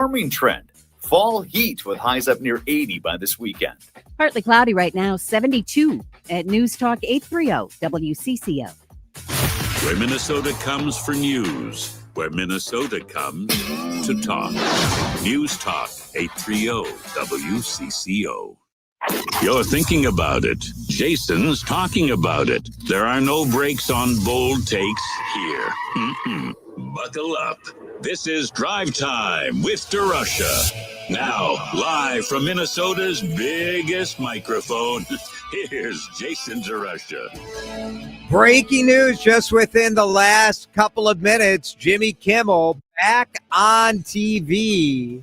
warming trend. Fall heat with highs up near 80 by this weekend. Partly cloudy right now, 72 at News Talk 830 WCCO. Where Minnesota comes for news. Where Minnesota comes to talk. News Talk 830 WCCO. You're thinking about it. Jason's talking about it. There are no breaks on bold takes here. Buckle up. This is Drive Time with DeRusha. Now, live from Minnesota's biggest microphone, here's Jason DeRusha. Breaking news just within the last couple of minutes. Jimmy Kimmel back on TV.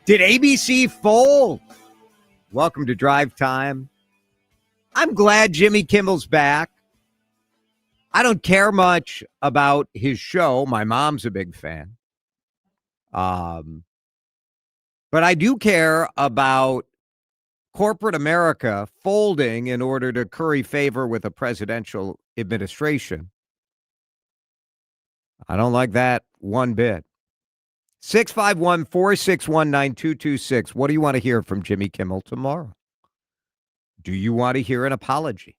Did ABC fold? Welcome to Drive Time. I'm glad Jimmy Kimmel's back. I don't care much about his show. My mom's a big fan. But I do care about corporate America folding in order to curry favor with a presidential administration. I don't like that one bit. 651-461-9226. What do you want to hear from Jimmy Kimmel tomorrow? Do you want to hear an apology?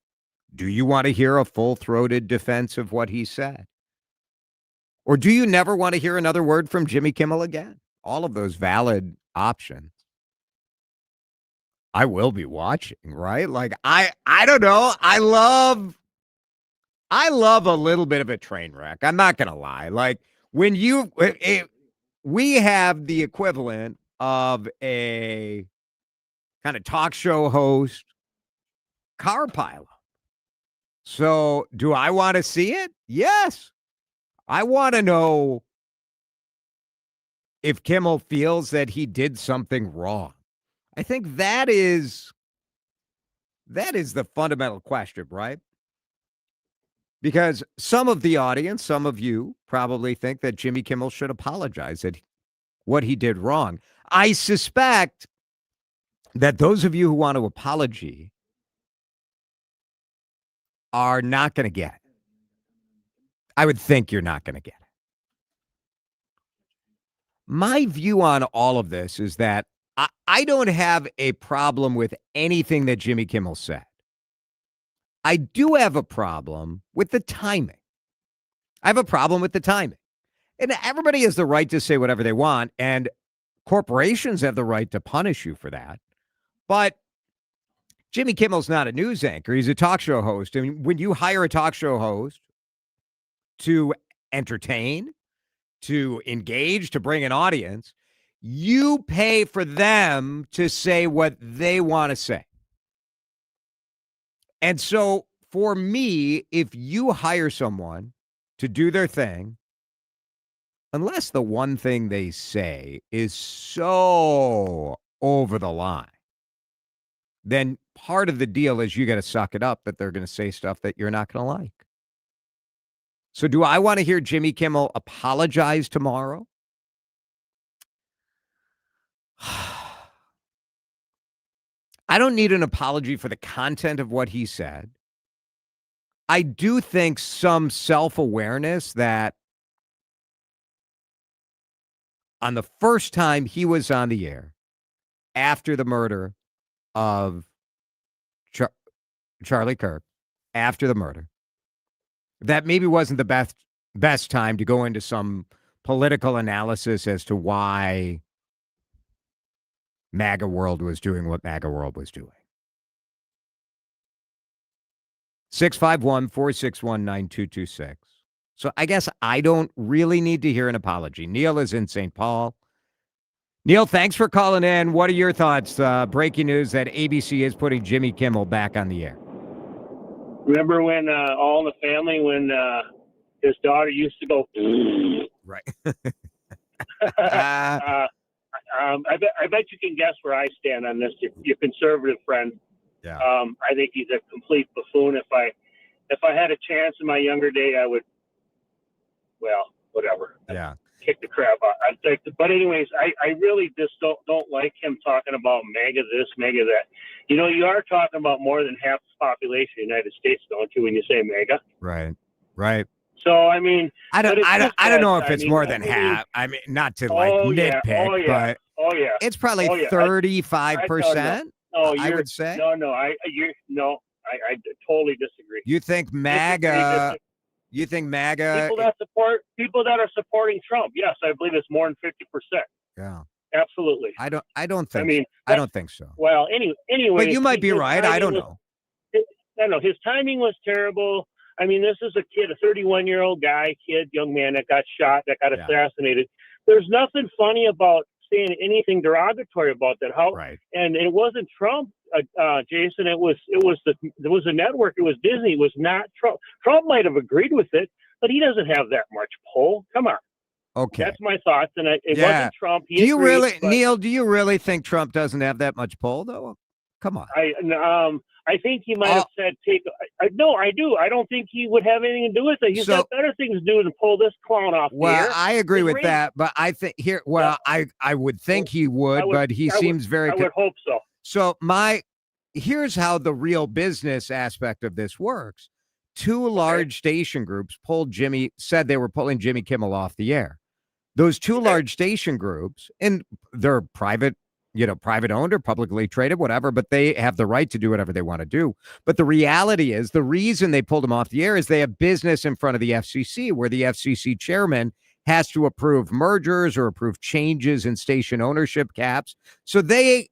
Do you want to hear a full-throated defense of what he said? Or do you never want to hear another word from Jimmy Kimmel again? All of those valid options. I will be watching, right? Like, I don't know. I love a little bit of a train wreck. I'm not going to lie. Like, when we have the equivalent of a kind of talk show host car pileup. So do I want to see it? Yes. I want to know if Kimmel feels that he did something wrong. I think that is the fundamental question, right? Because some of the audience, some of you probably think that Jimmy Kimmel should apologize at what he did wrong. I suspect that those of you who want an apology are not going to get it. I would think you're not going to get it. My view on all of this is that I don't have a problem with anything that Jimmy Kimmel said. I do have a problem with the timing. I have a problem with the timing. And everybody has the right to say whatever they want, and corporations have the right to punish you for that. But Jimmy Kimmel's not a news anchor. He's a talk show host. I mean, when you hire a talk show host to entertain, to engage, to bring an audience, you pay for them to say what they want to say. And so for me, if you hire someone to do their thing, unless the one thing they say is so over the line, then part of the deal is you got to suck it up that they're going to say stuff that you're not going to like. So do I want to hear Jimmy Kimmel apologize tomorrow? I don't need an apology for the content of what he said. I do think some self-awareness that on the first time he was on the air after the murder of Charlie Kirk, after the murder, that maybe wasn't the best time to go into some political analysis as to why MAGA World was doing what MAGA World was doing. 651-461-9226. So I guess I don't really need to hear an apology. Neil is in St. Paul. Neil, thanks for calling in. What are your thoughts? Breaking news that ABC is putting Jimmy Kimmel back on the air. Remember when All in the Family, when his daughter used to go, right. I bet you can guess where I stand on this. Your conservative friend. Yeah. I think he's a complete buffoon. If I had a chance in my younger day, I would. Well, whatever. Yeah. Kick the crap out. But anyways, I really just don't like him talking about MAGA this, MAGA that. You know, you are talking about more than half the population of the United States, don't you, when you say MAGA? Right. Right. So I mean, I don't know if it's more than I mean, half. I mean, not to like nitpick, but it's probably 35%. I would say. I totally disagree. You think MAGA? You think MAGA? People that are supporting Trump. Yes, I believe it's more than 50%. Yeah, absolutely. I don't think. I mean, I don't think so. Well, anyway. But you might be right. I don't know. I know his timing was terrible. I mean, this is a kid, a 31-year-old young man that got shot, that got assassinated. There's nothing funny about saying anything derogatory about that. Right. And it wasn't Trump, Jason. It was a network. It was Disney. It was not Trump. Trump might have agreed with it, but he doesn't have that much pull. Come on. Okay. That's my thoughts. And it wasn't Trump. Neil, do you really think Trump doesn't have that much pull, though? Come on. I think he might have said, no, I do. I don't think he would have anything to do with it. He's got better things to do than pull this clown off the air. I agree with that, but I think I would think he would, but he seems very... I would hope so. So here's how the real business aspect of this works. Two large station groups said they were pulling Jimmy Kimmel off the air. Those two large station groups, and they're private owned or publicly traded, whatever, but they have the right to do whatever they want to do. But the reality is the reason they pulled him off the air is they have business in front of the FCC, where the FCC chairman has to approve mergers or approve changes in station ownership caps. So they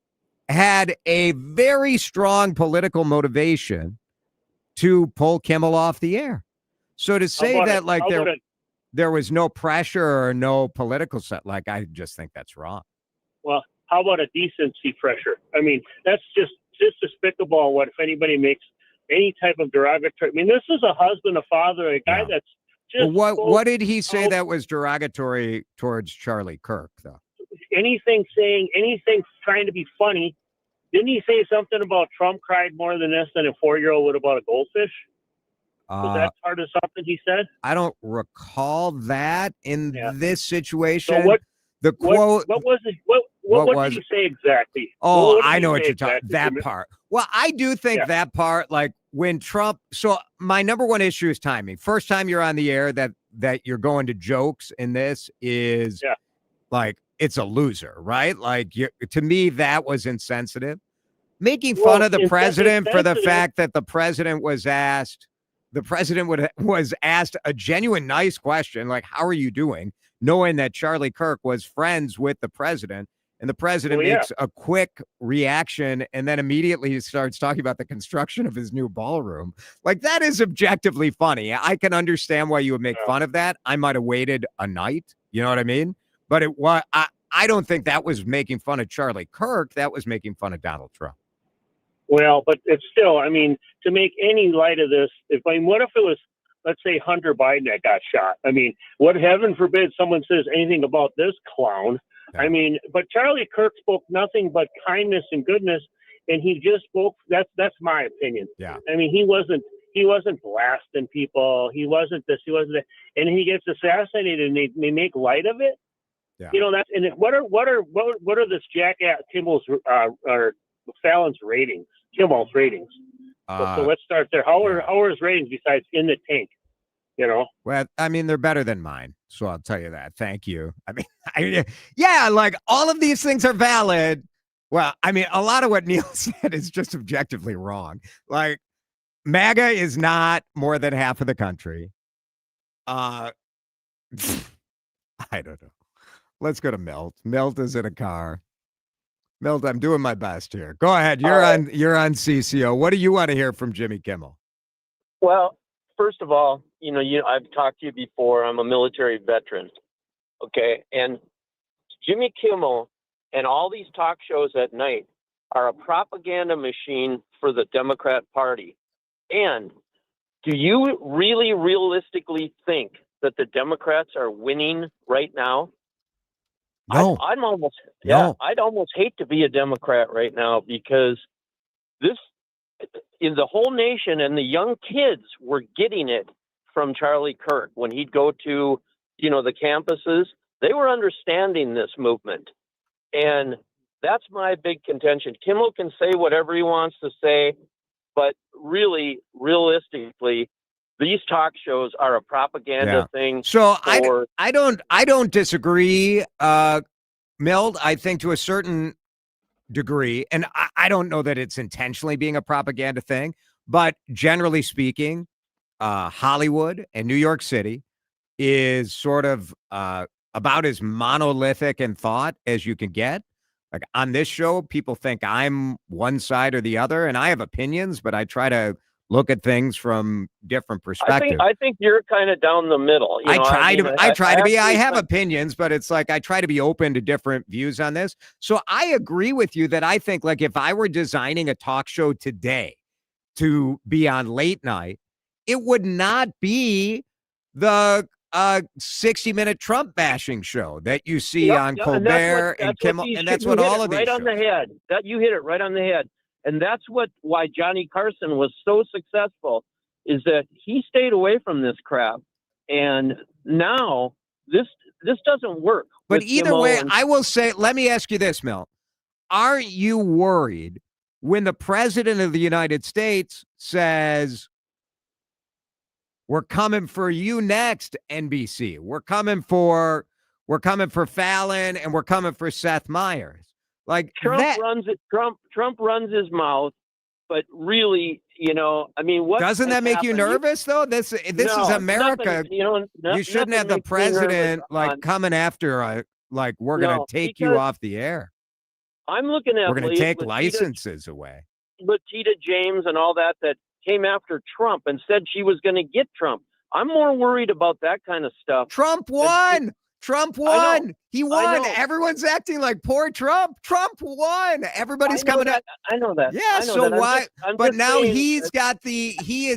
had a very strong political motivation to pull Kimmel off the air. So to say that there was no pressure or no political set, I just think that's wrong. Well, how about a decency pressure? I mean, that's just despicable. If anybody makes any type of derogatory? I mean, this is a husband, a father, a guy that's just... Well, what did he say that was derogatory towards Charlie Kirk, though? Anything trying to be funny. Didn't he say something about Trump cried more than this than a 4-year-old would about a goldfish? Was that part of something he said? I don't recall that in this situation. So the quote... What was it? What did he say exactly? Oh, I know what you're talking about. That part. Well, I do think that part, when Trump... So my number one issue is timing. First time you're on the air that you're going to jokes in this is it's a loser, right? To me, that was insensitive. Making fun of the president for the fact that the president was asked a genuine, nice question, how are you doing? Knowing that Charlie Kirk was friends with the president, and the president makes a quick reaction and then immediately starts talking about the construction of his new ballroom. That is objectively funny. I can understand why you would make fun of that. I might have waited a night. You know what I mean? But I don't think that was making fun of Charlie Kirk. That was making fun of Donald Trump. Well, but it's still, I mean, to make any light of this, what if it was, let's say, Hunter Biden that got shot? I mean, what, heaven forbid someone says anything about this clown. Yeah. I mean, but Charlie Kirk spoke nothing but kindness and goodness, and he just spoke, that's my opinion. Yeah. I mean, he wasn't blasting people. He wasn't this, he wasn't that. And he gets assassinated and they make light of it. Yeah. What are this jackass Kimmel's or Fallon's ratings? Kimmel's ratings. So let's start there. How are his ratings besides In the Tank? Well, I mean, they're better than mine, so I'll tell you that. Thank you. I mean, all of these things are valid. Well, I mean, a lot of what Neil said is just objectively wrong. MAGA is not more than half of the country. I don't know. Let's go to Milt. Milt is in a car. Milt, I'm doing my best here. Go ahead. You're on CCO. What do you want to hear from Jimmy Kimmel? Well, first of all, I've talked to you before. I'm a military veteran. Okay. And Jimmy Kimmel and all these talk shows at night are a propaganda machine for the Democrat Party. And do you really realistically think that the Democrats are winning right now? No. I'd almost hate to be a Democrat right now, because in the whole nation and the young kids were getting it from Charlie Kirk when he'd go to, the campuses. They were understanding this movement. And that's my big contention. Kimmel can say whatever he wants to say, but really, realistically, these talk shows are a propaganda thing. So for, I don't disagree, Mild. I think to a certain degree, and I don't know that it's intentionally being a propaganda thing, but generally speaking, Hollywood and New York City is sort of about as monolithic in thought as you can get. Like on this show, people think I'm one side or the other, and I have opinions, but I try to look at things from different perspectives. I think you're kind of down the middle. I try to be. I have opinions, but it's like I try to be open to different views on this. So I agree with you that I think, like, if I were designing a talk show today to be on late night, it would not be the 60-minute Trump bashing show that you see on Colbert and Kimmel, and that's what all of these right on the head. That you hit it right on the head, and that's why Johnny Carson was so successful, is that he stayed away from this crap, and now this doesn't work. But either way, I will say, let me ask you this, Mel: aren't you worried when the president of the United States says, "We're coming for you next, NBC. We're coming for Fallon, and we're coming for Seth Meyers"? Like Trump runs it. Trump runs his mouth, but really, I mean, what doesn't that make you nervous though? This is America. You shouldn't have the president coming after like we're going to take you off the air. I'm looking at we're going to take licenses away. Letitia James and all that came after Trump and said she was going to get Trump. I'm more worried about that kind of stuff. Trump won. Trump won. He won. Everyone's acting like poor Trump. Trump won. Everybody's coming up. I know that. Yeah. So why? But now he is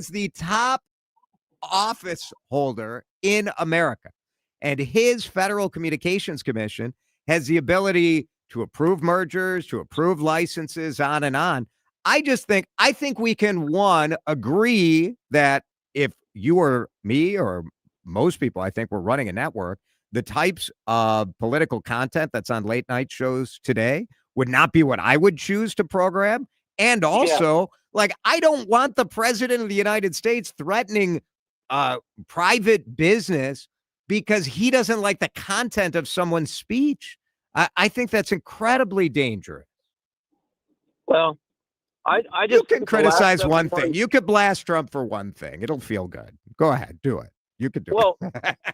the top office holder in America, and his Federal Communications Commission has the ability to approve mergers, to approve licenses, on and on. I think we can, agree that if you or me or most people, I think, were running a network, the types of political content that's on late night shows today would not be what I would choose to program. And also, I don't want the president of the United States threatening private business because he doesn't like the content of someone's speech. I think that's incredibly dangerous. Well, I just, you can criticize one thing. You could blast Trump for one thing. It'll feel good. Go ahead. Do it. You could do it. Well,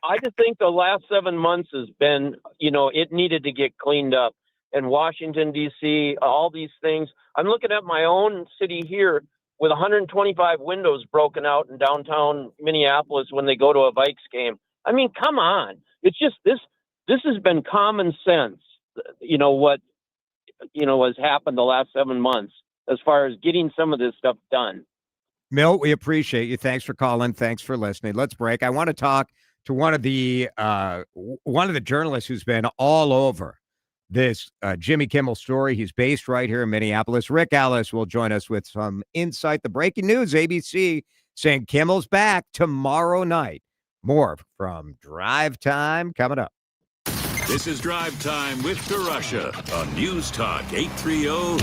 I just think the last 7 months has been, it needed to get cleaned up. And Washington, D.C., all these things. I'm looking at my own city here with 125 windows broken out in downtown Minneapolis when they go to a Vikes game. I mean, come on. It's just this has been common sense, what has happened the last 7 months as far as getting some of this stuff done. Milt, we appreciate you. Thanks for calling. Thanks for listening. Let's break. I want to talk to one of the journalists who's been all over this Jimmy Kimmel story. He's based right here in Minneapolis. Rick Ellis will join us with some insight. The breaking news: ABC saying Kimmel's back tomorrow night. More from Drive Time coming up. This is Drive Time with DeRusha on News Talk 830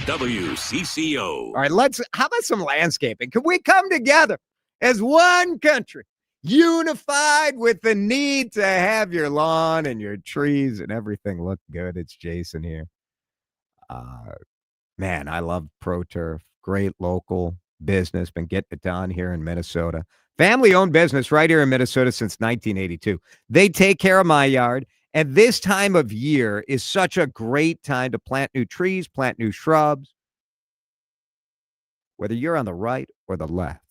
WCCO. All right, how about some landscaping? Can we come together as one country, unified with the need to have your lawn and your trees and everything look good? It's Jason here. Man, I love ProTurf. Great local business. Been getting it done here in Minnesota. Family-owned business right here in Minnesota since 1982. They take care of my yard. And this time of year is such a great time to plant new trees, plant new shrubs, whether you're on the right or the left.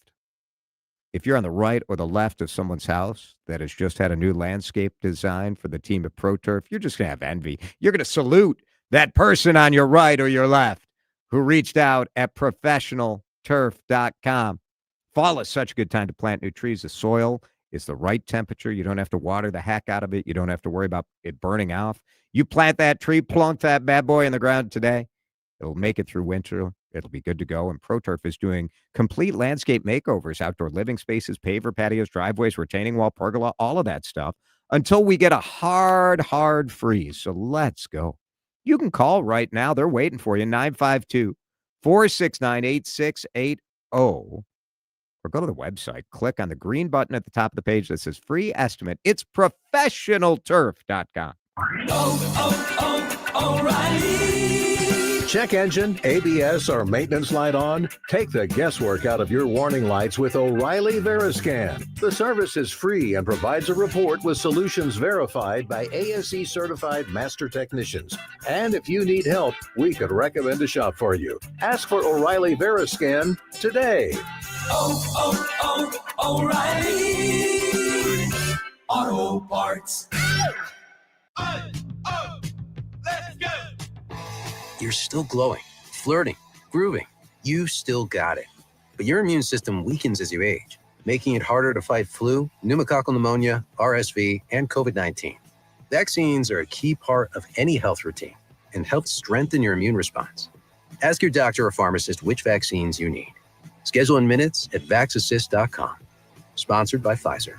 If you're on the right or the left of someone's house that has just had a new landscape design for the team at ProTurf, you're just going to have envy. You're going to salute that person on your right or your left who reached out at professionalturf.com. Fall is such a good time to plant new trees. The soil is the right temperature. You don't have to water the heck out of it. You don't have to worry about it burning off. You plant that tree, plunk that bad boy in the ground today. It'll make it through winter. It'll be good to go. And ProTurf is doing complete landscape makeovers, outdoor living spaces, paver patios, driveways, retaining wall, pergola, all of that stuff until we get a hard freeze. So let's go. You can call right now. They're waiting for you. 952-469-8680. or go to the website, click on the green button at the top of the page that says free estimate. It's professionalturf.com. O'Reilly. Check engine, ABS, or maintenance light on? Take the guesswork out of your warning lights with O'Reilly Veriscan. The service is free and provides a report with solutions verified by ASE certified master technicians. And if you need help, we could recommend a shop for you. Ask for O'Reilly Veriscan today. O'Reilly Auto Parts. Let's go. You're still glowing, flirting, grooving. You still got it. But your immune system weakens as you age, making it harder to fight flu, pneumococcal pneumonia, RSV, and COVID-19. Vaccines are a key part of any health routine and help strengthen your immune response. Ask your doctor or pharmacist which vaccines you need. Schedule in minutes at vaxassist.com. Sponsored by Pfizer.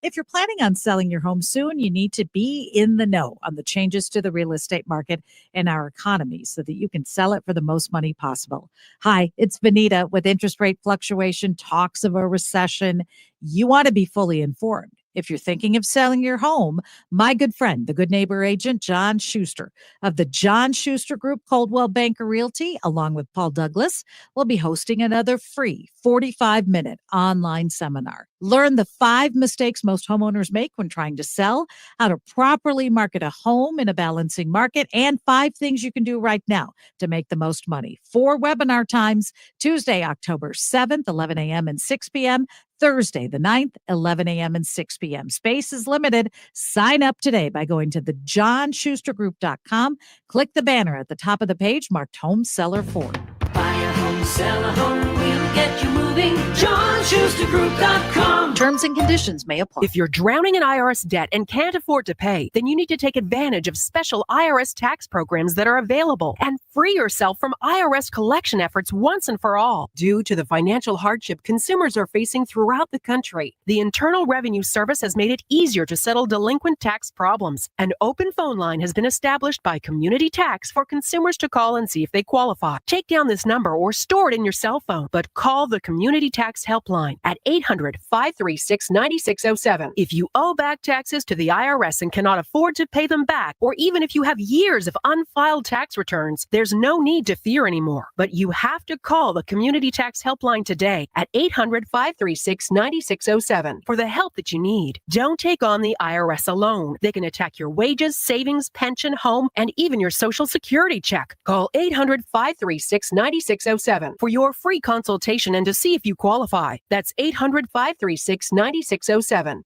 If you're planning on selling your home soon, you need to be in the know on the changes to the real estate market and our economy so that you can sell it for the most money possible. Hi, it's Benita. With interest rate fluctuation, talks of a recession, you want to be fully informed. If you're thinking of selling your home, my good friend, the good neighbor agent, John Schuster of the John Schuster Group, Coldwell Banker Realty, along with Paul Douglas, will be hosting another free 45-minute online seminar. Learn the 5 mistakes most homeowners make when trying to sell, how to properly market a home in a balancing market, and 5 things you can do right now to make the most money. 4 webinar times, Tuesday, October 7th, 11 a.m. and 6 p.m., Thursday, the 9th, 11 a.m. and 6 p.m. Space is limited. Sign up today by going to the johnschustergroup.com. Click the banner at the top of the page marked Home Seller Forward. Buy a home, sell a home, we'll get you moving. JohnSchusterGroup.com. Terms and conditions may apply. If you're drowning in IRS debt and can't afford to pay, then you need to take advantage of special IRS tax programs that are available and free yourself from IRS collection efforts once and for all. Due to the financial hardship consumers are facing throughout the country, the Internal Revenue Service has made it easier to settle delinquent tax problems. An open phone line has been established by Community Tax for consumers to call and see if they qualify. Take down this number or store it in your cell phone, but call the Community Tax Helpline at 800-536-9607. If you owe back taxes to the IRS and cannot afford to pay them back, or even if you have years of unfiled tax returns, there's no need to fear anymore. But you have to call the Community Tax Helpline today at 800-536-9607 for the help that you need. Don't take on the IRS alone. They can attack your wages, savings, pension, home, and even your Social Security check. Call 800-536-9607 for your free consultation and to see if you qualify. That's 800-536-9607.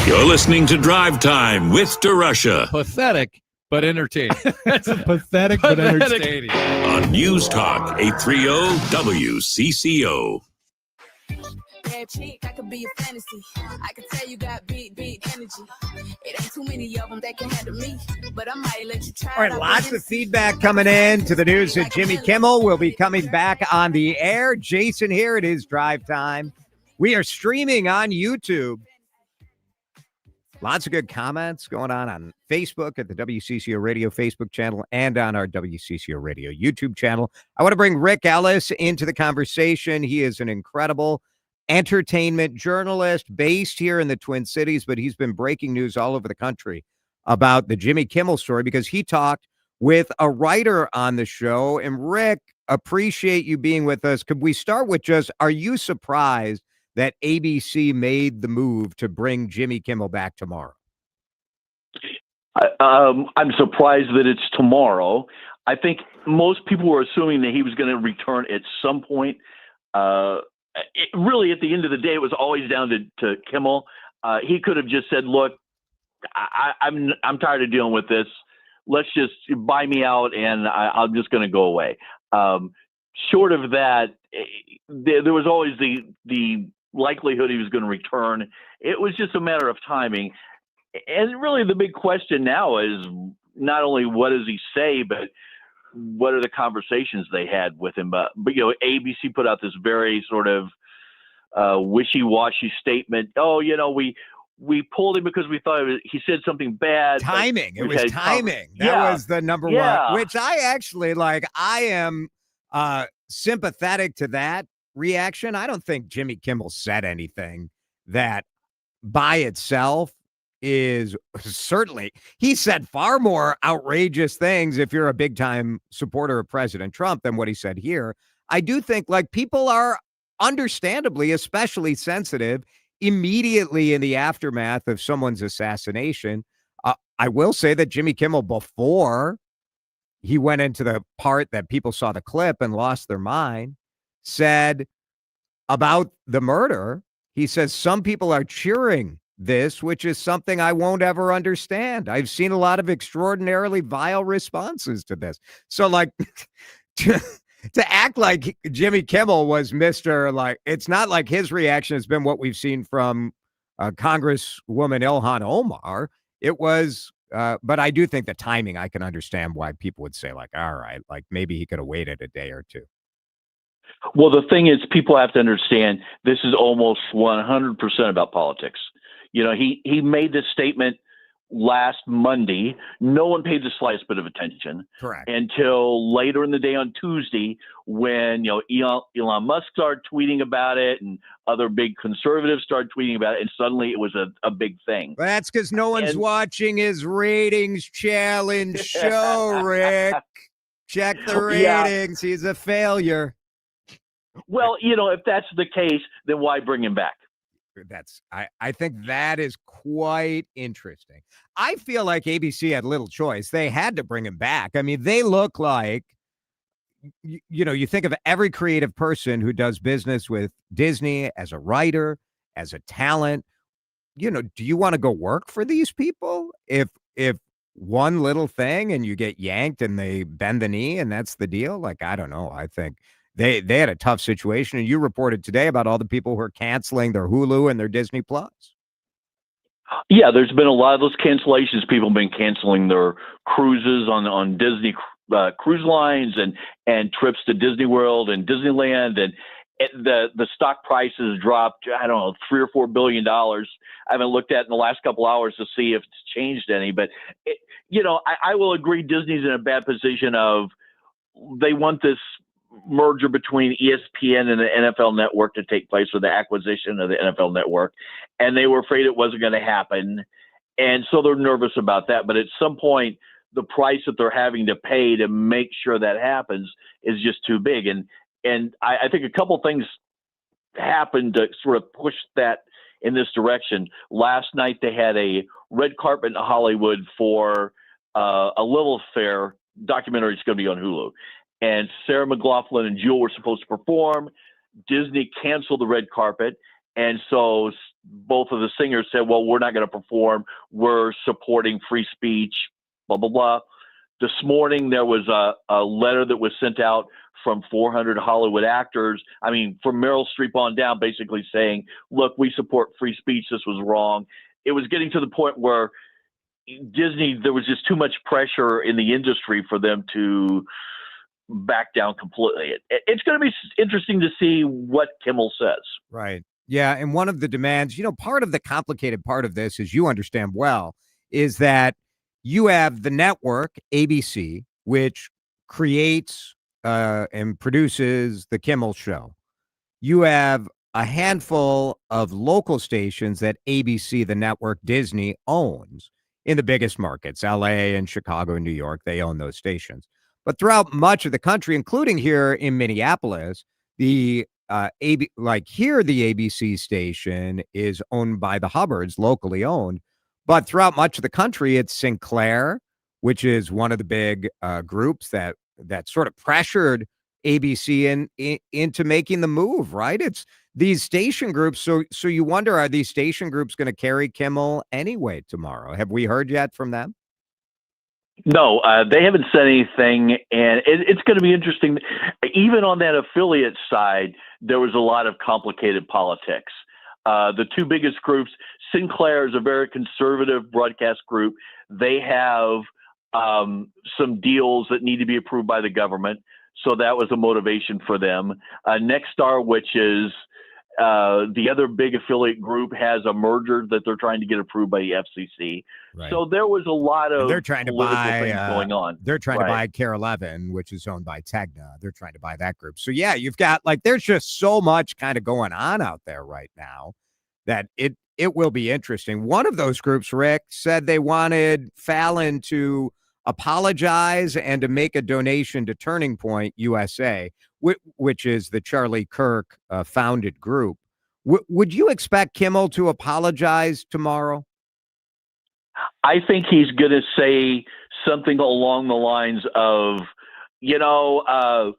You're listening to Drive Time with DeRusha Pathetic, but entertaining. That's pathetic, but entertaining. On News Talk 830 WCCO. Bad chick, I could be a fantasy. I could tell you got big energy. It ain't too many of them that can handle me, but I might let you try. All right, lots of feedback coming in to the news that Jimmy Kimmel will be coming back on the air. Jason here, it is Drive Time. We are streaming on YouTube. Lots of good comments going on Facebook at the WCCO Radio Facebook channel and on our WCCO Radio YouTube channel. I want to bring Rick Ellis into the conversation. He is an incredible entertainment journalist based here in the Twin Cities, but he's been breaking news all over the country about the Jimmy Kimmel story because he talked with a writer on the show. And Rick, appreciate you being with us. Could we start with just, are you surprised that ABC made the move to bring Jimmy Kimmel back tomorrow? I'm surprised that it's tomorrow. I think most people were assuming that he was going to return at some point. Really, at the end of the day, it was always down to Kimmel. He could have just said, "Look, I'm tired of dealing with this. Let's just buy me out, and I'm just going to go away." Short of that, there was always the likelihood he was going to return. It was just a matter of timing. And really, the big question now is not only what does he say, but what are the conversations they had with him? But ABC put out this very sort of wishy-washy statement. Oh, we pulled him because we thought he said something bad. Timing. It was timing. That was the number one, which I actually like. I am sympathetic to that reaction. I don't think Jimmy Kimmel said anything that by itself is certainly, he said far more outrageous things if you're a big time supporter of President Trump than what he said here. I do think like people are understandably especially sensitive immediately in the aftermath of someone's assassination. I will say that Jimmy Kimmel, before he went into the part that people saw the clip and lost their mind, said about the murder, he says, some people are cheering this, which is something I won't ever understand. I've seen a lot of extraordinarily vile responses to this. So like to act like Jimmy Kimmel was Mr. like, it's not like his reaction has been what we've seen from Congresswoman Ilhan Omar. It was, but I do think the timing, I can understand why people would say like, all right, like maybe he could have waited a day or two. Well, the thing is, people have to understand this is almost 100% about politics. You know, he made this statement last Monday. No one paid the slightest bit of attention. Correct. Until later in the day on Tuesday, when, you know, Elon Musk started tweeting about it and other big conservatives started tweeting about it, and suddenly it was a big thing. That's because no one's watching his ratings challenge show, Rick. Check the ratings. Yeah. He's a failure. Well, you know, if that's the case, then why bring him back? I think that is quite interesting. I feel like ABC had little choice. They had to bring him back. I mean, they look like, you know, you think of every creative person who does business with Disney as a writer, as a talent. You know, do you want to go work for these people? If one little thing and you get yanked and they bend the knee and that's the deal? Like, I don't know. I think they had a tough situation. And you reported today about all the people who are canceling their Hulu and their Disney Plus. Yeah, there's been a lot of those cancellations. People have been canceling their cruises on Disney cruise lines and trips to Disney World and Disneyland, and the stock prices dropped, I don't know, $3 or $4 billion. I haven't looked at in the last couple hours to see if it's changed any, but you know, I will agree Disney's in a bad position of they want this merger between ESPN and the NFL Network to take place, with the acquisition of the NFL Network, and they were afraid it wasn't going to happen, and so they're nervous about that. But at some point, the price that they're having to pay to make sure that happens is just too big, and I think a couple things happened to sort of push that in this direction. Last night they had a red carpet in Hollywood for a Lilith Fair documentary. It's going to be on Hulu. And Sarah McLachlan and Jewel were supposed to perform. Disney canceled the red carpet. And so both of the singers said, well, we're not going to perform. We're supporting free speech, blah, blah, blah. This morning, there was a letter that was sent out from 400 Hollywood actors. I mean, from Meryl Streep on down, basically saying, look, we support free speech. This was wrong. It was getting to the point where Disney, there was just too much pressure in the industry for them to back down completely. It's going to be interesting to see what Kimmel says. Right. Yeah. And one of the demands, you know, part of the complicated part of this, as you understand well, is that you have the network, ABC, which creates and produces the Kimmel Show. You have a handful of local stations that ABC, the network, Disney owns in the biggest markets, LA and Chicago and New York. They own those stations. But throughout much of the country, including here in Minneapolis, the the ABC station is owned by the Hubbards, locally owned. But throughout much of the country, it's Sinclair, which is one of the big groups that sort of pressured ABC into making the move, right? It's these station groups. So you wonder, are these station groups going to carry Kimmel anyway tomorrow? Have we heard yet from them? No, they haven't said anything, and it's going to be interesting. Even on that affiliate side, there was a lot of complicated politics. The two biggest groups, Sinclair is a very conservative broadcast group. They have some deals that need to be approved by the government, so that was a motivation for them. Nexstar, which is The other big affiliate group has a merger that they're trying to get approved by the FCC. Right. So there was a lot of they're trying to political buy things going on. They're trying to buy Care 11, which is owned by Tegna. They're trying to buy that group. So yeah, you've got there's just so much kind of going on out there right now that it will be interesting. One of those groups, Rick, said they wanted Fallon to apologize and to make a donation to Turning Point USA, which is the Charlie Kirk founded group. Would you expect Kimmel to apologize tomorrow? I think he's going to say something along the lines of, the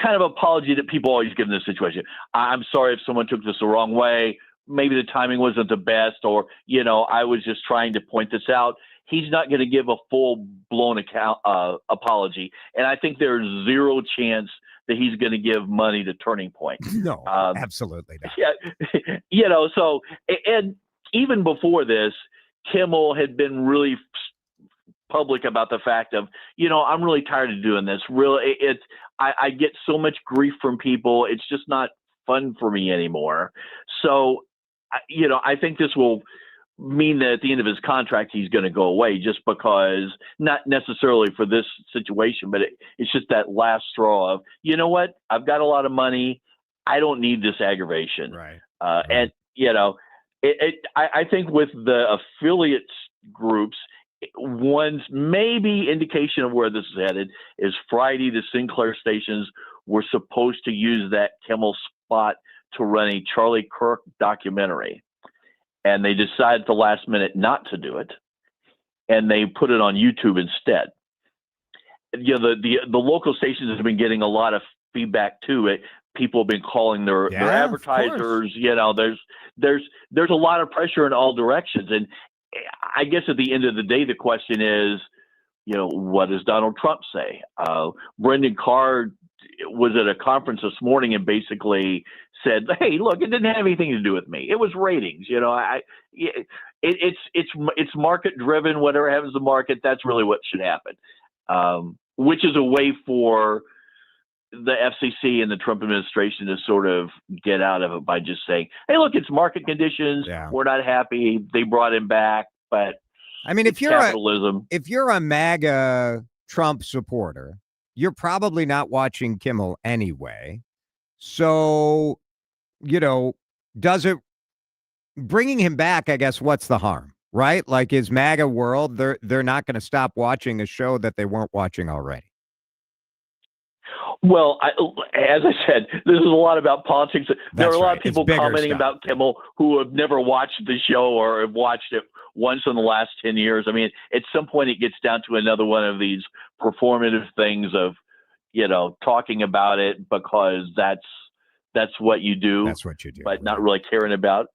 kind of apology that people always give in this situation. I'm sorry if someone took this the wrong way. Maybe the timing wasn't the best, or, I was just trying to point this out. He's not going to give a full-blown apology. And I think there's zero chance that he's going to give money to Turning Point. No, absolutely not. Yeah, so, and even before this, Kimmel had been really public about the fact of, I'm really tired of doing this. Really, I get so much grief from people. It's just not fun for me anymore. So, I think this will mean that at the end of his contract, he's going to go away, just because, not necessarily for this situation, but it's just that last straw of, you know what, I've got a lot of money. I don't need this aggravation. Right. And, I think with the affiliates groups, one's maybe indication of where this is headed is Friday, the Sinclair stations were supposed to use that Kimmel spot to run a Charlie Kirk documentary. And they decided at the last minute not to do it, and they put it on YouTube instead. The local stations have been getting a lot of feedback to it. People have been calling their advertisers. There's a lot of pressure in all directions, and I guess at the end of the day, the question is, what does Donald Trump say? Brendan Carr was at a conference this morning and basically said, "Hey, look, it didn't have anything to do with me. It was ratings. It's market driven. Whatever happens to the market, that's really what should happen." Which is a way for the FCC and the Trump administration to sort of get out of it by just saying, "Hey, look, it's market conditions. Yeah. We're not happy. They brought him back." But I mean, if you're capitalism. if you're a MAGA Trump supporter, you're probably not watching Kimmel anyway. So, does it bringing him back? I guess what's the harm, right? Like, is MAGA world, they're not going to stop watching a show that they weren't watching already. Well, as I said, this is a lot about politics. There are a lot of people commenting about Kimmel who have never watched the show or have watched it once in the last 10 years. I mean, at some point it gets down to another one of these performative things of, talking about it because that's what you do. That's what you do. But not really caring about.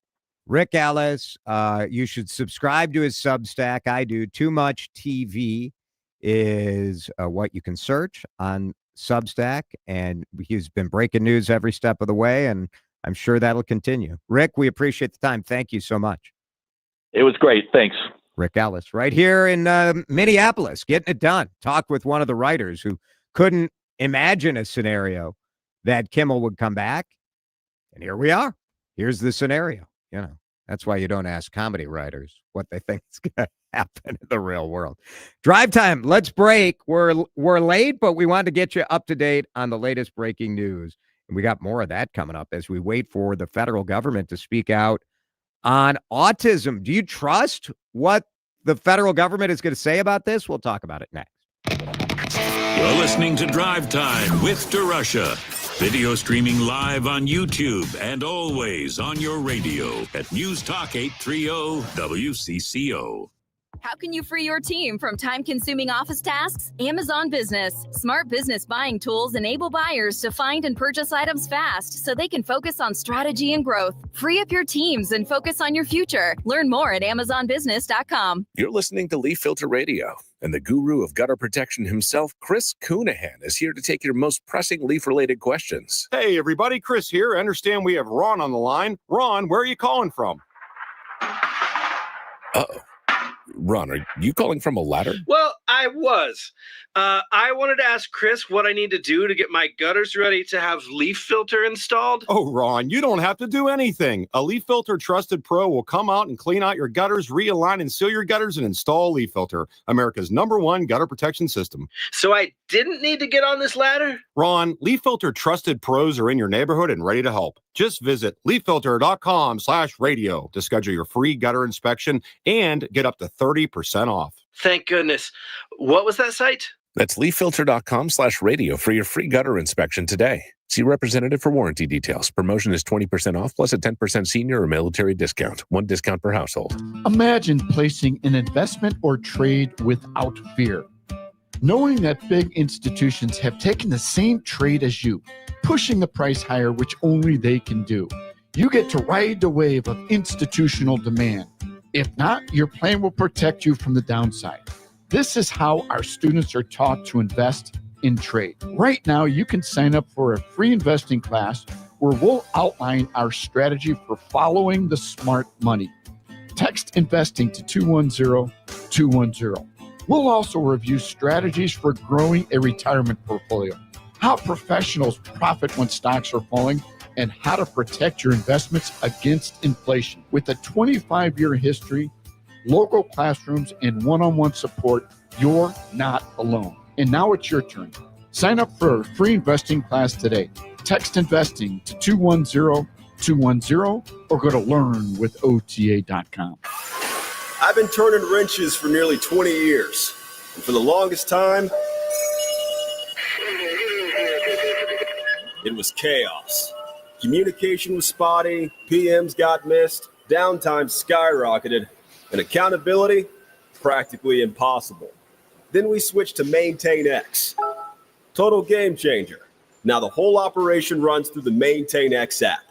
Rick Ellis, you should subscribe to his Substack. I do. Too Much TV is what you can search on Substack, and he's been breaking news every step of the way, and I'm sure that'll continue. Rick, we appreciate the time. Thank you so much. It was great. Thanks. Rick Ellis, right here in Minneapolis, getting it done. Talked with one of the writers who couldn't imagine a scenario that Kimmel would come back, and here we are. Here's the scenario. That's why you don't ask comedy writers what they think is going to happen in the real world. Drive time. Let's break. We're late, but we wanted to get you up to date on the latest breaking news. And we got more of that coming up as we wait for the federal government to speak out on autism. Do you trust what the federal government is going to say about this? We'll talk about it next. You're listening to Drive Time with DeRusha. Video streaming live on YouTube and always on your radio at News Talk 830 WCCO. How can you free your team from time-consuming office tasks? Amazon Business. Smart business buying tools enable buyers to find and purchase items fast so they can focus on strategy and growth. Free up your teams and focus on your future. Learn more at amazonbusiness.com. You're listening to Leaf Filter Radio, and the guru of gutter protection himself, Chris Coonahan, is here to take your most pressing leaf-related questions. Hey, everybody. Chris here. I understand we have Ron on the line. Ron, where are you calling from? Uh-oh. Ron, are you calling from a ladder? Well, I was. I wanted to ask Chris what I need to do to get my gutters ready to have leaf filter installed. Oh, Ron, you don't have to do anything. A Leaf Filter Trusted Pro will come out and clean out your gutters, realign and seal your gutters, and install Leaf Filter, America's #1 gutter protection system. So I didn't need to get on this ladder? Ron, Leaf Filter Trusted Pros are in your neighborhood and ready to help. Just visit leaffilter.com/radio to schedule your free gutter inspection and get up to 30% off. Thank goodness. What was that site? That's leaffilter.com/radio for your free gutter inspection today. See representative for warranty details. Promotion is 20% off plus a 10% senior or military discount. One discount per household. Imagine placing an investment or trade without fear. Knowing that big institutions have taken the same trade as you, pushing the price higher, which only they can do. You get to ride the wave of institutional demand. If not, your plan will protect you from the downside. This is how our students are taught to invest in trade. Right now, you can sign up for a free investing class where we'll outline our strategy for following the smart money. Text investing to 210-210. We'll also review strategies for growing a retirement portfolio, how professionals profit when stocks are falling, and how to protect your investments against inflation. With a 25-year history, local classrooms, and one-on-one support, you're not alone. And now it's your turn. Sign up for a free investing class today. Text investing to 210-210 or go to learnwithota.com. I've been turning wrenches for nearly 20 years. And for the longest time, it was chaos. Communication was spotty, PMs got missed, downtime skyrocketed, and accountability practically impossible. Then we switched to Maintain X. Total game changer. Now the whole operation runs through the Maintain X app.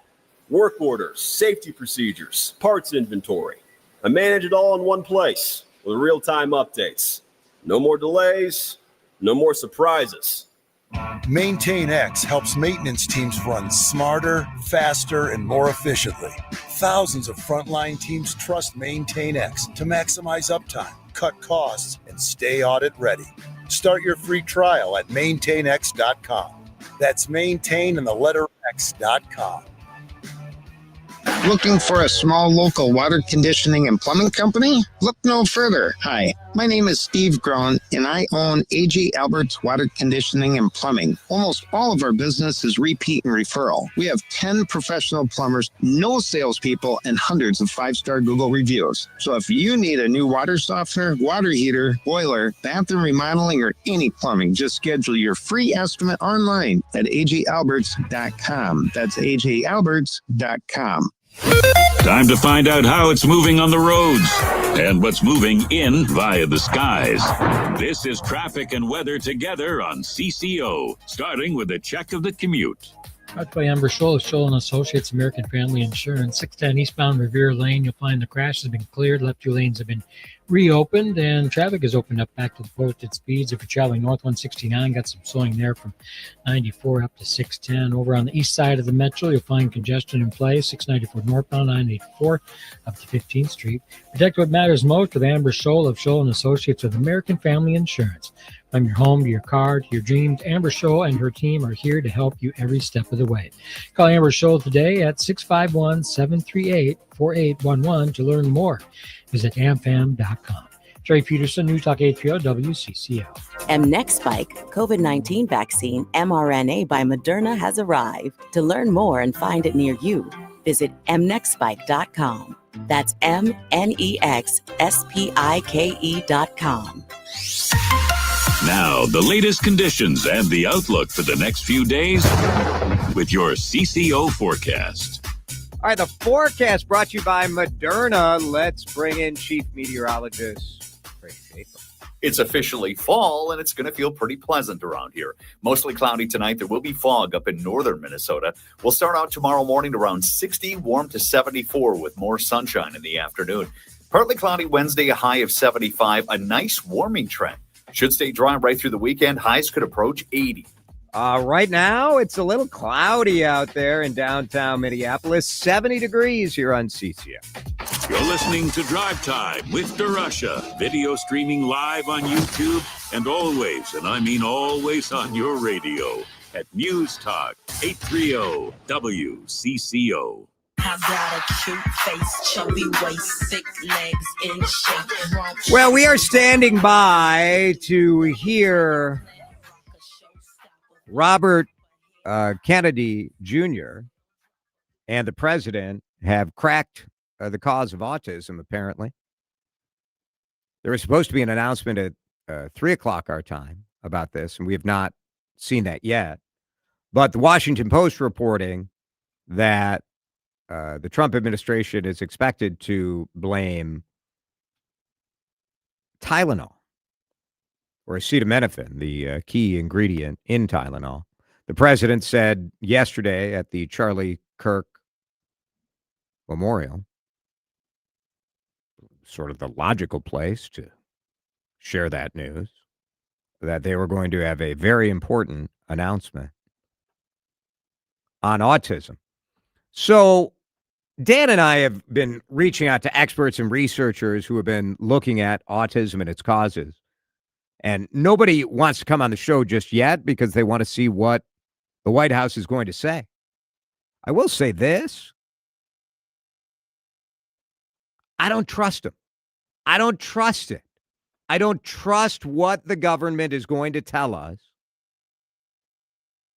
Work orders, safety procedures, parts inventory. I manage it all in one place with real-time updates. No more delays, no more surprises. Maintain X helps maintenance teams run smarter, faster, and more efficiently. Thousands of frontline teams trust Maintain X to maximize uptime, cut costs, and stay audit ready. Start your free trial at maintainx.com. That's maintain and the letter X.com. Looking for a small local water conditioning and plumbing company? Look no further. Hi, my name is Steve Groen, and I own A.G. Albert's Water Conditioning and Plumbing. Almost all of our business is repeat and referral. We have 10 professional plumbers, no salespeople, and hundreds of 5-star Google reviews. So if you need a new water softener, water heater, boiler, bathroom remodeling, or any plumbing, just schedule your free estimate online at agalberts.com. That's agalberts.com. Time to find out how it's moving on the roads and what's moving in via the skies. This is traffic and weather together on CCO, starting with a check of the commute. Brought by Amber Scholl of Scholl & Associates, American Family Insurance. 610 eastbound Revere Lane, you'll find the crash has been cleared. Left 2 lanes have been reopened, and traffic is opened up back to the posted speeds. If you're traveling north 169, got some slowing there from 94 up to 610. Over on the east side of the metro, you'll find congestion in place. 694 northbound, 984 up to 15th Street. Protect what matters most with Amber Scholl of Scholl & Associates with American Family Insurance. From your home to your car to your dreams, Amber Scholl and her team are here to help you every step of the way. Call Amber Scholl today at 651-738-4811 to learn more. Visit amfam.com. Jerry Peterson, News Talk 830 WCCO. Mnexspike COVID-19 vaccine mRNA by Moderna has arrived. To learn more and find it near you, visit mnexspike.com. That's mnexspike.com. Now, the latest conditions and the outlook for the next few days with your CCO forecast. All right, the forecast brought to you by Moderna. Let's bring in Chief Meteorologist Ray Schaefer. It's officially fall, and it's going to feel pretty pleasant around here. Mostly cloudy tonight. There will be fog up in northern Minnesota. We'll start out tomorrow morning around 60, warm to 74 with more sunshine in the afternoon. Partly cloudy Wednesday, a high of 75, a nice warming trend. Should stay dry right through the weekend. Highs could approach 80. Right now, it's a little cloudy out there in downtown Minneapolis. 70 degrees here on CCO. You're listening to Drive Time with DeRusha. Video streaming live on YouTube and always, and I mean always, on your radio at News Talk 830 WCCO. I got a cute face, chubby waist, thick legs in shape. Well, we are standing by to hear Robert Kennedy Jr. and the president have cracked the cause of autism, apparently. There was supposed to be an announcement at 3 o'clock our time about this, and we have not seen that yet. But the Washington Post reporting that the Trump administration is expected to blame Tylenol, or acetaminophen, the key ingredient in Tylenol. The president said yesterday at the Charlie Kirk Memorial, sort of the logical place to share that news, that they were going to have a very important announcement on autism. So Dan and I have been reaching out to experts and researchers who have been looking at autism and its causes. And nobody wants to come on the show just yet because they want to see what the White House is going to say. I will say this. I don't trust them. I don't trust it. I don't trust what the government is going to tell us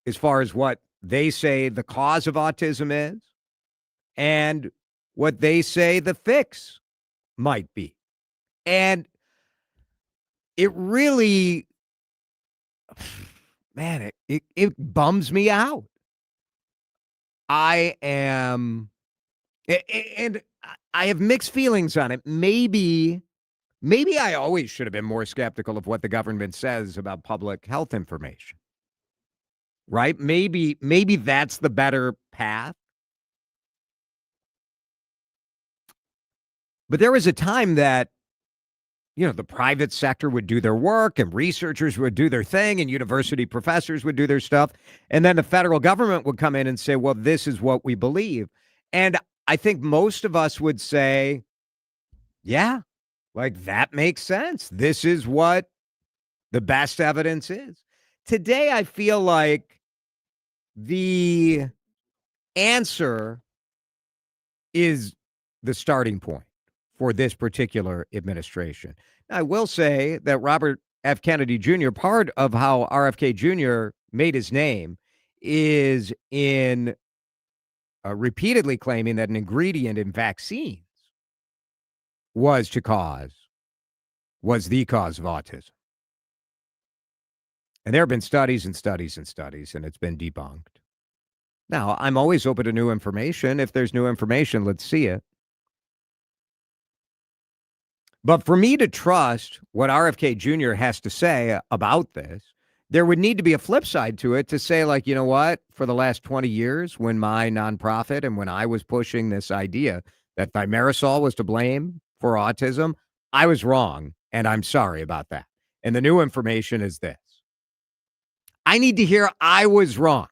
as far as what they say the cause of autism is and what they say the fix might be. And it really, man, it bums me out. And I have mixed feelings on it. Maybe I always should have been more skeptical of what the government says about public health information. Right? Maybe that's the better path. But there was a time that, the private sector would do their work and researchers would do their thing and university professors would do their stuff. And then the federal government would come in and say, well, this is what we believe. And I think most of us would say, yeah, like that makes sense. This is what the best evidence is. Today, I feel like the answer is the starting point for this particular administration. Now, I will say that Robert F. Kennedy Jr., part of how RFK Jr. made his name is in repeatedly claiming that an ingredient in vaccines was the cause of autism. And there have been studies and studies and studies, and it's been debunked. Now, I'm always open to new information. If there's new information, let's see it. But for me to trust what RFK Jr. has to say about this, there would need to be a flip side to it to say, like, you know what, for the last 20 years, when my nonprofit and when I was pushing this idea that thimerosal was to blame for autism, I was wrong, and I'm sorry about that. And the new information is this. I need to hear I was wrong.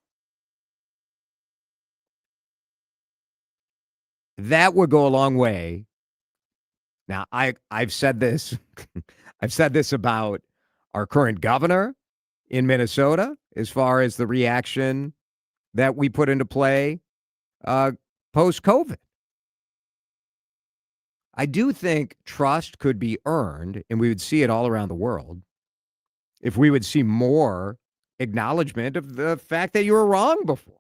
That would go a long way. Now, I've said this. I've said this about our current governor in Minnesota as far as the reaction that we put into play post-COVID. I do think trust could be earned, and we would see it all around the world, if we would see more acknowledgement of the fact that you were wrong before.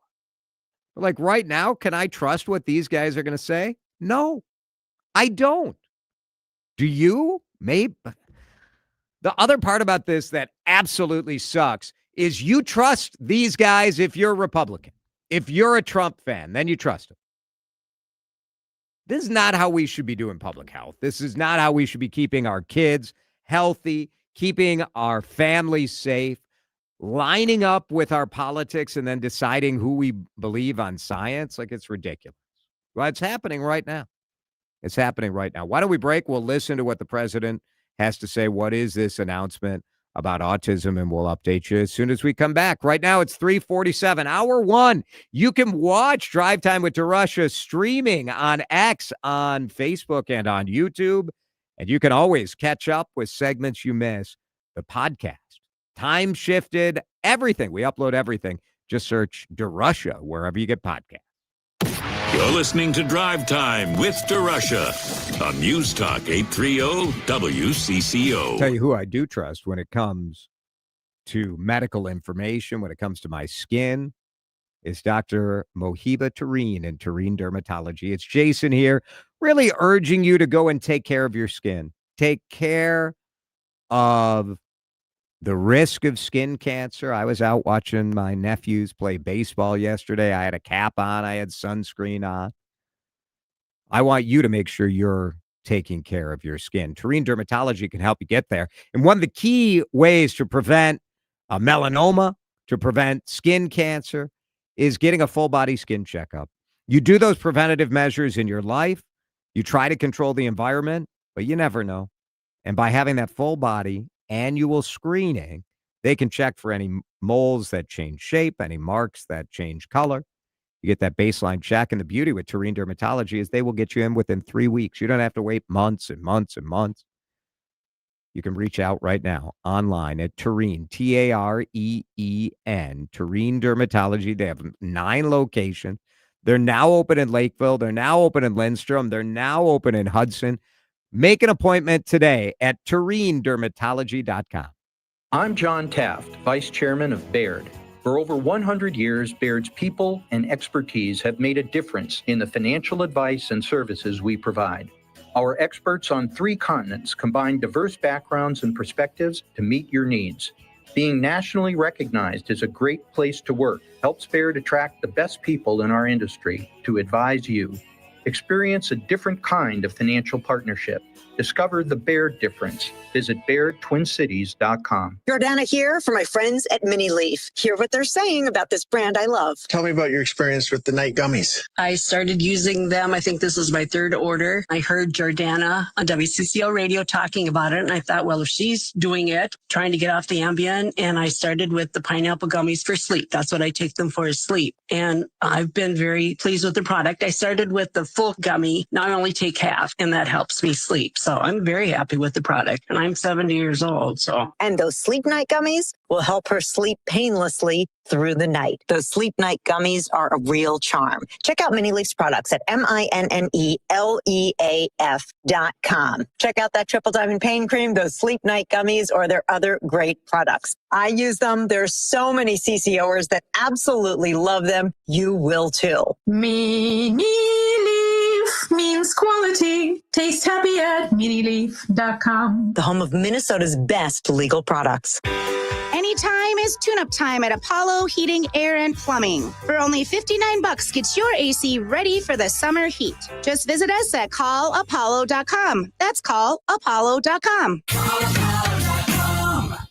Like right now, can I trust what these guys are going to say? No, I don't. Do you? Maybe. The other part about this that absolutely sucks is you trust these guys if you're Republican. If you're a Trump fan, then you trust them. This is not how we should be doing public health. This is not how we should be keeping our kids healthy, keeping our families safe, lining up with our politics and then deciding who we believe on science. Like, it's ridiculous. Well, it's happening right now. It's happening right now. Why don't we break? We'll listen to what the president has to say. What is this announcement about autism, and we'll update you as soon as we come back. Right now, it's 3:47, hour one. You can watch Drive Time with DeRusha streaming on X, on Facebook, and on YouTube. And you can always catch up with segments you miss. The podcast, time shifted, everything. We upload everything. Just search DeRusha wherever you get podcasts. You're listening to Drive Time with DeRusha on News Talk 830 WCCO. Tell you who I do trust when it comes to medical information, when it comes to my skin, is Dr. Mohiba Tareen in Tareen Dermatology. It's Jason here, really urging you to go and take care of your skin. Take care of the risk of skin cancer. I was out watching my nephews play baseball yesterday. I had a cap on. I had sunscreen on. I want you to make sure you're taking care of your skin. Tareen Dermatology can help you get there. And one of the key ways to prevent melanoma, to prevent skin cancer, is getting a full body skin checkup. You do those preventative measures in your life. You try to control the environment, but you never know. And by having that full body annual screening, they can check for any moles that change shape, any marks that change color. You get that baseline check, and the beauty with Tareen Dermatology is they will get you in within 3 weeks. You don't have to wait months and months and months. You can reach out right now online at Tareen, Tareen, Tareen Dermatology. They have 9 locations. They're now open in Lakeville. They're now open in Lindstrom. They're now open in Hudson. Make an appointment today at TareenDermatology.com. I'm John Taft, Vice Chairman of Baird. For over 100 years, Baird's people and expertise have made a difference in the financial advice and services we provide. Our experts on 3 continents combine diverse backgrounds and perspectives to meet your needs. Being nationally recognized as a great place to work helps Baird attract the best people in our industry to advise you. Experience a different kind of financial partnership. Discover the Baird difference. Visit BairdTwinCities.com. Jordana here for my friends at Mini Leaf. Hear what they're saying about this brand I love. Tell me about your experience with the night gummies. I started using them. I think this is my 3rd order. I heard Jordana on WCCO Radio talking about it, and I thought, well, if she's doing it, trying to get off the Ambien, and I started with the pineapple gummies for sleep. That's what I take them for, is sleep. And I've been very pleased with the product. I started with the full gummy. Now I only take half, and that helps me sleep. So I'm very happy with the product, and I'm 70 years old. And those sleep night gummies will help her sleep painlessly through the night. Those sleep night gummies are a real charm. Check out Mini Leaf's products at MINNELEAF.com. Check out that Triple Diamond Pain Cream, those sleep night gummies, or their other great products. I use them. There's so many CCOers that absolutely love them. You will too. Mini Leaf means quality. Taste happy at minileaf.com. The home of Minnesota's best legal products. Anytime is tune-up time at Apollo Heating, Air, and Plumbing. For only $59 gets your AC ready for the summer heat. Just visit us at callapollo.com. That's callapollo.com.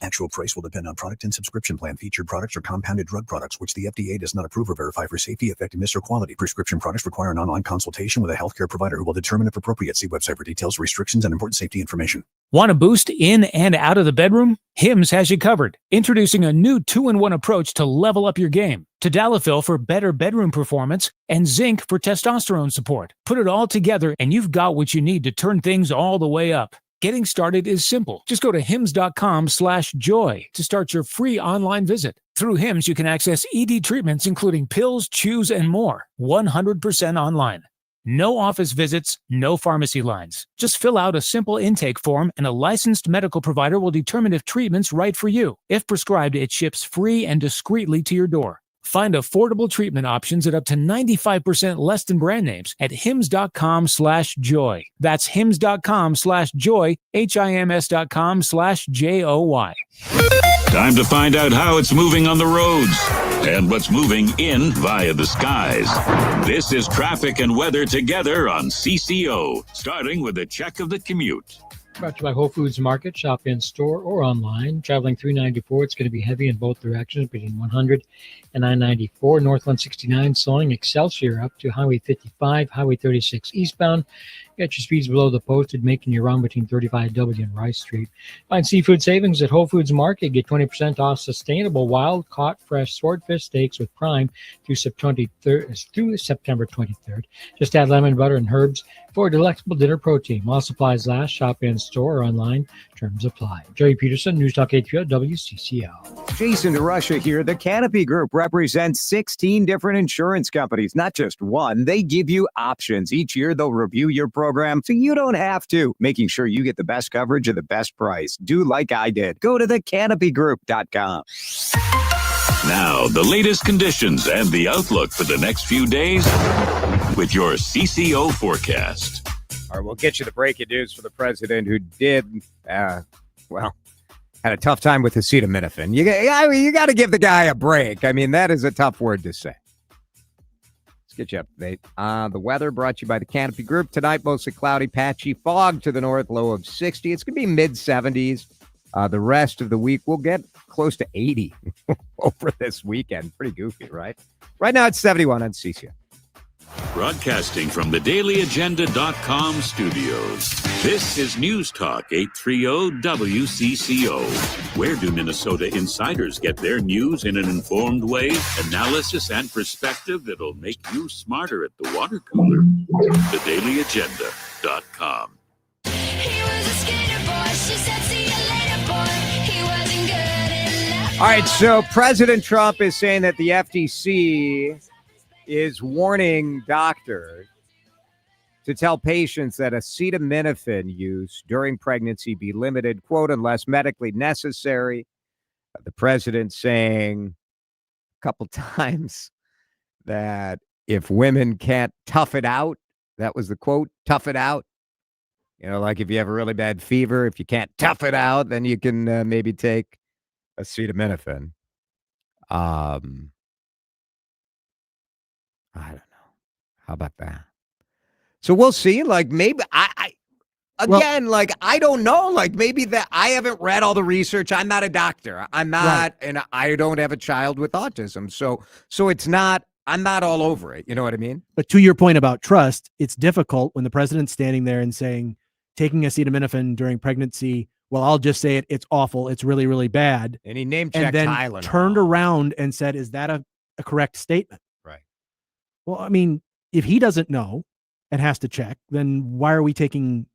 Actual price will depend on product and subscription plan. Featured products are compounded drug products, which the FDA does not approve or verify for safety, effectiveness, or quality. Prescription products require an online consultation with a healthcare provider who will determine if appropriate. See website for details, restrictions, and important safety information. Want a boost in and out of the bedroom? Hims has you covered. Introducing a new 2-in-1 approach to level up your game. Tadalafil for better bedroom performance and zinc for testosterone support. Put it all together and you've got what you need to turn things all the way up. Getting started is simple. Just go to hims.com/joy to start your free online visit. Through Hims, you can access ED treatments, including pills, chews, and more, 100% online. No office visits, no pharmacy lines. Just fill out a simple intake form and a licensed medical provider will determine if treatment's right for you. If prescribed, it ships free and discreetly to your door. Find affordable treatment options at up to 95% less than brand names at hims.com/joy. That's hims.com/joy, HIMS.com/JOY. Time to find out how it's moving on the roads and what's moving in via the skies. This is traffic and weather together on CCO, starting with a check of the commute. Brought to you by Whole Foods Market. Shop in store or online. Traveling 394, it's going to be heavy in both directions between 100 and I-94. North 169 slowing. Excelsior up to Highway 55, Highway 36 eastbound. Get your speeds below the posted, making your run between 35W and Rice Street. Find seafood savings at Whole Foods Market. Get 20% off sustainable wild-caught fresh swordfish steaks with Prime through September 23rd. Just add lemon, butter, and herbs for a delectable dinner protein. While supplies last, shop in store or online. Terms apply. Jerry Peterson, News Talk 830 WCCO. Jason DeRusha here. The Canopy Group represents 16 different insurance companies, not just one. They give you options. Each year, they'll review your program so you don't have to, making sure you get the best coverage at the best price. Do like I did. Go to thecanopygroup.com. Now, the latest conditions and the outlook for the next few days with your CCO forecast. All right, we'll get you the breaking news for the president who did, had a tough time with acetaminophen. You got to give the guy a break. I mean, that is a tough word to say. Let's get you up to date. The weather brought to you by the Canopy Group. Tonight, mostly cloudy, patchy, fog to the north, low of 60. It's going to be mid-70s. The rest of the week, we'll get close to 80 over this weekend. Pretty goofy, right? Right now, it's 71 on CCO. Broadcasting from the dailyagenda.com studios, this is News Talk 830 WCCO. Where do Minnesota insiders get their news in an informed way? Analysis and perspective that'll make you smarter at the water cooler. TheDailyAgenda.com. All right, so President Trump is saying that the FTC is warning doctors to tell patients that acetaminophen use during pregnancy be limited, quote, unless medically necessary. The president saying a couple times that if women can't tough it out, that was the quote, tough it out. You know, like if you have a really bad fever, if you can't tough it out, then you can maybe take acetaminophen. I don't know. How about that? So we'll see. Like maybe I don't know. Like maybe that I haven't read all the research. I'm not a doctor. I'm not, right. And I don't have a child with autism. So it's not. I'm not all over it. You know what I mean? But to your point about trust, it's difficult when the president's standing there and saying taking acetaminophen during pregnancy. Well, I'll just say it. It's awful. It's really, really bad. And he name checked Tylenol. And then turned around and said, "Is that a correct statement?" Right. Well, I mean, if he doesn't know and has to check, then why are we taking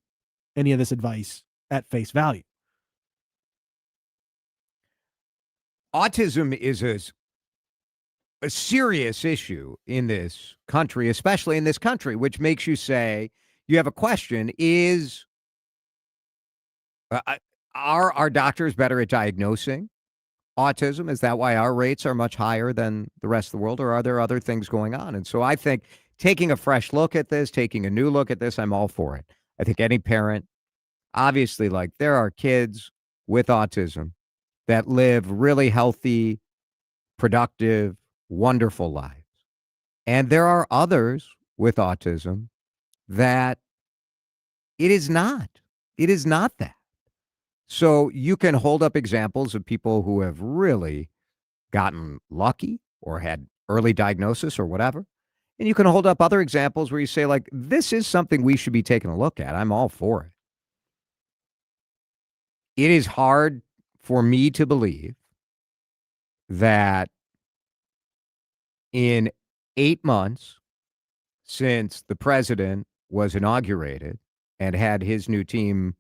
any of this advice at face value? Autism is a serious issue in this country, especially in this country, which makes you say you have a question: are our doctors better at diagnosing autism? Is that why our rates are much higher than the rest of the world, or are there other things going on? And so I think taking a fresh look at this, taking a new look at this, I'm all for it. I think any parent, obviously, like there are kids with autism that live really healthy, productive, wonderful lives. And there are others with autism that it is not that. So you can hold up examples of people who have really gotten lucky or had early diagnosis or whatever. And you can hold up other examples where you say, like, this is something we should be taking a look at. I'm all for it. It is hard for me to believe that in 8 months since the president was inaugurated and had his new team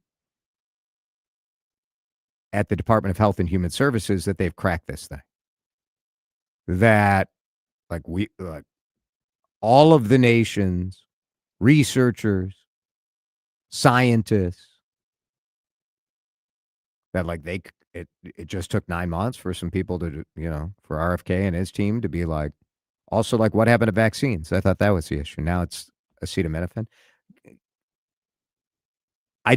at the Department of Health and Human Services that they've cracked this thing. That all of the nation's researchers, scientists, that it just took 9 months for some people to, for RFK and his team to be like, also like what happened to vaccines? I thought that was the issue. Now it's acetaminophen. I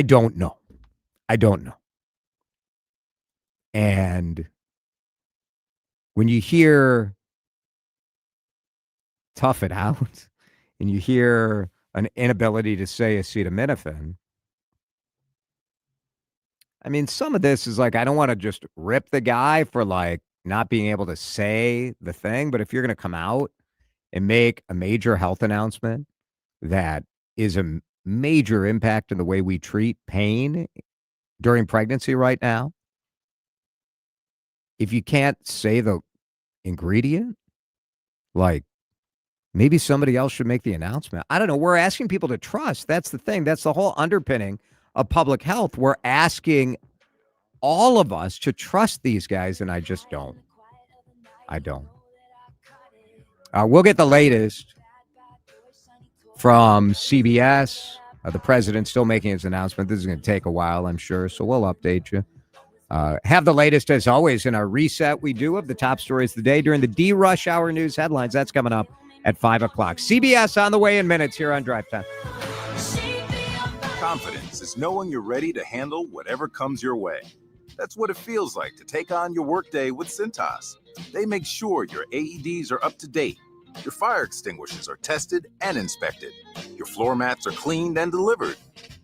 don't know. I don't know. And when you hear tough it out and you hear an inability to say acetaminophen, I mean, some of this is like, I don't want to just rip the guy for like not being able to say the thing, but if you're going to come out and make a major health announcement that is a major impact in the way we treat pain during pregnancy right now. If you can't say the ingredient, like maybe somebody else should make the announcement. I don't know. We're asking people to trust. That's the thing. That's the whole underpinning of public health. We're asking all of us to trust these guys, and I just don't. I don't. We'll get the latest from CBS. The president's still making his announcement. This is going to take a while, I'm sure, so we'll update you. Have the latest, as always, in our reset we do of the top stories of the day during the DeRush Hour news headlines. That's coming up at 5 o'clock. CBS on the way in minutes here on DriveTime. Confidence is knowing you're ready to handle whatever comes your way. That's what it feels like to take on your workday with Cintas. They make sure your AEDs are up to date, your fire extinguishers are tested and inspected, your floor mats are cleaned and delivered,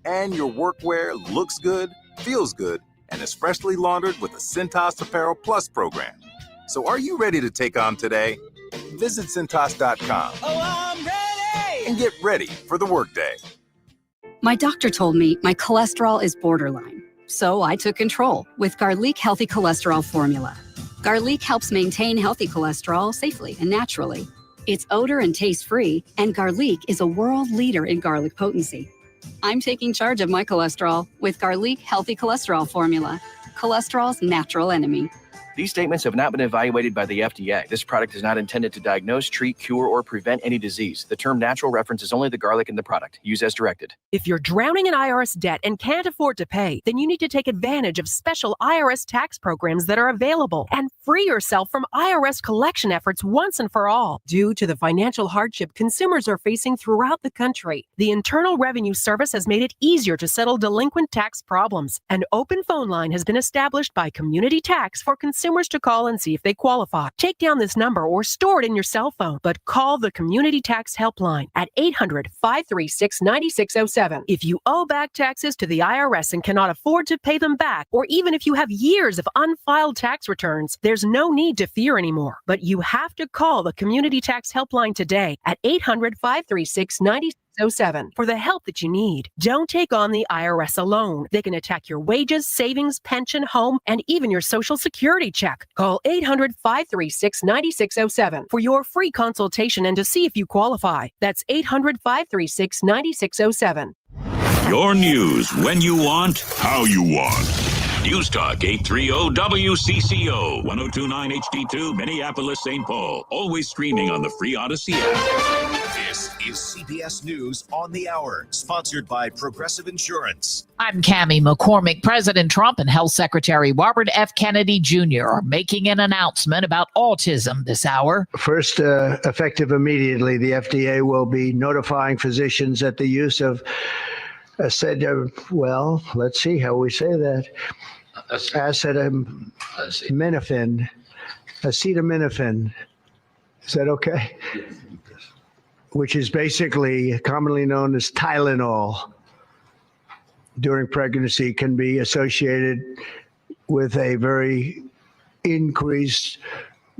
and your workwear looks good, feels good, and is freshly laundered with the Cintas Apparel Plus program. So are you ready to take on today? Visit Cintas.com and get ready for the workday. My doctor told me my cholesterol is borderline, so I took control with Garlic Healthy Cholesterol Formula. Garlic helps maintain healthy cholesterol safely and naturally. It's odor and taste-free, and Garlic is a world leader in garlic potency. I'm taking charge of my cholesterol with Garlic Healthy Cholesterol Formula, cholesterol's natural enemy. These statements have not been evaluated by the FDA. This product is not intended to diagnose, treat, cure, or prevent any disease. The term natural references only the garlic in the product. Use as directed. If you're drowning in IRS debt and can't afford to pay, then you need to take advantage of special IRS tax programs that are available and free yourself from IRS collection efforts once and for all. Due to the financial hardship consumers are facing throughout the country, the Internal Revenue Service has made it easier to settle delinquent tax problems. An open phone line has been established by Community Tax for consumers to call and see if they qualify. Take down this number or store it in your cell phone, but call the Community Tax Helpline at 800-536-9607. If you owe back taxes to the IRS and cannot afford to pay them back, or even if you have years of unfiled tax returns, there's no need to fear anymore. But you have to call the Community Tax Helpline today at 800-536-9607. for the help that you need. Don't take on the IRS alone. They can attack your wages, savings, pension, home, and even your Social Security check. Call 800-536-9607 for your free consultation and to see if you qualify. That's 800-536-9607. Your news when you want, how you want. News Talk 830 WCCO 1029 HD2 Minneapolis St. Paul. Always streaming on the free Odyssey app. This is CBS News on the Hour, sponsored by Progressive Insurance. I'm Cammie McCormick. President Trump and Health Secretary Robert F. Kennedy Jr. are making an announcement about autism this hour. First, effective immediately, the FDA will be notifying physicians that the use of let's see how we say that. Acetaminophen. Is that okay? Which is basically commonly known as Tylenol, during pregnancy can be associated with a very increased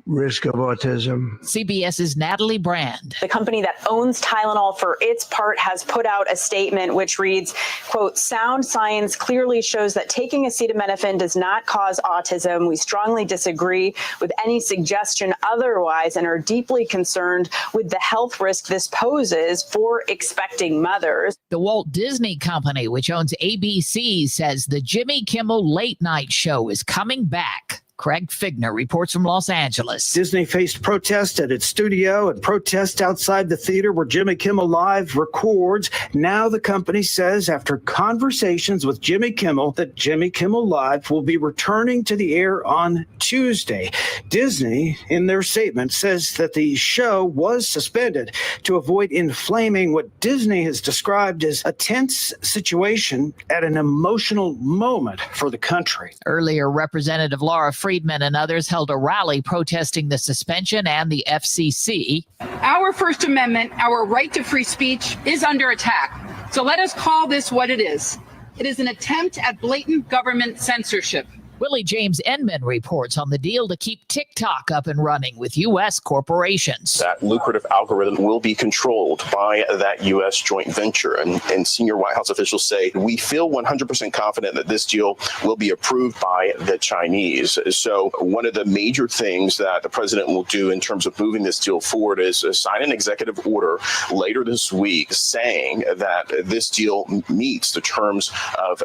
risk of autism. CBS's Natalie Brand. The company that owns Tylenol, for its part, has put out a statement which reads, quote, "Sound science clearly shows that taking acetaminophen does not cause autism. We strongly disagree with any suggestion otherwise and are deeply concerned with the health risk this poses for expecting mothers." The Walt Disney Company, which owns ABC, says the Jimmy Kimmel Late Night Show is coming back. Craig Figner reports from Los Angeles. Disney faced protest at its studio and protest outside the theater where Jimmy Kimmel Live records. Now the company says, after conversations with Jimmy Kimmel, that Jimmy Kimmel Live will be returning to the air on Tuesday. Disney, in their statement, says that the show was suspended to avoid inflaming what Disney has described as a tense situation at an emotional moment for the country. Earlier, Representative Laura Friedman and others held a rally protesting the suspension and the FCC. Our First Amendment, our right to free speech, is under attack. So let us call this what it is. It is an attempt at blatant government censorship. Willie James Enman reports on the deal to keep TikTok up and running with U.S. corporations. That lucrative algorithm will be controlled by that U.S. joint venture. And senior White House officials say, we feel 100% confident that this deal will be approved by the Chinese. So one of the major things that the president will do in terms of moving this deal forward is sign an executive order later this week saying that this deal meets the terms of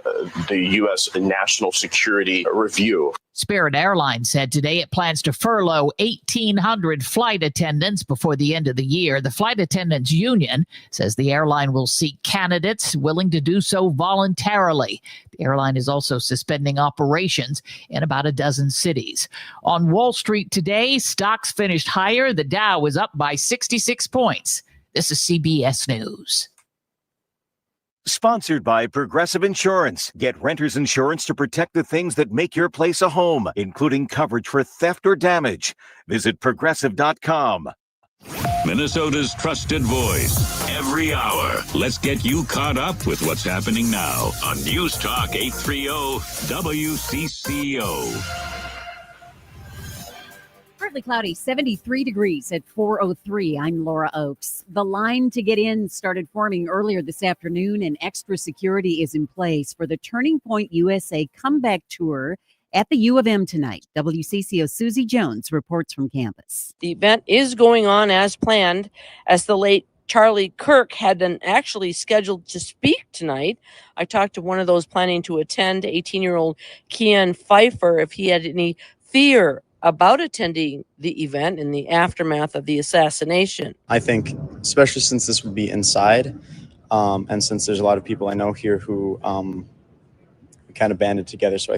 the U.S. national security review. Spirit Airlines said today it plans to furlough 1,800 flight attendants before the end of the year. The Flight Attendants Union says the airline will seek candidates willing to do so voluntarily. The airline is also suspending operations in about a dozen cities. On Wall Street today, stocks finished higher. The Dow was up by 66 points. This is CBS News. Sponsored by Progressive Insurance. Get renter's insurance to protect the things that make your place a home, including coverage for theft or damage. Visit Progressive.com. Minnesota's trusted voice every hour. Let's get you caught up with what's happening now on News Talk 830 WCCO. Partly cloudy, 73 degrees at 4:03. I'm Laura Oakes. The line to get in started forming earlier this afternoon, and extra security is in place for the Turning Point USA comeback tour at the U of M tonight. WCCO Susie Jones reports from campus. The event is going on as planned, as the late Charlie Kirk had been actually scheduled to speak tonight. I talked to one of those planning to attend, 18-year-old Kian Pfeiffer, if he had any fear about attending the event in the aftermath of the assassination. I think, especially since this would be inside, and since there's a lot of people I know here who kind of banded together, so I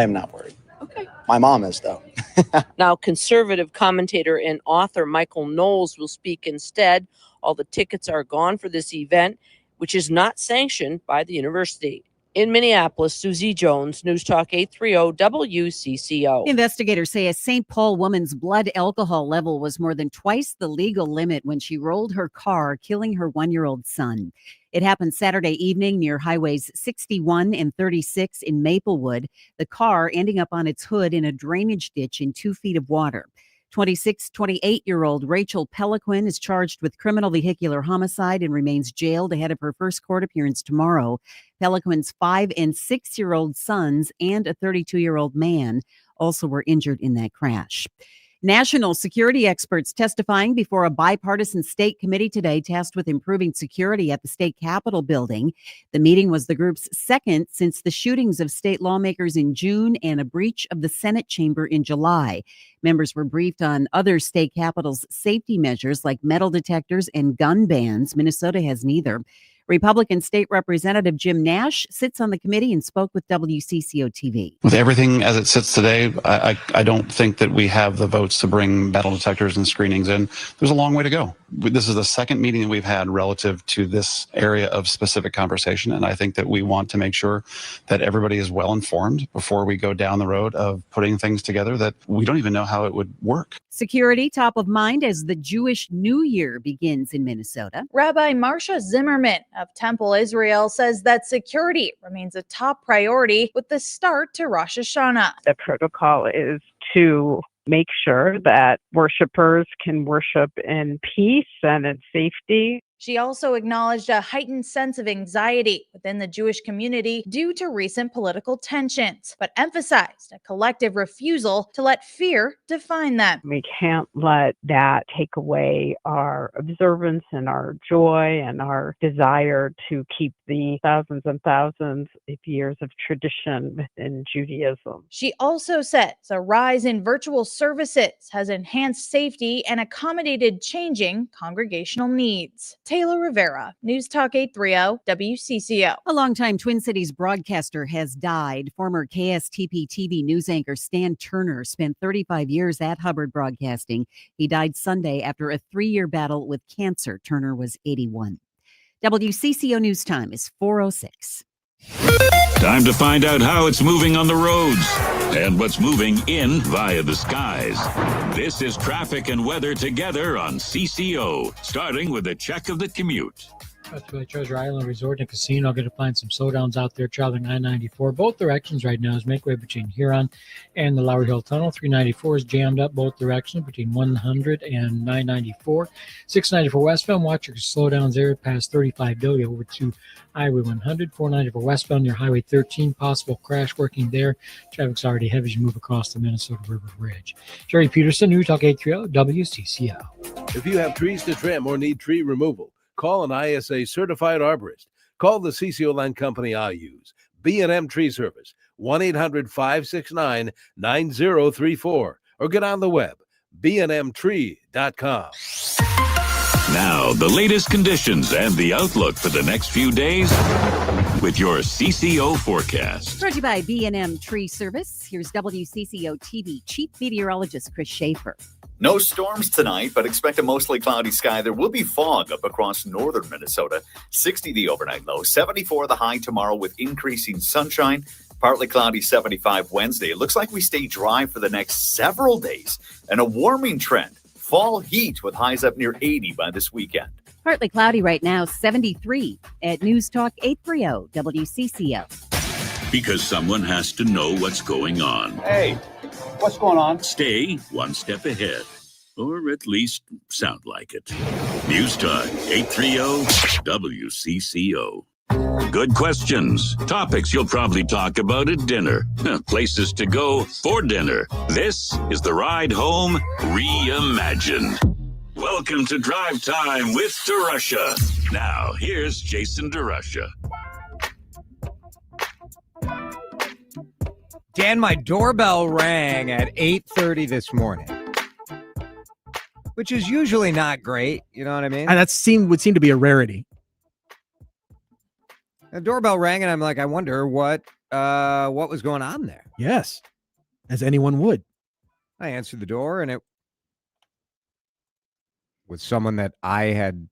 am not worried. Okay. My mom is, though. Now, conservative commentator and author Michael Knowles will speak instead. All the tickets are gone for this event, which is not sanctioned by the university. In Minneapolis, Susie Jones, News Talk 830 WCCO. Investigators say a St. Paul woman's blood alcohol level was more than twice the legal limit when she rolled her car, killing her 1-year-old son. It happened Saturday evening near highways 61 and 36 in Maplewood, the car ending up on its hood in a drainage ditch in 2 feet of water. 28-year-old Rachel Peliquin is charged with criminal vehicular homicide and remains jailed ahead of her first court appearance tomorrow. Peliquin's 5- and 6-year-old sons and a 32-year-old man also were injured in that crash. National security experts testifying before a bipartisan state committee today tasked with improving security at the state capitol building. The meeting was the group's second since the shootings of state lawmakers in June and a breach of the Senate chamber in July. Members were briefed on other state capitals' safety measures like metal detectors and gun bans. Minnesota has neither. Republican State Representative Jim Nash sits on the committee and spoke with WCCO TV. With everything as it sits today, I don't think that we have the votes to bring metal detectors and screenings in. There's a long way to go. This is the second meeting that we've had relative to this area of specific conversation, and I think that we want to make sure that everybody is well informed before we go down the road of putting things together that we don't even know how it would work. Security top of mind as the Jewish New Year begins in Minnesota. Rabbi Marsha Zimmerman of Temple Israel says that security remains a top priority with the start to Rosh Hashanah. The protocol is to make sure that worshipers can worship in peace and in safety. She also acknowledged a heightened sense of anxiety within the Jewish community due to recent political tensions, but emphasized a collective refusal to let fear define them. We can't let that take away our observance and our joy and our desire to keep the thousands and thousands of years of tradition within Judaism. She also says a rise in virtual services has enhanced safety and accommodated changing congregational needs. Taylor Rivera, News Talk 830 WCCO. A longtime Twin Cities broadcaster has died. Former KSTP TV news anchor Stan Turner spent 35 years at Hubbard Broadcasting. He died Sunday after a 3-year battle with cancer. Turner was 81. WCCO News Time is 4:06. Time to find out how it's moving on the roads and what's moving in via the skies. This is traffic and weather together on CCO, starting with a check of the commute. Brought to you by Treasure Island Resort and Casino. Going to find some slowdowns out there traveling I-94 both directions right now as make way between Huron and the Lowry Hill Tunnel. 394 is jammed up both directions between 100 and 994. 694 westbound, watch your slowdowns there past 35 Billy over to Highway 100. 494 westbound near Highway 13. Possible crash working there. Traffic's already heavy as you move across the Minnesota River Bridge. Jerry Peterson, News Talk 830 WCCO. If you have trees to trim or need tree removal, call an ISA certified arborist. Call the CCO Line company I use, B&M Tree Service, 1-800-569-9034, or get on the web, bnmtree.com. Now, the latest conditions and the outlook for the next few days with your CCO forecast. Brought to you by B&M Tree Service. Here's WCCO TV Chief Meteorologist Chris Schaefer. No storms tonight, but expect a mostly cloudy sky. There will be fog up across northern Minnesota. 60 the overnight low, 74 the high tomorrow with increasing sunshine. Partly cloudy, 75 Wednesday. It looks like we stay dry for the next several days and a warming trend. Fall heat with highs up near 80 by this weekend. Partly cloudy right now, 73 at News Talk 830 WCCO. Because someone has to know what's going on. Hey, what's going on? Stay one step ahead, or at least sound like it. News Talk 830 WCCO. Good questions. Topics you'll probably talk about at dinner. Places to go for dinner. This is the Ride Home Reimagined. Welcome to Drive Time with DeRusha. Now, here's Jason DeRusha. Dan, my doorbell rang at 8:30 this morning, which is usually not great. You know what I mean? And would seem to be a rarity. The doorbell rang, and I'm like, I wonder what was going on there. Yes, as anyone would. I answered the door, and it was someone that I had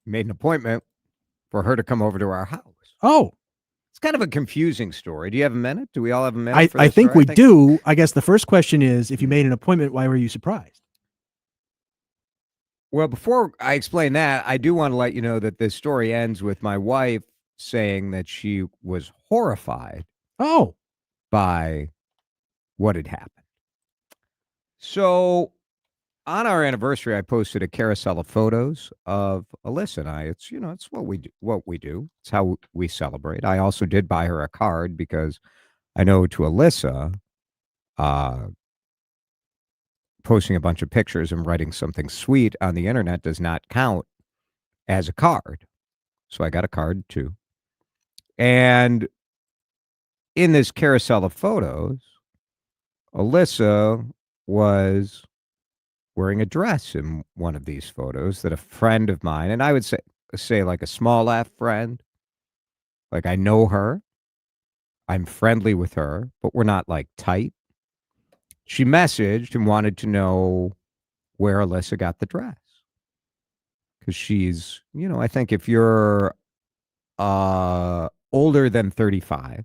made an appointment for her to come over to our house. Oh. It's kind of a confusing story. Do you have a minute? Do we all have a minute? I think we do. I guess the first question is, if you made an appointment, why were you surprised? Well, before I explain that, I do want to let you know that this story ends with my wife saying that she was horrified by what had happened. So on our anniversary, I posted a carousel of photos of Ellis and I. It's what we do. It's how we celebrate. I also did buy her a card because I know to Alyssa, posting a bunch of pictures and writing something sweet on the internet does not count as a card. So I got a card too. And in this carousel of photos, Alyssa was wearing a dress in one of these photos that a friend of mine, and I would say like a small F friend, like I know her, I'm friendly with her, but we're not like tight. She messaged and wanted to know where Alyssa got the dress. Because she's, I think if you're older than 35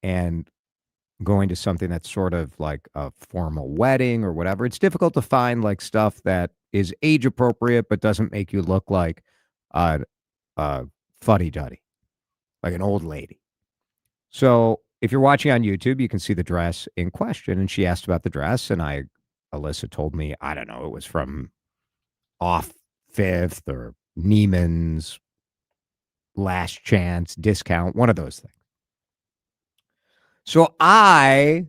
and going to something that's sort of like a formal wedding or whatever, it's difficult to find like stuff that is age appropriate but doesn't make you look like a fuddy-duddy, like an old lady. So if you're watching on YouTube, you can see the dress in question. And she asked about the dress, and Alyssa told me, I don't know, it was from Off Fifth or Neiman's Last Chance Discount, one of those things. So I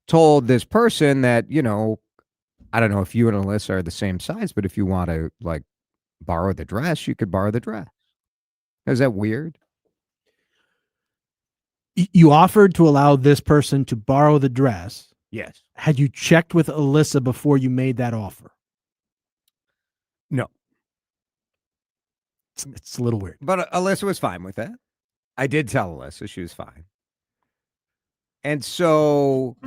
told this person that, I don't know if you and Alyssa are the same size, but if you want to like borrow the dress, you could borrow the dress. Is that weird? You offered to allow this person to borrow the dress. Yes. Had you checked with Alyssa before you made that offer? No. It's a little weird. But Alyssa was fine with that. I did tell Alyssa she was fine. And so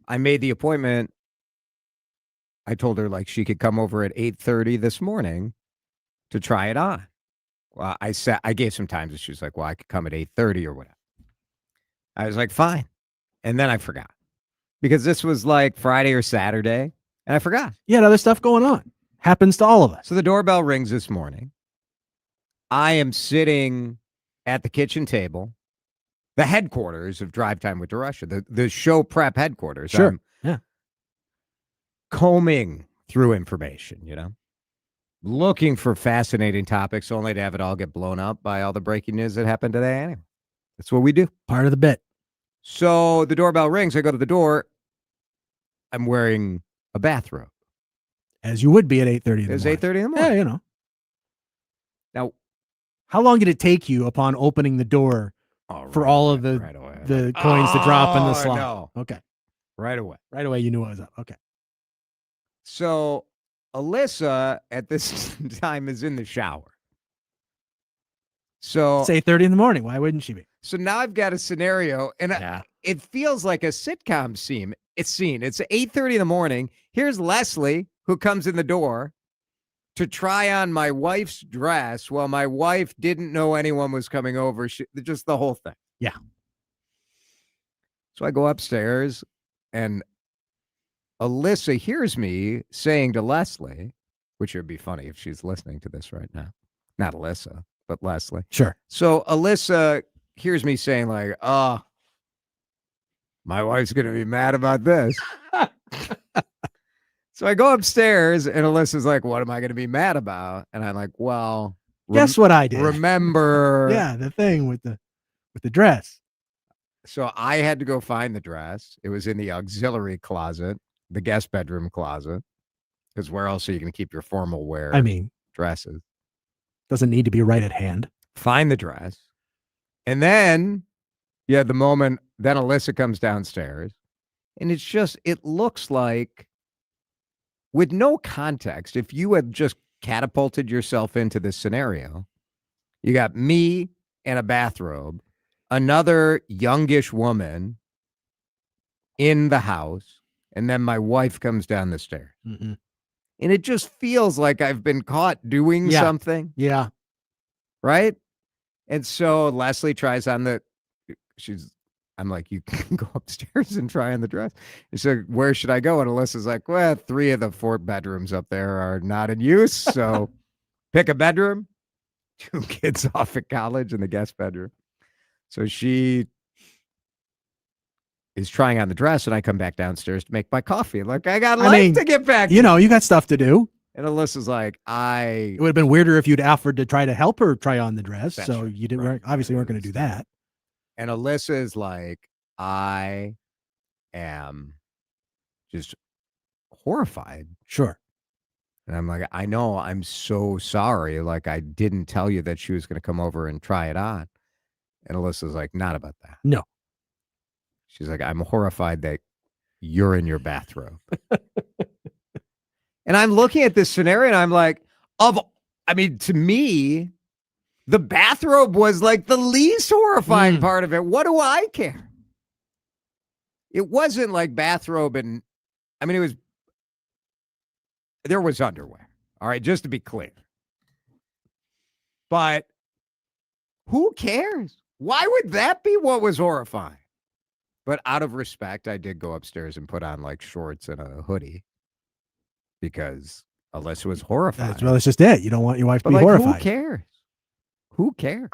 I made the appointment. I told her like she could come over at 8:30 this morning to try it on. Well, I gave some times and she was like, well, I could come at 8:30 or whatever. I was like, fine. And then I forgot because this was like Friday or Saturday and I forgot. You had other stuff going on. Happens to all of us. So the doorbell rings this morning. I am sitting at the kitchen table, the headquarters of DriveTime with DeRusha, the show prep headquarters. Sure. Yeah. Combing through information, looking for fascinating topics only to have it all get blown up by all the breaking news that happened today. Anyway, that's what we do. Part of the bit. So the doorbell rings. I go to the door. I'm wearing a bathrobe. As you would be at 8:30 in the morning. It's 8:30 in the morning. Yeah, Now, how long did it take you upon opening the door for all of the coins to drop in the slot? No. Okay. Right away. Right away, you knew what was up. Okay. So Alyssa at this time is in the shower. So It's 8:30 in the morning. Why wouldn't she be? So now I've got a scenario, and it feels like a sitcom scene. It's 8:30 in the morning. Here's Leslie, who comes in the door to try on my wife's dress while my wife didn't know anyone was coming over. Just the whole thing. Yeah. So I go upstairs, and Alyssa hears me saying to Leslie, which would be funny if she's listening to this right now. Not Alyssa, but Leslie. Sure. So Alyssa hears me saying like, my wife's going to be mad about this. So I go upstairs, and Alyssa's like, what am I going to be mad about? And I'm like, well, guess what I did? Remember. Yeah, the thing with the dress. So I had to go find the dress. It was in the auxiliary closet, the guest bedroom closet, because where else are you going to keep your formal wear dresses? Doesn't need to be right at hand. Find the dress. And then, the moment, then Alyssa comes downstairs, and it looks like, with no context, if you had just catapulted yourself into this scenario, you got me in a bathrobe, another youngish woman in the house, and then my wife comes down the stairs. Mm-hmm. And it just feels like I've been caught doing something. Yeah. Right? And so Leslie tries on I'm like, you can go upstairs and try on the dress. He said, where should I go? And Alyssa's like, well, 3 of the 4 bedrooms up there are not in use. So pick a bedroom. 2 kids off at college in the guest bedroom. So she is trying on the dress, and I come back downstairs to make my coffee. Like, I got life to get back to. You got stuff to do. And Alyssa's like, It would have been weirder if you'd offered to try to help her try on the dress. That's so right. you didn't obviously weren't going to do that. And Alyssa is like, I am just horrified. Sure. And I'm like, I know, I'm so sorry. Like, I didn't tell you that she was going to come over and try it on. And Alyssa's like, not about that. No. She's like, I'm horrified that you're in your bathrobe. And I'm looking at this scenario, and I'm like, to me, the bathrobe was like the least horrifying part of it. What do I care? It wasn't like bathrobe and, there was underwear. All right, just to be clear. But who cares? Why would that be what was horrifying? But out of respect, I did go upstairs and put on like shorts and a hoodie because Alyssa was horrified. Well, it's just it. You don't want your wife to be like, horrified. Who cares? Who cares?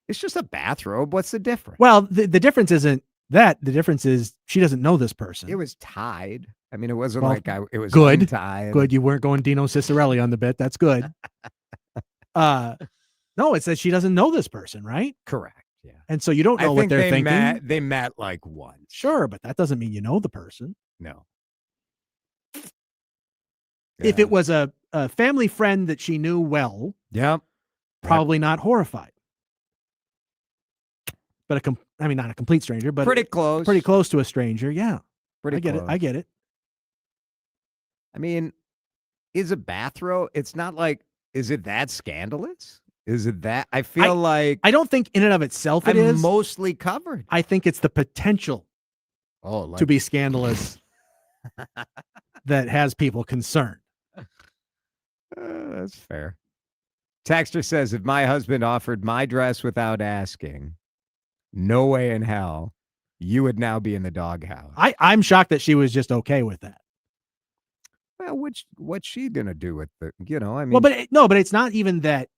It's just a bathrobe. What's the difference? Well, the difference isn't that. The difference is she doesn't know this person. It was tied. It wasn't it was good. Untied. Good. You weren't going Dino Cicerelli on the bit. That's good. No, it's that she doesn't know this person, right? Correct. Yeah. And so you don't know what they're thinking. They met like once. Sure, but that doesn't mean you know the person. No. If it was a family friend that she knew well, probably not horrified. But not a complete stranger, but pretty close. Pretty close to a stranger, yeah. Pretty close. I get it. Is a bathrobe? It's not like, is it that scandalous? Is it that? I feel like I don't think in and of itself it I'm is mostly covered. I think it's the potential to be scandalous that has people concerned. That's fair. Texter says, if my husband offered my dress without asking, no way in hell you would now be in the doghouse. I'm shocked that she was just okay with that. Well, what's she gonna do with the? I mean, Well, but it's not even that.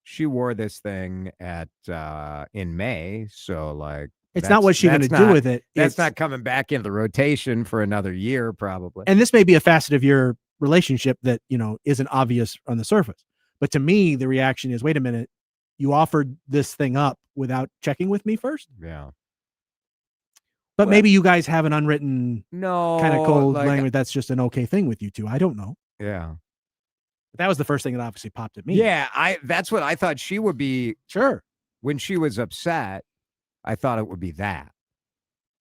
She wore this thing in May, so like It's not what she's going to do with it. That's not coming back into the rotation for another year, probably. And this may be a facet of your relationship that, isn't obvious on the surface. But to me, the reaction is, wait a minute, you offered this thing up without checking with me first? Yeah. But maybe you guys have an unwritten no kind of code like, language that's just an okay thing with you two. I don't know. Yeah. But that was the first thing that obviously popped at me. Yeah, that's what I thought she would be. Sure. When she was upset, I thought it would be that.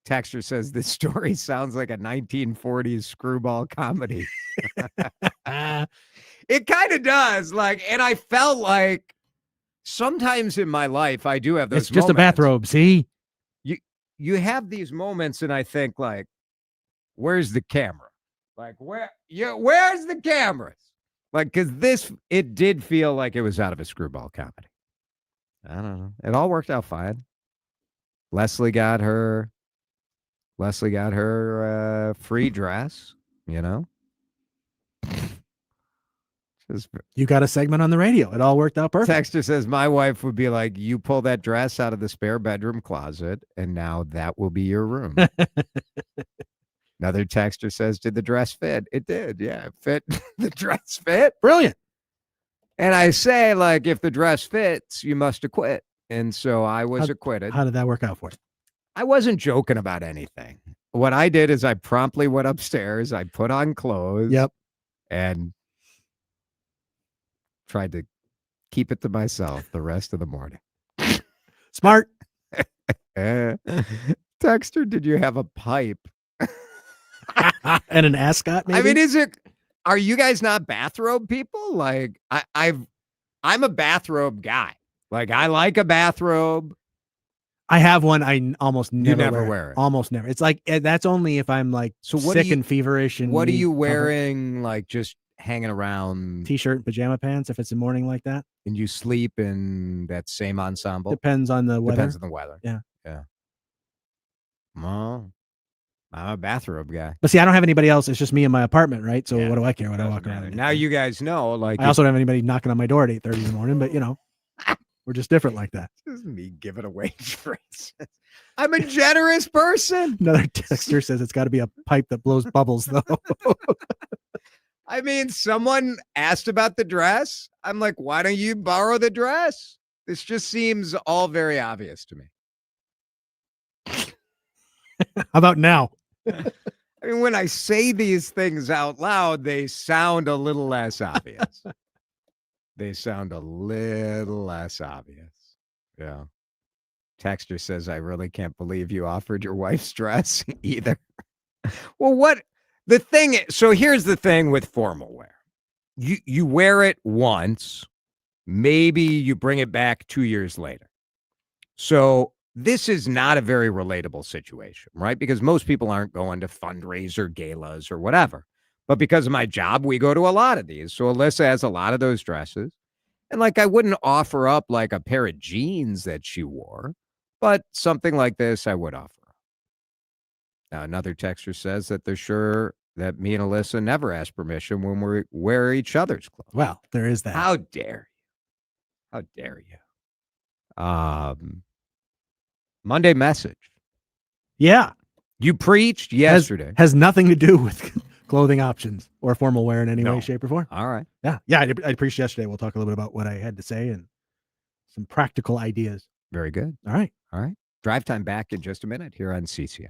Texter says this story sounds like a 1940s screwball comedy. It kind of does. And I felt like sometimes in my life I do have those It's just moments. a bathrobe, see? You have these moments and I think where's the camera? Where's the cameras? Because it did feel like it was out of a screwball comedy. I don't know. It all worked out fine. Leslie got her free dress, You got a segment on the radio. It all worked out perfect. Texter says, my wife would be like, you pull that dress out of the spare bedroom closet, and now that will be your room. Another texter says, did the dress fit? It did. Yeah, it fit. The dress fit. Brilliant. And I say, if the dress fits, you must acquit. And so I was acquitted. How did that work out for you? I wasn't joking about anything. What I did is I promptly went upstairs. I put on clothes. Yep. And tried to keep it to myself the rest of the morning. Smart. Texter, did you have a pipe? And an ascot, maybe? I mean, are you guys not bathrobe people? I'm a bathrobe guy. I like a bathrobe. I have one. I almost never wear it. Almost never. It's that's only if I'm sick and feverish. And what are you wearing? Just hanging around? T-shirt and pajama pants if it's a morning like that. And you sleep in that same ensemble? Depends on the weather. Depends on the weather. Yeah. Yeah. Well, I'm a bathrobe guy. But see, I don't have anybody else. It's just me in my apartment, right? So what do I care what I walk around in? Now you guys know. I also don't have anybody knocking on my door at 8:30 in the morning, but we're just different like that. This is me giving away phrases. I'm a generous person. Another texter says it's got to be a pipe that blows bubbles, though. I mean, someone asked about the dress. I'm like, why don't you borrow the dress? This just seems all very obvious to me. How about now? I mean, when I say these things out loud, they sound a little less obvious. They sound a little less obvious. Yeah. Texter says, I really can't believe you offered your wife's dress either. Well, so here's the thing with formal wear. You wear it once, maybe you bring it back 2 years later. So this is not a very relatable situation, right? Because most people aren't going to fundraiser galas or whatever. But because of my job, we go to a lot of these. So Alyssa has a lot of those dresses. And I wouldn't offer up a pair of jeans that she wore, but something like this I would offer up. Now, another texter says that they're sure that me and Alyssa never ask permission when we wear each other's clothes. Well, there is that. How dare you? How dare you? Monday message. Yeah. You preached yesterday. Has nothing to do with clothing options or formal wear in any way, shape, or form. All right. Yeah. Yeah. I preached yesterday. We'll talk a little bit about what I had to say and some practical ideas. Very good. All right. All right. Drive time back in just a minute here on CCO.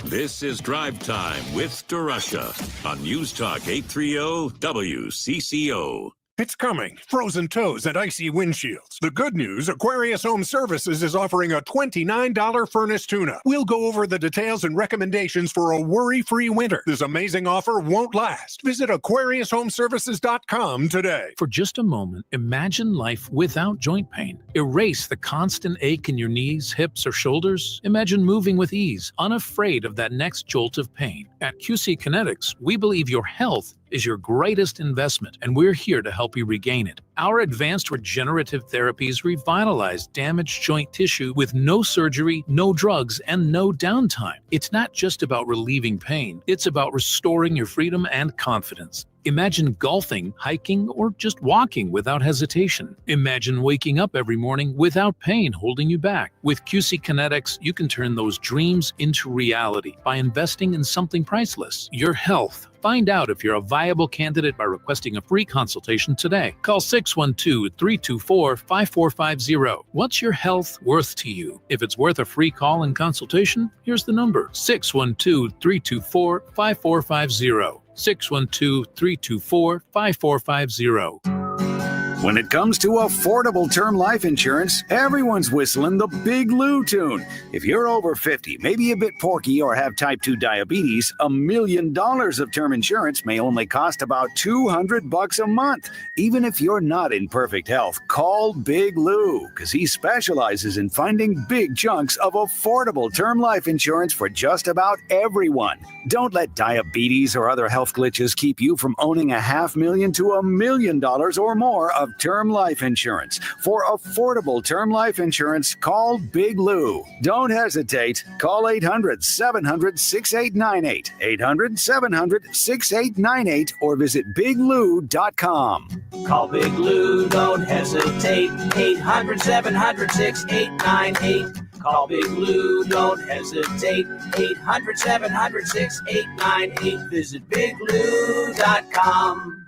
This is Drive Time with DeRusha on News Talk 830 WCCO. It's coming. Frozen toes and icy windshields. The good news, Aquarius Home Services is offering a $29 furnace tune-up. We'll go over the details and recommendations for a worry-free winter. This amazing offer won't last. Visit AquariusHomeservices.com today. For just a moment, imagine life without joint pain. Erase the constant ache in your knees, hips, or shoulders. Imagine moving with ease, unafraid of that next jolt of pain. At QC Kinetics, we believe your health is your greatest investment, and we're here to help you regain it. Our advanced regenerative therapies revitalize damaged joint tissue with no surgery, no drugs, and no downtime. It's not just about relieving pain, it's about restoring your freedom and confidence. Imagine golfing, hiking, or just walking without hesitation. Imagine waking up every morning without pain holding you back. With QC Kinetics, you can turn those dreams into reality by investing in something priceless, your health. Find out if you're a viable candidate by requesting a free consultation today. Call 612-324-5450. What's your health worth to you? If it's worth a free call and consultation, here's the number: 612-324-5450. 612-324-5450. When it comes to affordable term life insurance, everyone's whistling the Big Lou tune. If you're over 50, maybe a bit porky, or have type 2 diabetes, $1 million of term insurance may only cost about $200 a month. Even if you're not in perfect health, call Big Lou, because he specializes in finding big chunks of affordable term life insurance for just about everyone. Don't let diabetes or other health glitches keep you from owning $500,000 to $1 million or more of term life insurance. For affordable term life insurance, call Big Lou. Don't hesitate. Call 800-700-6898, 800-700-6898, or visit biglou.com. Call Big Lou, don't hesitate. 800-700-6898. Call Big Lou, don't hesitate. 800-700-6898. Visit biglou.com.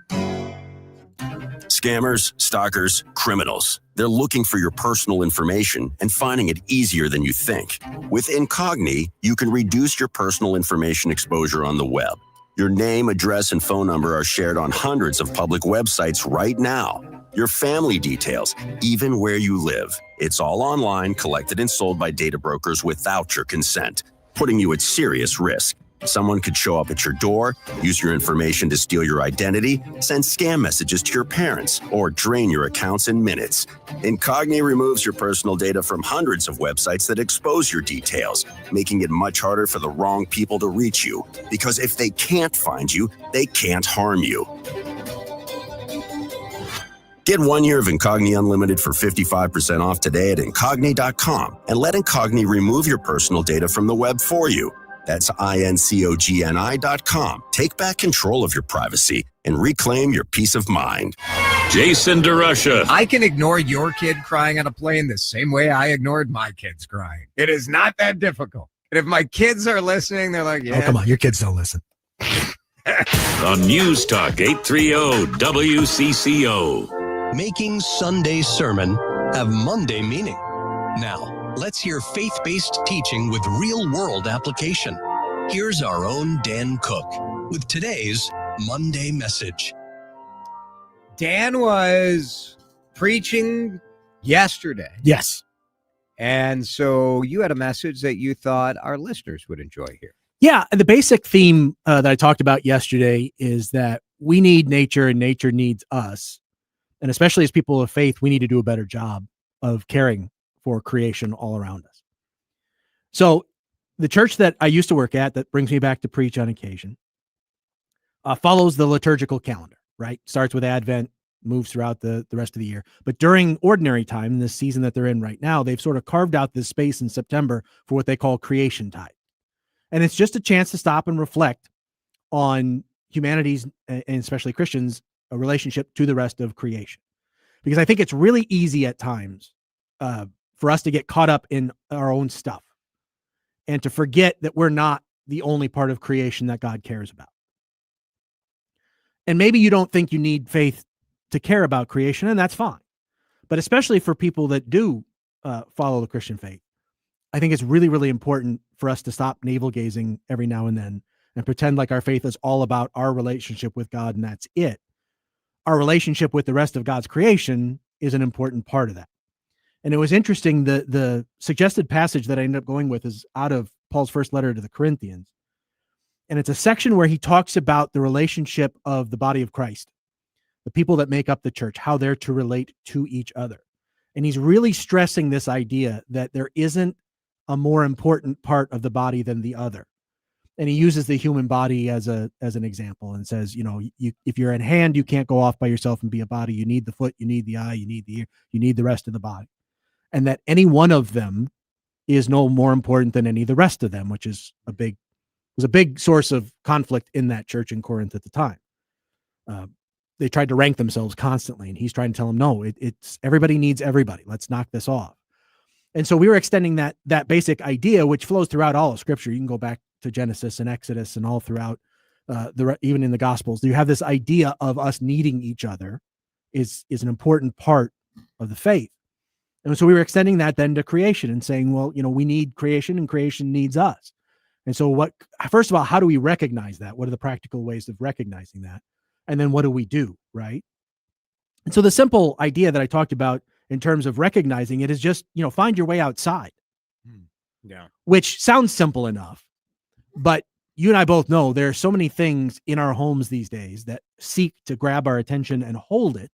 Scammers, stalkers, criminals. They're looking for your personal information and finding it easier than you think. With Incogni, you can reduce your personal information exposure on the web. Your name, address, and phone number are shared on hundreds of public websites right now. Your family details, even where you live. It's all online, collected and sold by data brokers without your consent, putting you at serious risk. Someone could show up at your door, use your information to steal your identity, send scam messages to your parents, or drain your accounts in minutes. Incogni removes your personal data from hundreds of websites that expose your details, making it much harder for the wrong people to reach you. Because if they can't find you, they can't harm you. Get 1 year of Incogni Unlimited for 55% off today at Incogni.com, and let Incogni remove your personal data from the web for you. That's INCOGNI.com. Take back control of your privacy and reclaim your peace of mind. Jason DeRusha. I can ignore your kid crying on a plane the same way I ignored my kids crying. It is not that difficult. And if my kids are listening, they're like, yeah. Oh, come on. Your kids don't listen. On News Talk 830 WCCO. Making Sunday sermon have Monday meaning. Now, let's hear faith-based teaching with real-world application. Here's our own Dan Cook with today's Monday message. Dan was preaching yesterday. Yes. And so you had a message that you thought our listeners would enjoy here. Yeah. The basic theme that I talked about yesterday is that we need nature and nature needs us. And especially as people of faith, we need to do a better job of caring for creation all around us. So the church that I used to work at, that brings me back to preach on occasion, follows the liturgical calendar, right? Starts with Advent, moves throughout the rest of the year. But during ordinary time, this season that they're in right now, they've sort of carved out this space in September for what they call Creation Tide. And it's just a chance to stop and reflect on humanity's, and especially Christians, a relationship to the rest of creation. Because I think it's really easy at times for us to get caught up in our own stuff and to forget that we're not the only part of creation that God cares about. And maybe you don't think you need faith to care about creation, and that's fine. But especially for people that do follow the Christian faith, I think it's really, really important for us to stop navel gazing every now and then and pretend like our faith is all about our relationship with God and that's it. Our relationship with the rest of God's creation is an important part of that. And it was interesting, the suggested passage that I ended up going with is out of Paul's first letter to the Corinthians. And it's a section where he talks about the relationship of the body of Christ, the people that make up the church, how they're to relate to each other. And he's really stressing this idea that there isn't a more important part of the body than the other. And he uses the human body as an example and says, you know, if you're a hand, you can't go off by yourself and be a body. You need the foot, you need the eye, you need the ear, you need the rest of the body. And that any one of them is no more important than any of the rest of them, which is was a big source of conflict in that church in Corinth at the time. they tried to rank themselves constantly, and he's trying to tell them, no, it's everybody needs everybody. Let's knock this off. And so we were extending that basic idea, which flows throughout all of Scripture. You can go back to Genesis and Exodus and all throughout even in the Gospels. You have this idea of us needing each other is an important part of the faith. And so we were extending that then to creation and saying, well, we need creation and creation needs us. And so first of all, how do we recognize that? What are the practical ways of recognizing that? And then what do we do, right? And so the simple idea that I talked about in terms of recognizing it is just, find your way outside. Yeah. Which sounds simple enough, but you and I both know there are so many things in our homes these days that seek to grab our attention and hold it.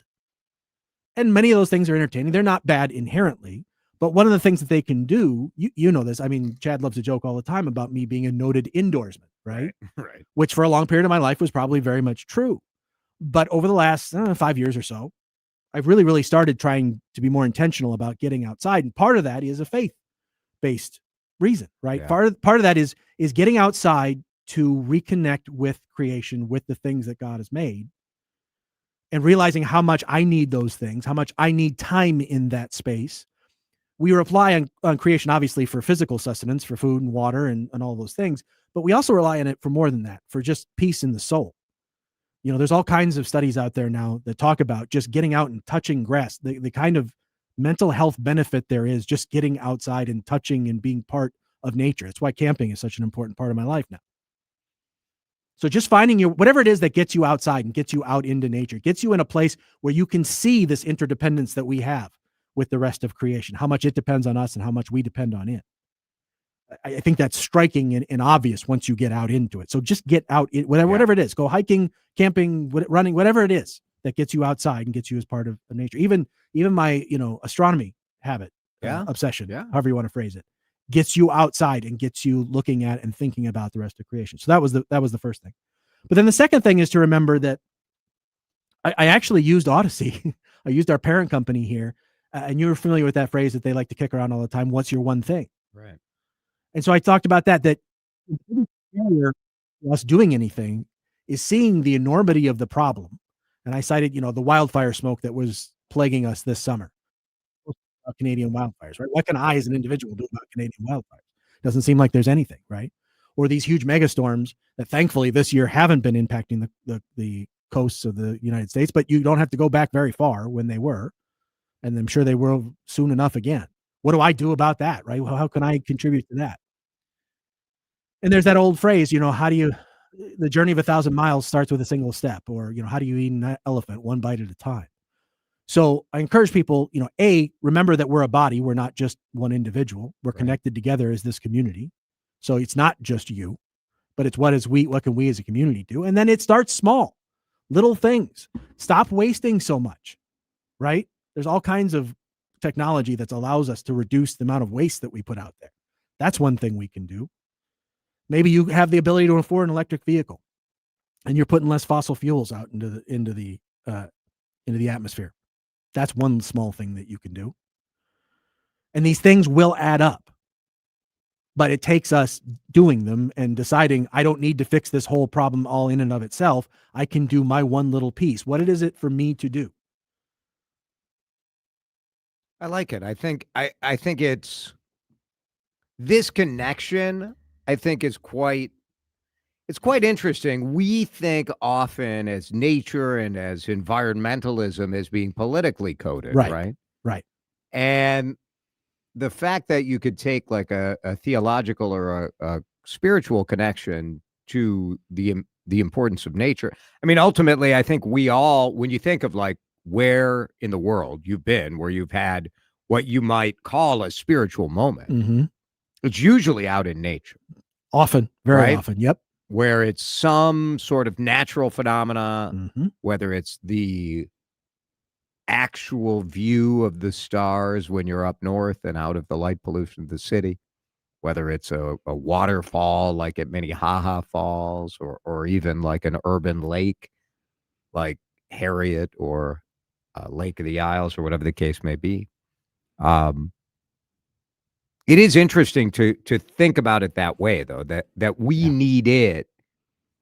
And many of those things are entertaining. They're not bad inherently, but one of the things that they can do, you know this. I mean, Chad loves to joke all the time about me being a noted indoorsman, right? Right. Which for a long period of my life was probably very much true. But over the last 5 years or so, I've really, really started trying to be more intentional about getting outside. And part of that is a faith-based reason, right? Yeah. Part of that is getting outside to reconnect with creation, with the things that God has made, and realizing how much I need those things, how much I need time in that space. We rely on creation, obviously, for physical sustenance, for food and water and all those things, but we also rely on it for more than that, for just peace in the soul. There's all kinds of studies out there now that talk about just getting out and touching grass, the kind of mental health benefit there is just getting outside and touching and being part of nature. It's why camping is such an important part of my life now. So just finding whatever it is that gets you outside and gets you out into nature, gets you in a place where you can see this interdependence that we have with the rest of creation, how much it depends on us and how much we depend on it. I think that's striking and obvious once you get out into it. So just get out, whatever it is, go hiking, camping, running, whatever it is that gets you outside and gets you as part of nature. Even my, astronomy habit, obsession, however you want to phrase it, gets you outside and gets you looking at and thinking about the rest of creation. So that was the first thing. But then the second thing is to remember that I actually used Odyssey. I used our parent company here. And you're familiar with that phrase that they like to kick around all the time. What's your one thing? Right. And so I talked about that us doing anything is seeing the enormity of the problem. And I cited, the wildfire smoke that was plaguing us this summer. Canadian wildfires, right? What can I as an individual do about Canadian wildfires? Doesn't seem like there's anything, right? Or these huge megastorms that thankfully this year haven't been impacting the coasts of the United States, but you don't have to go back very far when they were. And I'm sure they will soon enough again. What do I do about that, right? How can I contribute to that? And there's that old phrase, the journey of 1,000 miles starts with a single step, or, how do you eat an elephant one bite at a time? So I encourage people, remember that we're a body. We're not just one individual. We're connected together as this community. So it's not just you, but it's what can we as a community do? And then it starts small, little things. Stop wasting so much, right? There's all kinds of technology that allows us to reduce the amount of waste that we put out there. That's one thing we can do. Maybe you have the ability to afford an electric vehicle and you're putting less fossil fuels out into the atmosphere. That's one small thing that you can do. And these things will add up, but it takes us doing them and deciding, I don't need to fix this whole problem all in and of itself. I can do my one little piece. What is it for me to do? I like it. I think it's this connection. I think is quite interesting. We think often as nature and as environmentalism as being politically coded, right? Right. And the fact that you could take like a theological or a spiritual connection to the importance of nature. I mean, ultimately, I think we all, when you think of like where in the world you've been, where you've had what you might call a spiritual moment, it's usually out in nature. Often, very often. Yep. Where it's some sort of natural phenomena, whether it's the actual view of the stars when you're up north and out of the light pollution of the city, whether it's a waterfall like at Minnehaha Falls, or even like an urban lake like Harriet or Lake of the Isles, or whatever the case may be. It is interesting to think about it that way, though, that we need it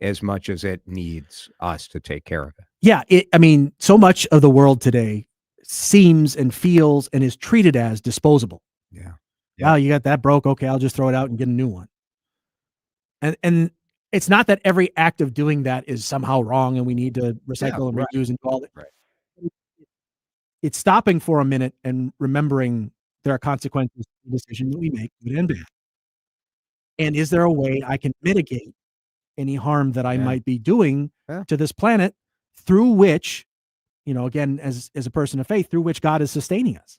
as much as it needs us to take care of it. Yeah, I mean, so much of the world today seems and feels and is treated as disposable. Yeah. Wow, you got that broke. Okay, I'll just throw it out and get a new one. And it's not that every act of doing that is somehow wrong and we need to recycle and reuse and do all that. Right. It's stopping for a minute and remembering there are consequences to the decision that we make, good and bad. And is there a way I can mitigate any harm that I might be doing to this planet through which, again, as a person of faith, through which God is sustaining us?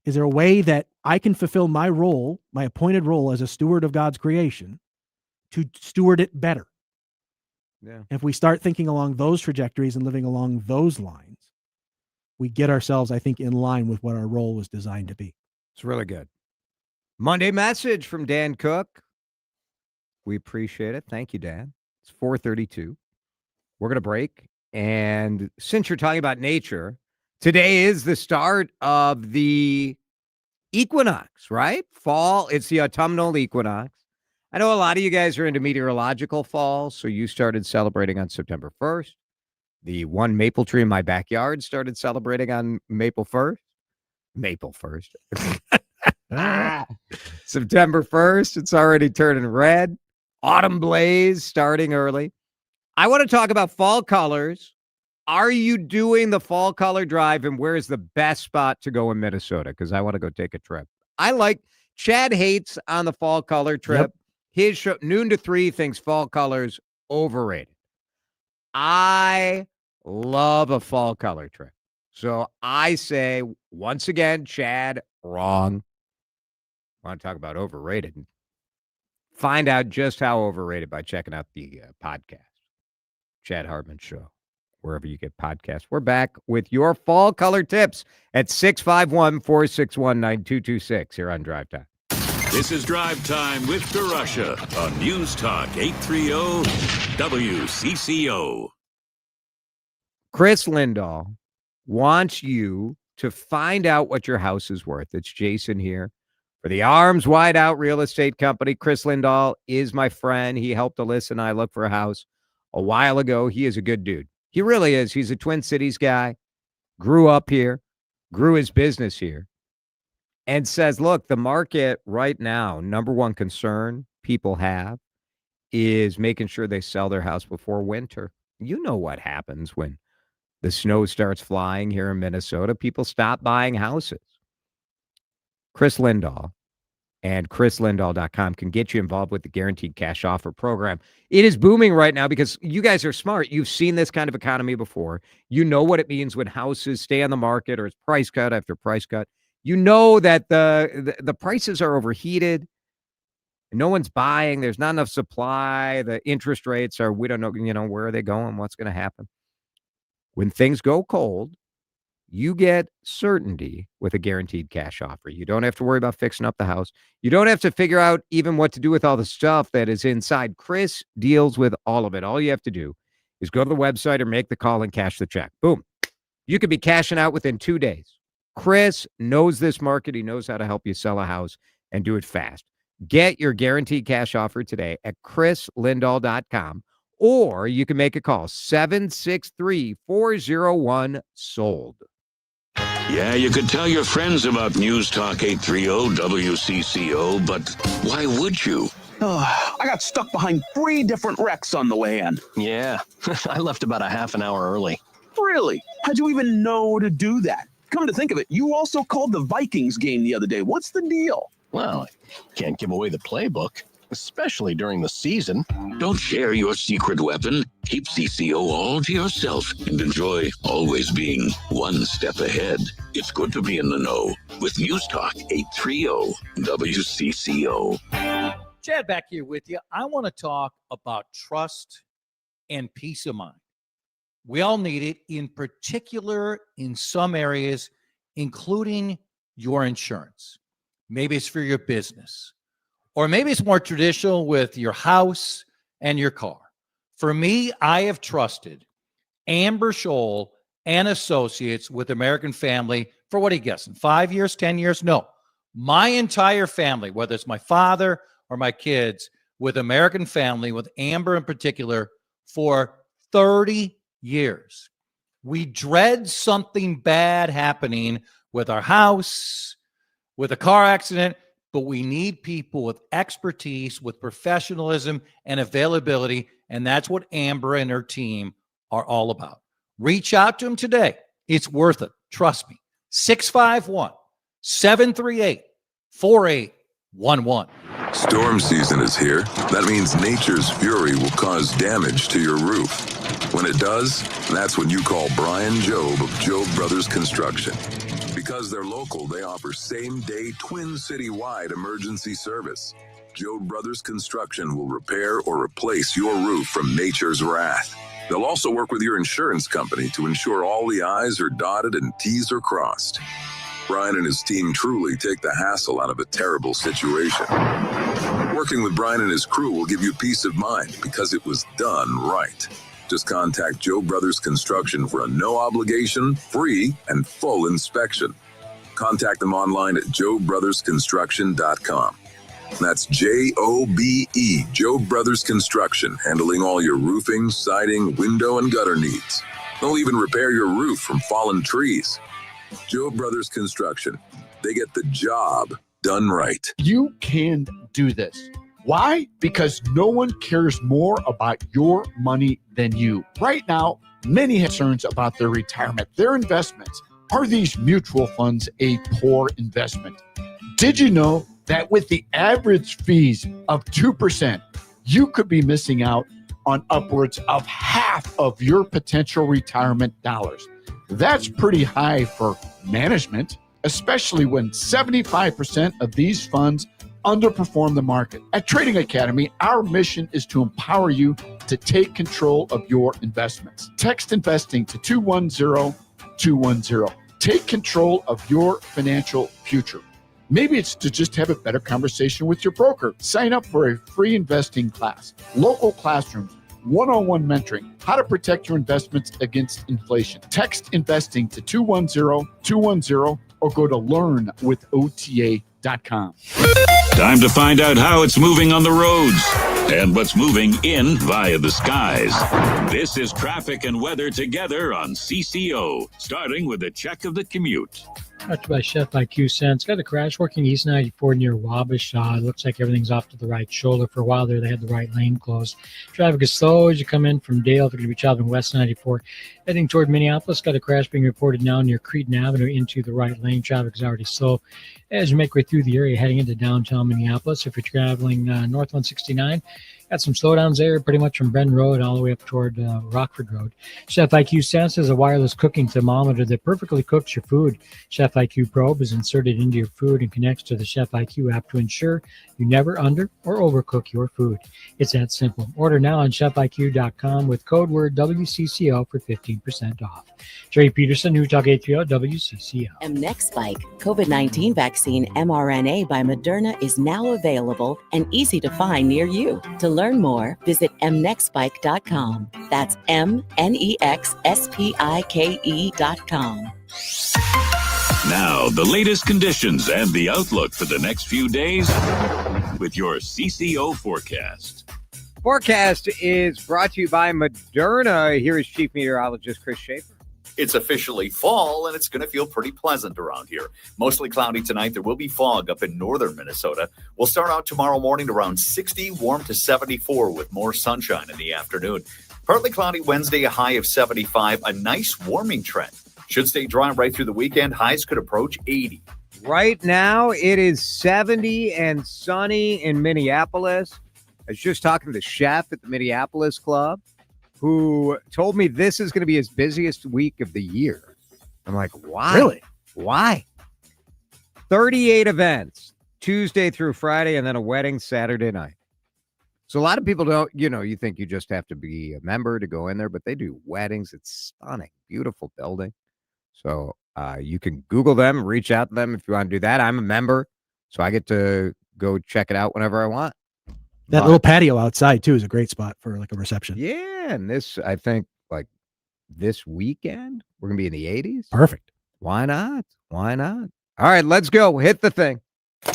Is there a way that I can fulfill my role, my appointed role as a steward of God's creation, to steward it better? Yeah. If we start thinking along those trajectories and living along those lines, we get ourselves, I think, in line with what our role was designed to be. It's really good. Monday message from Dan Cook. We appreciate it. Thank you, Dan. It's 4:32. We're going to break. And since you're talking about nature, today is the start of the equinox, right? Fall. It's the autumnal equinox. I know a lot of you guys are into meteorological fall, so you started celebrating on September 1st. The one maple tree in my backyard started celebrating on Maple 1st. September 1st. It's already turning red. Autumn blaze starting early. I want to talk about fall colors. Are you doing the fall color drive, and where's the best spot to go in Minnesota? Because I want to go take a trip. Chad hates on the fall color trip. Yep. His show, noon to 3, thinks fall colors overrated. I love a fall color trip. So I say, once again, Chad, wrong. I want to talk about overrated. Find out just how overrated by checking out the podcast. Chad Hartman Show, wherever you get podcasts. We're back with your fall color tips at 651-461-9226 here on Drive Time. This is Drive Time with DeRusha on News Talk 830 WCCO. Chris Lindahl wants you to find out what your house is worth. It's Jason here for the Arms Wide Out Real Estate Company. Chris Lindahl is my friend. He helped Ellis and I look for a house a while ago. He is a good dude. He really is. He's a Twin Cities guy, grew up here, grew his business here, and says, look, the market right now, number one concern people have is making sure they sell their house before winter. You know what happens when the snow starts flying here in Minnesota. People stop buying houses. Chris Lindahl and chrislindahl.com can get you involved with the Guaranteed Cash Offer program. It is booming right now because you guys are smart. You've seen this kind of economy before. You know what it means when houses stay on the market or it's price cut after price cut. You know that the prices are overheated. No one's buying. There's not enough supply. The interest rates are, we don't know, where are they going? What's going to happen? When things go cold, you get certainty with a Guaranteed Cash Offer. You don't have to worry about fixing up the house. You don't have to figure out even what to do with all the stuff that is inside. Chris deals with all of it. All you have to do is go to the website or make the call and cash the check. Boom. You could be cashing out within 2 days. Chris knows this market. He knows how to help you sell a house and do it fast. Get your Guaranteed Cash Offer today at chrislindahl.com, or you can make a call, 763-401-SOLD. Yeah, you could tell your friends about News Talk 830 WCCO, but why would you? Oh, I got stuck behind 3 different wrecks on the way in. Yeah, I left about a half an hour early. Really? How'd you even know to do that? Come to think of it, you also called the Vikings game the other day. What's the deal? Well, I can't give away the playbook, especially during the season. Don't share your secret weapon. Keep CCO all to yourself and enjoy always being one step ahead. It's good to be in the know with News Talk 830 WCCO. Chad back here with you. I want to talk about trust and peace of mind. We all need it, in particular in some areas, including your insurance. Maybe it's for your business, or maybe it's more traditional with your house and your car. For me, I have trusted Amber Scholl and Associates with American Family for, what are you guessing, 5 years, 10 years? No, my entire family, whether it's my father or my kids, with American Family, with Amber in particular, for 30 years. We dread something bad happening with our house, with a car accident, but we need people with expertise, with professionalism and availability. And that's what Amber and her team are all about. Reach out to them today. It's worth it. Trust me. 651-738-4811. Storm season is here. That means nature's fury will cause damage to your roof. When it does, that's when you call Brian Job of Job Brothers Construction. Because they're local, they offer same-day, Twin City-wide emergency service. Job Brothers Construction will repair or replace your roof from nature's wrath. They'll also work with your insurance company to ensure all the I's are dotted and T's are crossed. Brian and his team truly take the hassle out of a terrible situation. Working with Brian and his crew will give you peace of mind because it was done right. Just contact Job Brothers Construction for a no-obligation, free, and full inspection. Contact them online at jobbrothersconstruction.com. That's J-O-B-E, Job Brothers Construction, handling all your roofing, siding, window, and gutter needs. They'll even repair your roof from fallen trees. Job Brothers Construction. They get the job done right. You can do this. Why? Because no one cares more about your money than you. Right now, many have concerns about their retirement, their investments. Are these mutual funds a poor investment? Did you know that with the average fees of 2%, you could be missing out on upwards of half of your potential retirement dollars? That's pretty high for management, especially when 75% of these funds underperform the market. At Trading Academy, our mission is to empower you to take control of your investments. Text investing to 210-210. Take control of your financial future. Maybe it's to just have a better conversation with your broker. Sign up for a free investing class, local classrooms, one-on-one mentoring, how to protect your investments against inflation. Text investing to 210-210 or go to learnwithota.com. Time to find out how it's moving on the roads and what's moving in via the skies. This is traffic and weather together on CCO, starting with a check of the commute. Brought to you by Chef IQ Sense. Got a crash working East 94 near Wabash. It looks like everything's off to the right shoulder. For a while there, they had the right lane closed. Traffic is slow as you come in from Dale. If you're going to be traveling West 94, heading toward Minneapolis. Got a crash being reported now near Cretin Avenue into the right lane. Traffic is already slow as you make way through the area heading into downtown Minneapolis. If you're traveling north 169, got some slowdowns there, pretty much from Bren Road all the way up toward Rockford Road. Chef IQ Sense is a wireless cooking thermometer that perfectly cooks your food. Chef IQ Probe is inserted into your food and connects to the Chef IQ app to ensure you never under or overcook your food. It's that simple. Order now on chefiq.com with code word WCCO for 15% off. Jerry Peterson, News Talk 830 WCCO. Mnexspike COVID-19 vaccine mRNA by Moderna is now available and easy to find near you. To learn more, visit mnexspike.com. That's mnexspike.com. Now, the latest conditions and the outlook for the next few days with your CCO forecast. Forecast is brought to you by Moderna. Here is Chief Meteorologist Chris Schaefer. It's officially fall, and it's going to feel pretty pleasant around here. Mostly cloudy tonight. There will be fog up in northern Minnesota. We'll start out tomorrow morning around 60, warm to 74 with more sunshine in the afternoon. Partly cloudy Wednesday, a high of 75, a nice warming trend. Should stay dry right through the weekend. Highs could approach 80. Right now, it is 70 and sunny in Minneapolis. I was just talking to the chef at the Minneapolis Club, who told me this is going to be his busiest week of the year. I'm like, why? Really? Why? 38 events, Tuesday through Friday, and then a wedding Saturday night. So a lot of people don't, you think you just have to be a member to go in there, but they do weddings. It's stunning, beautiful building. So you can Google them, reach out to them if you want to do that. I'm a member, so I get to go check it out whenever I want. That little patio outside, too, is a great spot for like a reception. Yeah, and this, I think, like this weekend, we're going to be in the 80s. Perfect. Why not? Why not? All right, let's go. Hit the thing.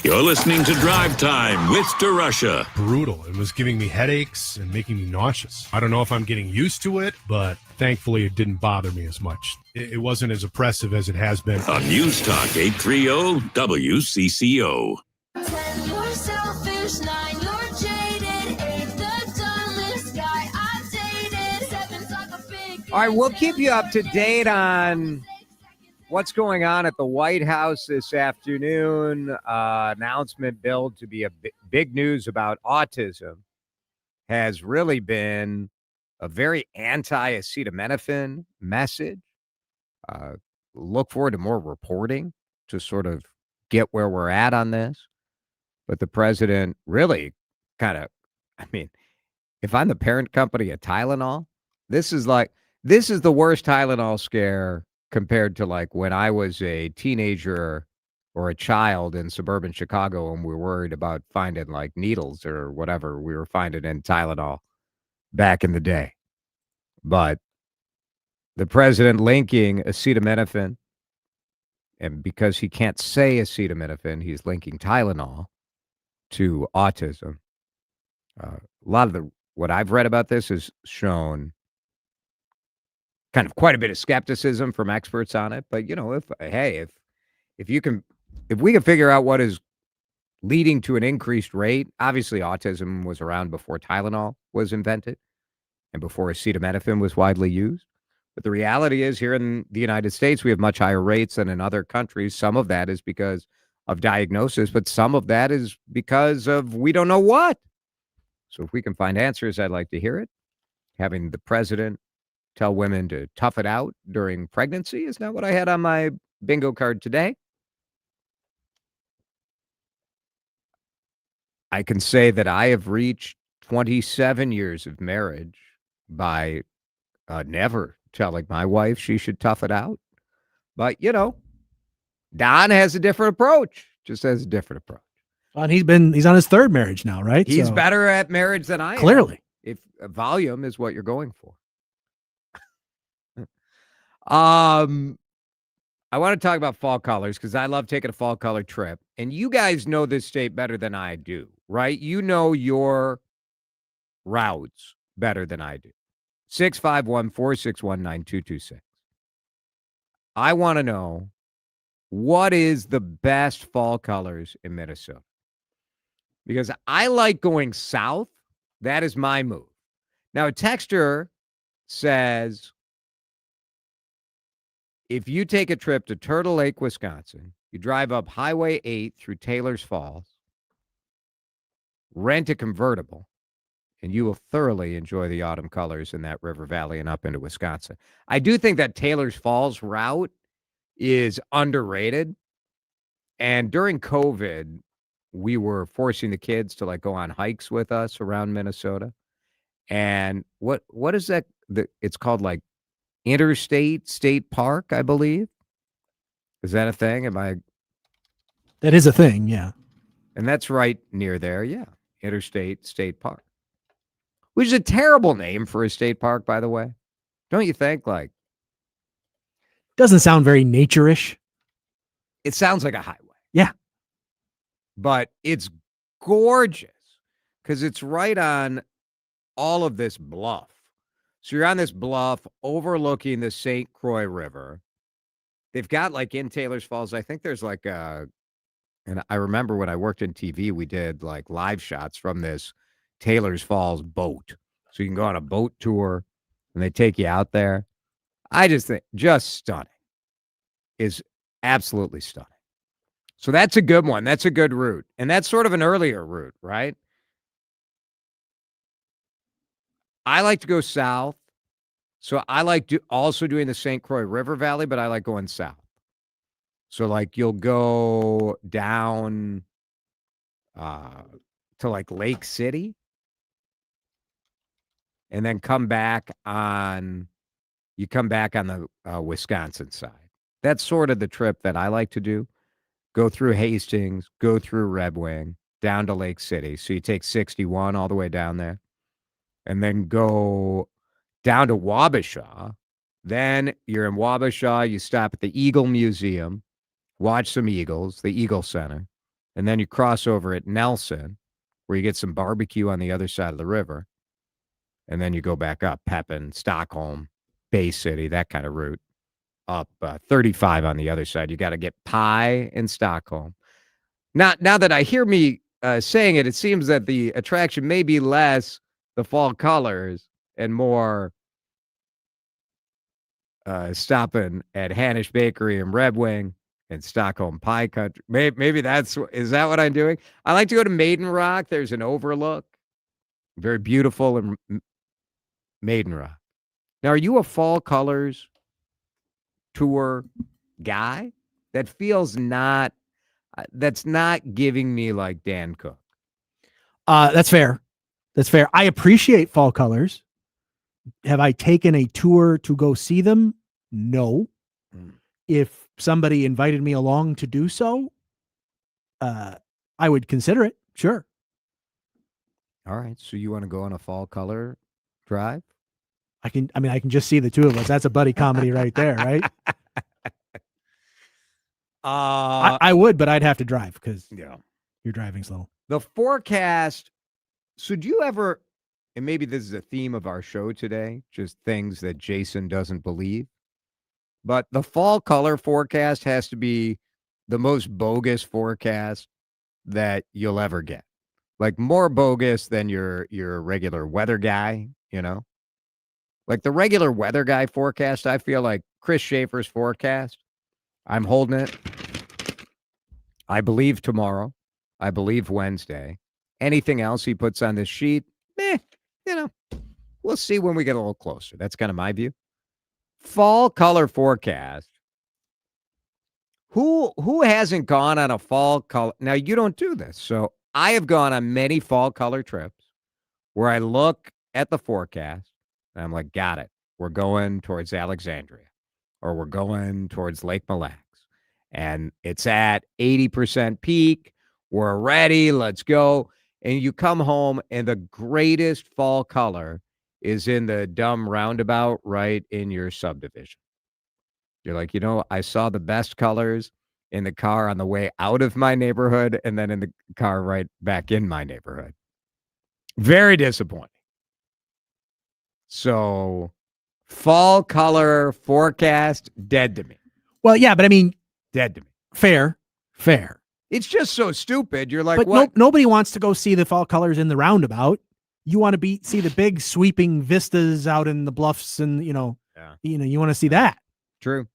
You're listening to Drive Time with DeRusha. Brutal. It was giving me headaches and making me nauseous. I don't know if I'm getting used to it, but thankfully it didn't bother me as much. It wasn't as oppressive as it has been. On News Talk 830 WCCO. 10, you're selfish. 9, you're jaded. 8, the dumbest guy I've dated. 7's like a big... All right, we'll keep you up to date on what's going on at the White House this afternoon. Announcement billed to be a big news about autism has really been a very anti-acetaminophen message. Look forward to more reporting to sort of get where we're at on this. But the president really kind of, I mean, if I'm the parent company of Tylenol, this is the worst Tylenol scare compared to like when I was a teenager or a child in suburban Chicago and we were worried about finding like needles or whatever we were finding in Tylenol back in the day. But the president linking acetaminophen, and because he can't say acetaminophen, he's linking Tylenol to autism. A lot of what I've read about this has shown kind of quite a bit of skepticism from experts on it. But, you know, if we can figure out what is leading to an increased rate, obviously autism was around before Tylenol was invented and before acetaminophen was widely used. But the reality is here in the United States, we have much higher rates than in other countries. Some of that is because of diagnosis, but some of that is because of we don't know what. So if we can find answers, I'd like to hear it. Having the president tell women to tough it out during pregnancy is not what I had on my bingo card today. I can say that I have reached 27 years of marriage by never telling my wife she should tough it out. But, you know, Don has a different approach, just has a different approach. And he's on his third marriage now, right? He's So, better at marriage than I am. clearly. If volume is what you're going for. I want to talk about fall colors because I love taking a fall color trip. And you guys know this state better than I do, right? You know your routes better than I do. 651-461-9226. I want to know, what is the best fall colors in Minnesota? Because I like going south. That is my move. Now, a texter says, if you take a trip to Turtle Lake, Wisconsin, you drive up Highway 8 through Taylor's Falls, rent a convertible, and you will thoroughly enjoy the autumn colors in that river valley and up into Wisconsin. I do think that Taylor's Falls route is underrated. And during COVID, we were forcing the kids to like go on hikes with us around Minnesota. And what is that? It's called like Interstate State Park, I believe. Is that a thing? That is a thing, yeah. And that's right near there, yeah. Interstate State Park. Which is a terrible name for a state park, by the way. Don't you think? Like, Doesn't sound very nature-ish. it sounds like a highway. Yeah. But it's gorgeous because it's right on all of this bluff. So you're on this bluff overlooking the St. Croix River. They've got like in Taylor's Falls, I think there's like and I remember when I worked in TV, we did like live shots from this Taylor's Falls boat. So you can go on a boat tour and they take you out there. I just think just stunning. Is absolutely stunning. So that's a good one. That's a good route. And that's sort of an earlier route, right? I like to go south. So I like also doing the St. Croix River Valley, but I like going south. So like you'll go down to like Lake City and then come back on the Wisconsin side. That's sort of the trip that I like to do. Go through Hastings, go through Red Wing, down to Lake City. So you take 61 all the way down there and then go down to Wabasha. Then you're in Wabasha. You stop at the Eagle Museum, watch some eagles, the Eagle Center. And then you cross over at Nelson, where you get some barbecue on the other side of the river. And then you go back up Pepin, Stockholm, Bay City, that kind of route. Up 35 on the other side. You got to get pie in Stockholm. Now that I hear me saying it, it seems that the attraction may be less the fall colors and more stopping at Hanish Bakery and Red Wing and Stockholm Pie Country. Maybe is that what I'm doing? I like to go to Maiden Rock. There's an overlook. Very beautiful in Maiden Rock. Now, are you a fall colors tour guy? That feels that's not giving me like Dan Cook. That's fair. That's fair. I appreciate fall colors. Have I taken a tour to go see them? No. If somebody invited me along to do so, I would consider it. Sure. All right. So you want to go on a fall color drive? I can just see the two of us. That's a buddy comedy right there, right? I would, but I'd have to drive because you're driving slow. The forecast. So do you ever, and maybe this is a theme of our show today, just things that Jason doesn't believe, but the fall color forecast has to be the most bogus forecast that you'll ever get. Like more bogus than your regular weather guy, you know? Like the regular weather guy forecast, I feel like Chris Schaefer's forecast, I'm holding it. I believe tomorrow. I believe Wednesday. Anything else he puts on this sheet, we'll see when we get a little closer. That's kind of my view. Fall color forecast. Who hasn't gone on a fall color? Now, you don't do this. So I have gone on many fall color trips where I look at the forecast and I'm like, got it. We're going towards Alexandria or we're going towards Lake Mille Lacs. And it's at 80% peak. We're ready. Let's go. And you come home and the greatest fall color is in the dumb roundabout right in your subdivision. You're like, I saw the best colors in the car on the way out of my neighborhood and then in the car right back in my neighborhood. Very disappointing. So fall color forecast, dead to me. Well, yeah, but I mean, dead to me. Fair. It's just so stupid. You're like, but what? Nobody wants to go see the fall colors in the roundabout. You want to see the big sweeping vistas out in the bluffs and, you want to see that. True.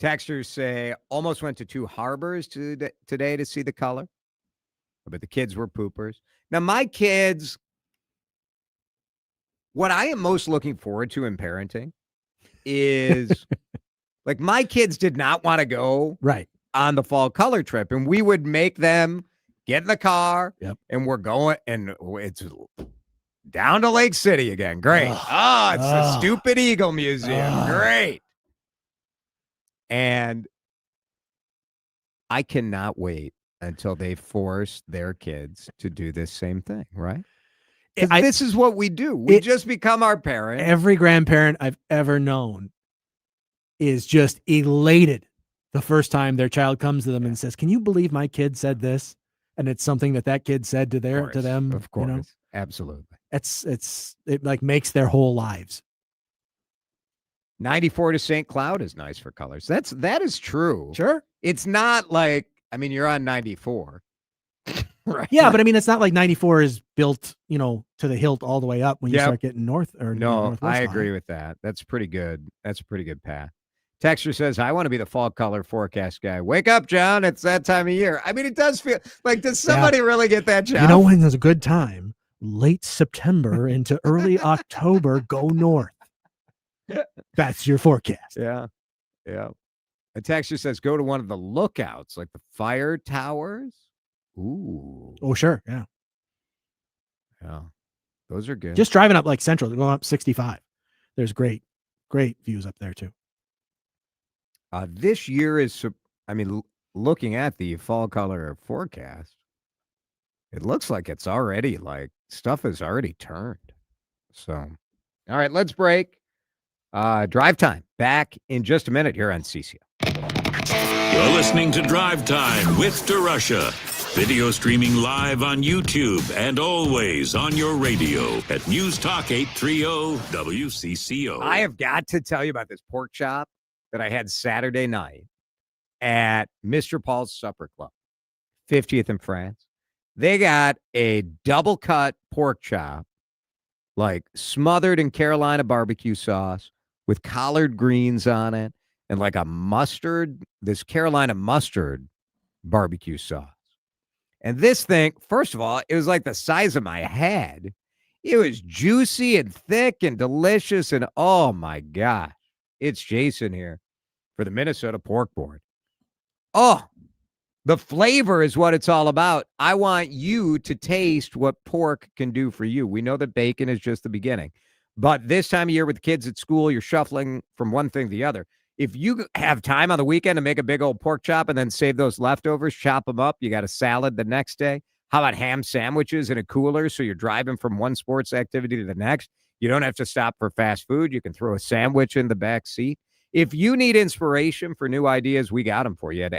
Texters say almost went to 2 harbors today to see the color, but the kids were poopers. Now, my kids, what I am most looking forward to in parenting is like my kids did not want to go on the fall color trip, and we would make them get in the car and we're going, and it's down to Lake City again. Great. It's the stupid Eagle Museum. Great. And I cannot wait until they force their kids to do this same thing, right? This is what we do. We just become our parent. Every grandparent I've ever known is just elated the first time their child comes to them and says, "Can you believe my kid said this?" And it's something that kid said to them. Of course. Absolutely. It like makes their whole lives. 94 to St. Cloud is nice for colors. That is true. Sure. It's not like, you're on 94. Right. Yeah, but it's not like 94 is built, to the hilt all the way up when you start getting north or no. I agree with that. That's pretty good. That's a pretty good path. Texter says, I want to be the fall color forecast guy. Wake up, John. It's that time of year. It does feel like, does somebody really get that job? You know when there's a good time? Late September into early October, go north. That's your forecast. Yeah. A texter says, go to one of the lookouts, like the fire towers. Ooh. Oh, sure. Yeah. Yeah. Those are good. Just driving up like Central, going up 65. There's great views up there too. This year is, looking at the fall color forecast, it looks like it's already stuff has already turned. So, all right, let's break. Drive time back in just a minute here on CCO. You're listening to Drive Time with DeRusha. Video streaming live on YouTube and always on your radio at News Talk 830 WCCO. I have got to tell you about this pork chop that I had Saturday night at Mr. Paul's Supper Club, 50th in France. They got a double cut pork chop, like smothered in Carolina barbecue sauce with collard greens on it and like a mustard, this Carolina mustard barbecue sauce. And this thing, first of all, it was like the size of my head. It was juicy and thick and delicious. And oh my gosh, it's Jason here for the Minnesota Pork Board. Oh, the flavor is what it's all about. I want you to taste what pork can do for you. We know that bacon is just the beginning. But this time of year with the kids at school, you're shuffling from one thing to the other. If you have time on the weekend to make a big old pork chop and then save those leftovers, chop them up, you got a salad the next day. How about ham sandwiches in a cooler so you're driving from one sports activity to the next? You don't have to stop for fast food. You can throw a sandwich in the back seat. If you need inspiration for new ideas, we got them for you at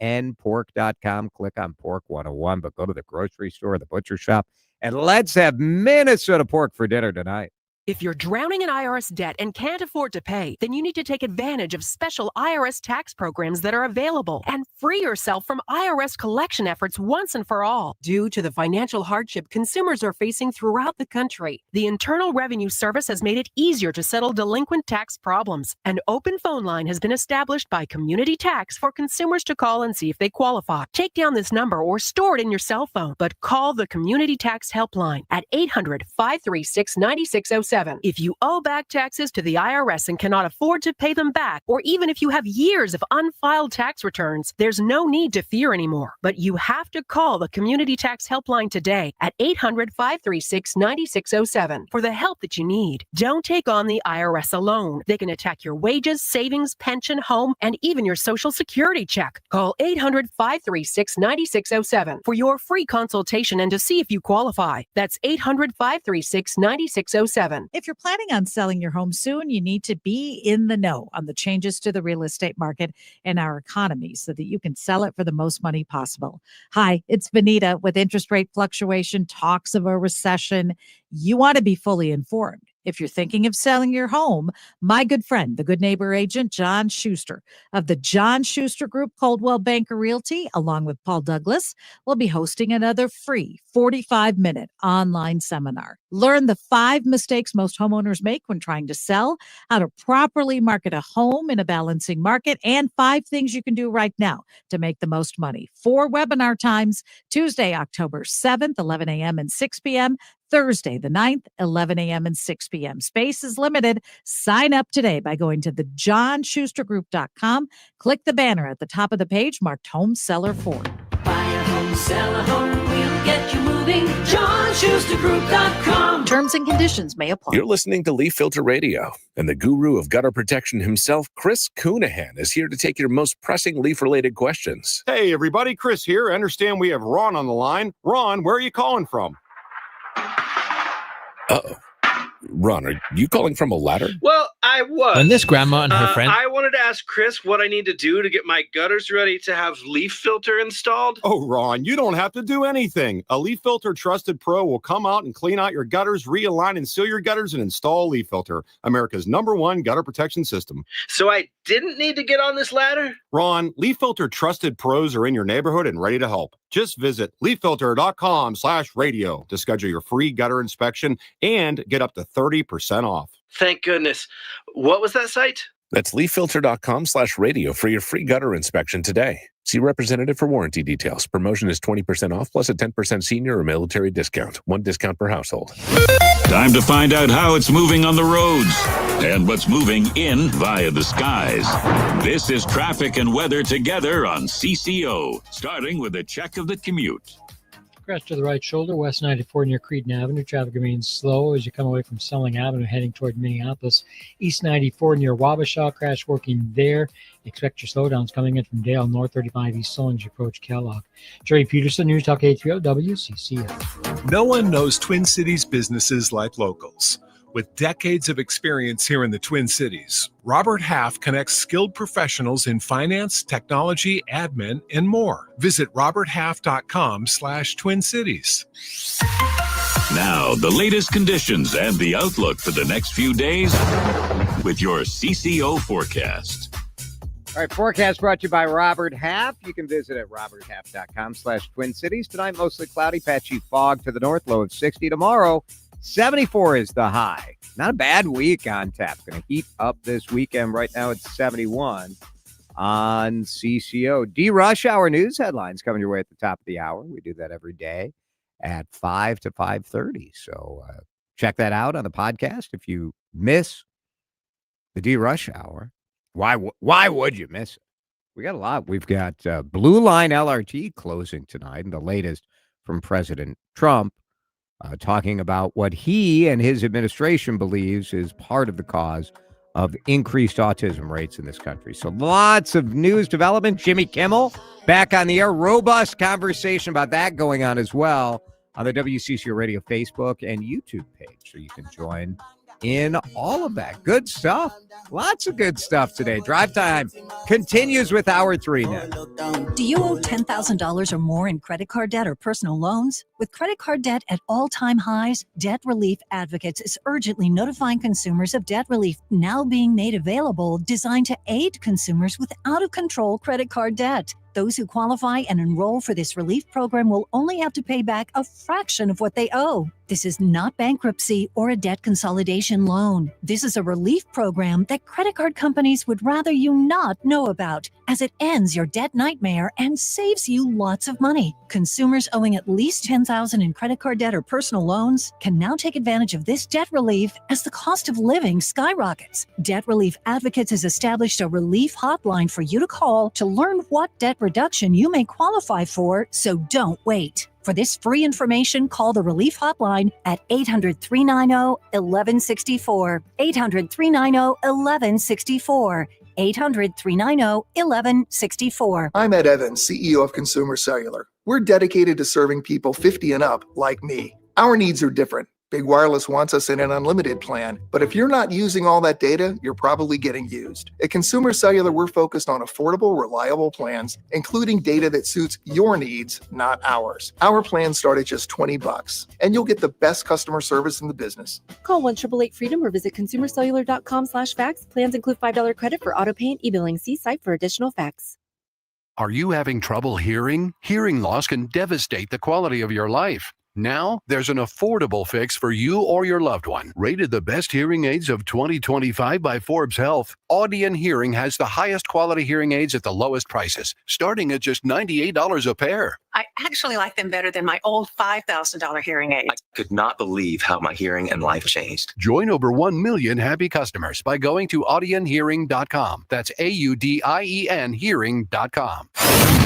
mnpork.com. Click on Pork 101, but go to the grocery store, the butcher shop, and let's have Minnesota pork for dinner tonight. If you're drowning in IRS debt and can't afford to pay, then you need to take advantage of special IRS tax programs that are available and free yourself from IRS collection efforts once and for all. Due to the financial hardship consumers are facing throughout the country, the Internal Revenue Service has made it easier to settle delinquent tax problems. An open phone line has been established by Community Tax for consumers to call and see if they qualify. Take down this number or store it in your cell phone, but call the Community Tax Helpline at 800-536-9607. If you owe back taxes to the IRS and cannot afford to pay them back, or even if you have years of unfiled tax returns, there's no need to fear anymore. But you have to call the Community Tax Helpline today at 800-536-9607 for the help that you need. Don't take on the IRS alone. They can attack your wages, savings, pension, home, and even your Social Security check. Call 800-536-9607 for your free consultation and to see if you qualify. That's 800-536-9607. If you're planning on selling your home soon, you need to be in the know on the changes to the real estate market and our economy so that you can sell it for the most money possible. Hi, it's Vanita. With interest rate fluctuation, talks of a recession, you want to be fully informed. If you're thinking of selling your home, my good friend, the Good Neighbor agent, John Schuster of the John Schuster Group, Coldwell Banker Realty, along with Paul Douglas, will be hosting another free 45-minute online seminar. Learn the 5 mistakes most homeowners make when trying to sell, how to properly market a home in a balancing market, and 5 things you can do right now to make the most money. 4 webinar times, Tuesday, October 7th, 11 a.m. and 6 p.m., Thursday, the 9th, 11 a.m. and 6 p.m. Space is limited. Sign up today by going to thejohnschustergroup.com. Click the banner at the top of the page marked Home Seller For. Buy a home, sell a home, we'll get you moving. JohnSchusterGroup.com. Terms and conditions may apply. You're listening to Leaf Filter Radio, and the guru of gutter protection himself, Chris Coonahan, is here to take your most pressing leaf-related questions. Hey, everybody, Chris here. I understand we have Ron on the line. Ron, where are you calling from? Uh-oh. Ron, are you calling from a ladder? Well, I was. When this grandma and her friend... I wanted to ask Chris what I need to do to get my gutters ready to have leaf filter installed. Oh, Ron, you don't have to do anything. A Leaf Filter Trusted Pro will come out and clean out your gutters, realign and seal your gutters, and install Leaf Filter, America's #1 gutter protection system. So I didn't need to get on this ladder? Ron, Leaf Filter Trusted Pros are in your neighborhood and ready to help. Just visit leaffilter.com/radio to schedule your free gutter inspection and get up to 30% off. Thank goodness. What was that site? That's leaffilter.com/radio for your free gutter inspection today. See representative for warranty details. Promotion is 20% off plus a 10% senior or military discount. 1 discount per household. Time to find out how it's moving on the roads and what's moving in via the skies. This is traffic and weather together on CCO, starting with a check of the commute. Crash to the right shoulder, West 94 near Creedon Avenue. Traffic remains slow as you come away from Selling Avenue heading toward Minneapolis. East 94 near Wabasha, crash working there. Expect your slowdowns coming in from Dale, North 35 East Solon as you approach Kellogg. Jerry Peterson, News Talk 830 WCCO. No one knows Twin Cities businesses like locals. With decades of experience here in the Twin Cities, Robert Half connects skilled professionals in finance, technology, admin, and more. Visit roberthalf.com/Twin Cities. Now, the latest conditions and the outlook for the next few days with your CCO forecast. All right, forecast brought to you by Robert Half. You can visit at roberthalf.com/Twin Cities. Tonight, mostly cloudy, patchy fog to the north, low of 60. Tomorrow, 74 is the high. Not a bad week on tap. Going to heat up this weekend. Right now, it's 71 on CCO. DeRusH Hour news headlines coming your way at the top of the hour. We do that every day at 5 to 5:30. So check that out on the podcast. If you miss the DeRusH Hour, why would you miss it? We got a lot. We've got Blue Line LRT closing tonight, and the latest from President Trump talking about what he and his administration believes is part of the cause of increased autism rates in this country. So lots of news development. Jimmy Kimmel back on the air. Robust conversation about that going on as well on the WCCO Radio Facebook and YouTube page. So you can join in all of that. Good stuff. Lots of good stuff today. Drive Time continues with Hour 3 now. Do you owe $10,000 or more in credit card debt or personal loans? With credit card debt at all-time highs, Debt Relief Advocates is urgently notifying consumers of debt relief now being made available, designed to aid consumers with out-of-control credit card debt. Those who qualify and enroll for this relief program will only have to pay back a fraction of what they owe. This is not bankruptcy or a debt consolidation loan. This is a relief program that credit card companies would rather you not know about, as it ends your debt nightmare and saves you lots of money. Consumers owing at least $10,000 in credit card debt or personal loans can now take advantage of this debt relief as the cost of living skyrockets. Debt Relief Advocates has established a relief hotline for you to call to learn what debt reduction you may qualify for, so don't wait. For this free information, call the Relief Hotline at 800-390-1164. 800-390-1164. 800-390-1164. I'm Ed Evans, CEO of Consumer Cellular. We're dedicated to serving people 50 and up like me. Our needs are different. Big Wireless wants us in an unlimited plan, but if you're not using all that data, you're probably getting used. At Consumer Cellular, we're focused on affordable, reliable plans, including data that suits your needs, not ours. Our plans start at just $20, and you'll get the best customer service in the business. Call 1-888-FREEDOM or visit consumercellular.com/facts. Plans include $5 credit for auto pay and e-billing. See site for additional facts. Are you having trouble hearing? Hearing loss can devastate the quality of your life. Now, there's an affordable fix for you or your loved one. Rated the best hearing aids of 2025 by Forbes Health, Audion Hearing has the highest quality hearing aids at the lowest prices, starting at just $98 a pair. I actually like them better than my old $5,000 hearing aids. I could not believe how my hearing and life changed. Join over 1 million happy customers by going to audionhearing.com. That's AUDIEN hearing.com.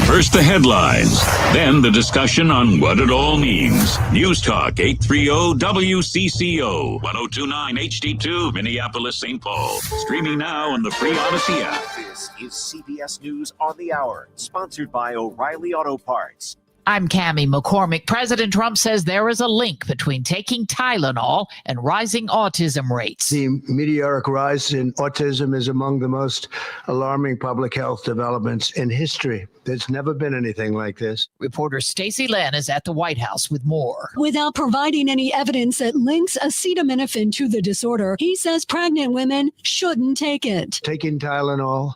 First, the headlines, then the discussion on what it all means. News Talk 830 WCCO 1029 HD2 Minneapolis, St. Paul. Streaming now on the free Odyssey app. This is CBS News on the Hour, sponsored by O'Reilly Auto Parts. I'm Cammie McCormick. President Trump says there is a link between taking Tylenol and rising autism rates. The meteoric rise in autism is among the most alarming public health developments in history. There's never been anything like this. Reporter Stacey Lynn is at the White House with more. Without providing any evidence that links acetaminophen to the disorder, he says pregnant women shouldn't take it. Taking Tylenol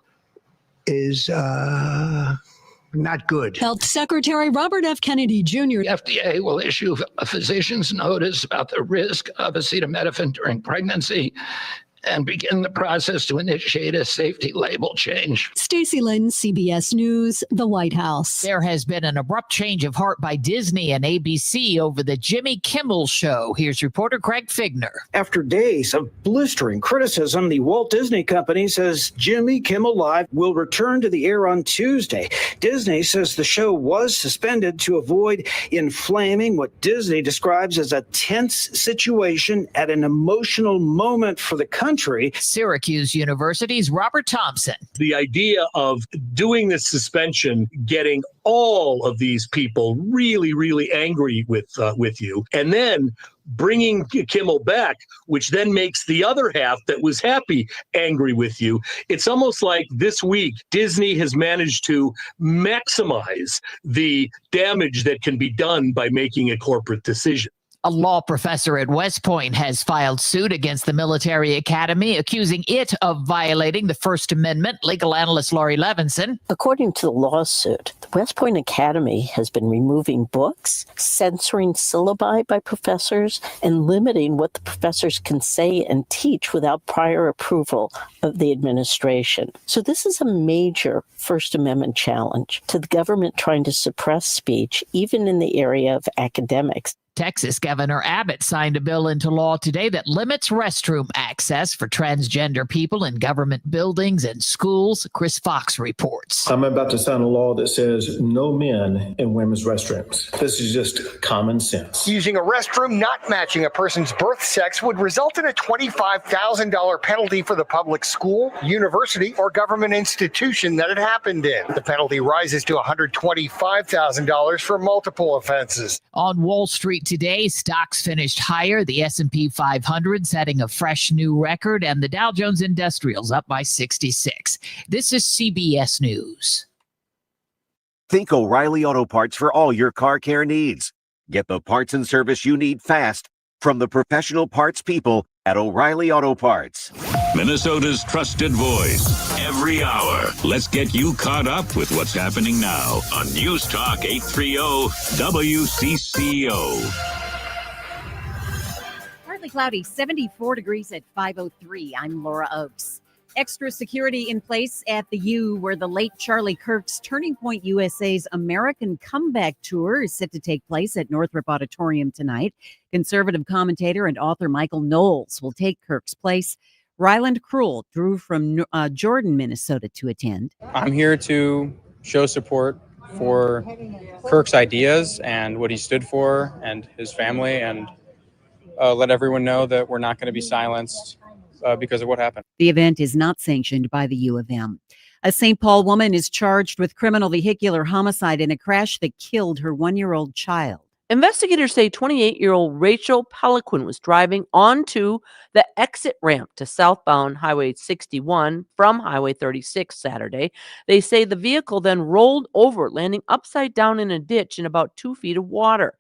is not good. Health Secretary Robert F. Kennedy Jr. The FDA will issue a physician's notice about the risk of acetaminophen during pregnancy and begin the process to initiate a safety label change. Stacey Lynn, CBS News, the White House. There has been an abrupt change of heart by Disney and ABC over the Jimmy Kimmel Show. Here's reporter Greg Figner. After days of blistering criticism, the Walt Disney Company says Jimmy Kimmel Live will return to the air on Tuesday. Disney says the show was suspended to avoid inflaming what Disney describes as a tense situation at an emotional moment for the country. country. Syracuse University's Robert Thompson. The idea of doing this suspension, getting all of these people really, really angry with you, and then bringing Kimmel back, which then makes the other half that was happy angry with you. It's almost like this week, Disney has managed to maximize the damage that can be done by making a corporate decision. A law professor at West Point has filed suit against the military academy, accusing it of violating the First Amendment. Legal analyst Laurie Levinson. According to the lawsuit, the West Point Academy has been removing books, censoring syllabi by professors, and limiting what the professors can say and teach without prior approval of the administration. So this is a major First Amendment challenge to the government trying to suppress speech, even in the area of academics. Texas Governor Abbott signed a bill into law today that limits restroom access for transgender people in government buildings and schools. Chris Fox reports. I'm about to sign a law that says no men in women's restrooms. This is just common sense. Using a restroom not matching a person's birth sex would result in a $25,000 penalty for the public school, university, or government institution that it happened in. The penalty rises to $125,000 for multiple offenses. On Wall Street today, stocks finished higher. The S&P 500 setting a fresh new record, and the Dow Jones Industrials up by 66. This is CBS News. Think O'Reilly Auto Parts for all your car care needs. Get the parts and service you need fast from the professional parts people at O'Reilly Auto Parts. Minnesota's trusted voice every hour. Let's get you caught up with what's happening now on News Talk 830 WCCO. Partly cloudy, 74 degrees at 5:03. I'm Laura Oakes. Extra security in place at the U, where the late Charlie Kirk's Turning Point USA's American Comeback Tour is set to take place at Northrop Auditorium tonight. Conservative commentator and author Michael Knowles will take Kirk's place. Ryland Krull drew from Jordan, Minnesota to attend. I'm here to show support for Kirk's ideas and what he stood for and his family, and let everyone know that we're not going to be silenced because of what happened. The event is not sanctioned by the U of M. A St. Paul woman is charged with criminal vehicular homicide in a crash that killed her 1-year-old child. Investigators say 28-year-old Rachel Peliquin was driving onto the exit ramp to southbound Highway 61 from Highway 36 Saturday. They say the vehicle then rolled over, landing upside down in a ditch in about 2 feet of water.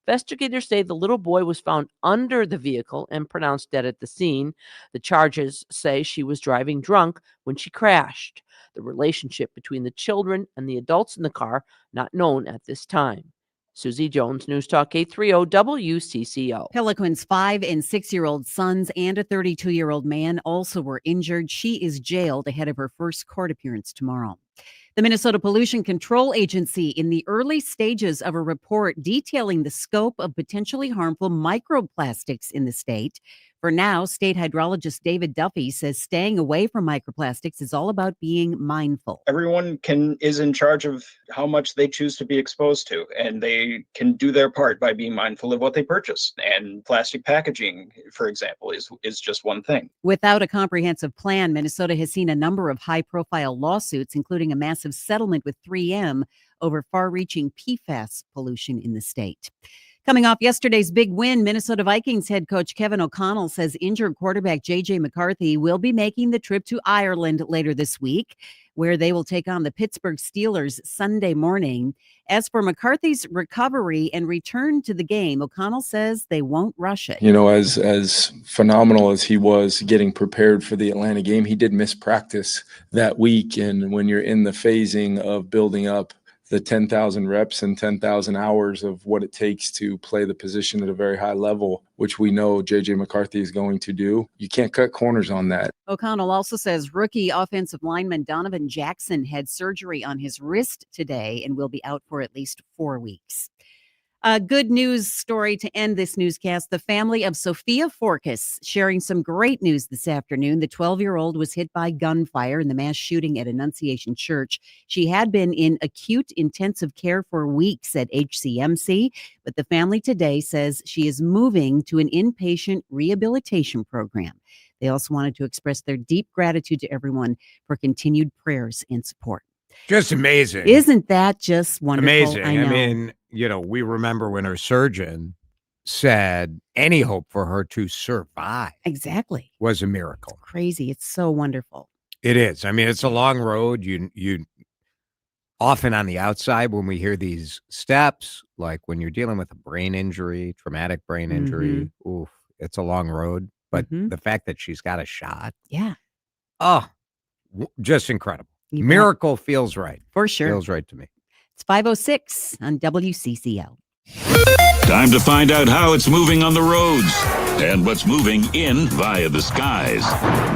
Investigators say the little boy was found under the vehicle and pronounced dead at the scene. The charges say she was driving drunk when she crashed. The relationship between the children and the adults in the car not known at this time. Susie Jones, News Talk 830 WCCO. Peliquin's 5- and 6-year-old sons and a 32-year-old man also were injured. She is jailed ahead of her first court appearance tomorrow. The Minnesota Pollution Control Agency in the early stages of a report detailing the scope of potentially harmful microplastics in the state. For now, state hydrologist David Duffy says staying away from microplastics is all about being mindful. Everyone is in charge of how much they choose to be exposed to, and they can do their part by being mindful of what they purchase. And plastic packaging, for example, is just one thing. Without a comprehensive plan, Minnesota has seen a number of high-profile lawsuits, including a massive settlement with 3M over far-reaching PFAS pollution in the state. Coming off yesterday's big win, Minnesota Vikings head coach Kevin O'Connell says injured quarterback J.J. McCarthy will be making the trip to Ireland later this week, where they will take on the Pittsburgh Steelers Sunday morning. As for McCarthy's recovery and return to the game, O'Connell says they won't rush it. You know, as phenomenal as he was getting prepared for the Atlanta game, he did miss practice that week. And when you're in the phasing of building up the 10,000 reps and 10,000 hours of what it takes to play the position at a very high level, which we know J.J. McCarthy is going to do, you can't cut corners on that. O'Connell also says rookie offensive lineman Donovan Jackson had surgery on his wrist today and will be out for at least 4 weeks. A good news story to end this newscast. The family of Sophia Forkas sharing some great news this afternoon. The 12-year-old was hit by gunfire in the mass shooting at Annunciation Church. She had been in acute intensive care for weeks at HCMC, but the family today says she is moving to an inpatient rehabilitation program. They also wanted to express their deep gratitude to everyone for continued prayers and support. Just amazing. Isn't that just wonderful? Amazing. I know. mean, we remember when her surgeon said any hope for her to survive Exactly. was a miracle. Crazy. It's so wonderful. It is. I mean, it's a long road. You often on the outside when we hear these steps, like when you're dealing with a brain injury, traumatic brain injury, oof, it's a long road. But the fact that she's got a shot. Yeah. Oh, just incredible. Miracle feels right. For sure. Feels right to me. It's 5:06 on WCCO. Time to find out how it's moving on the roads and what's moving in via the skies.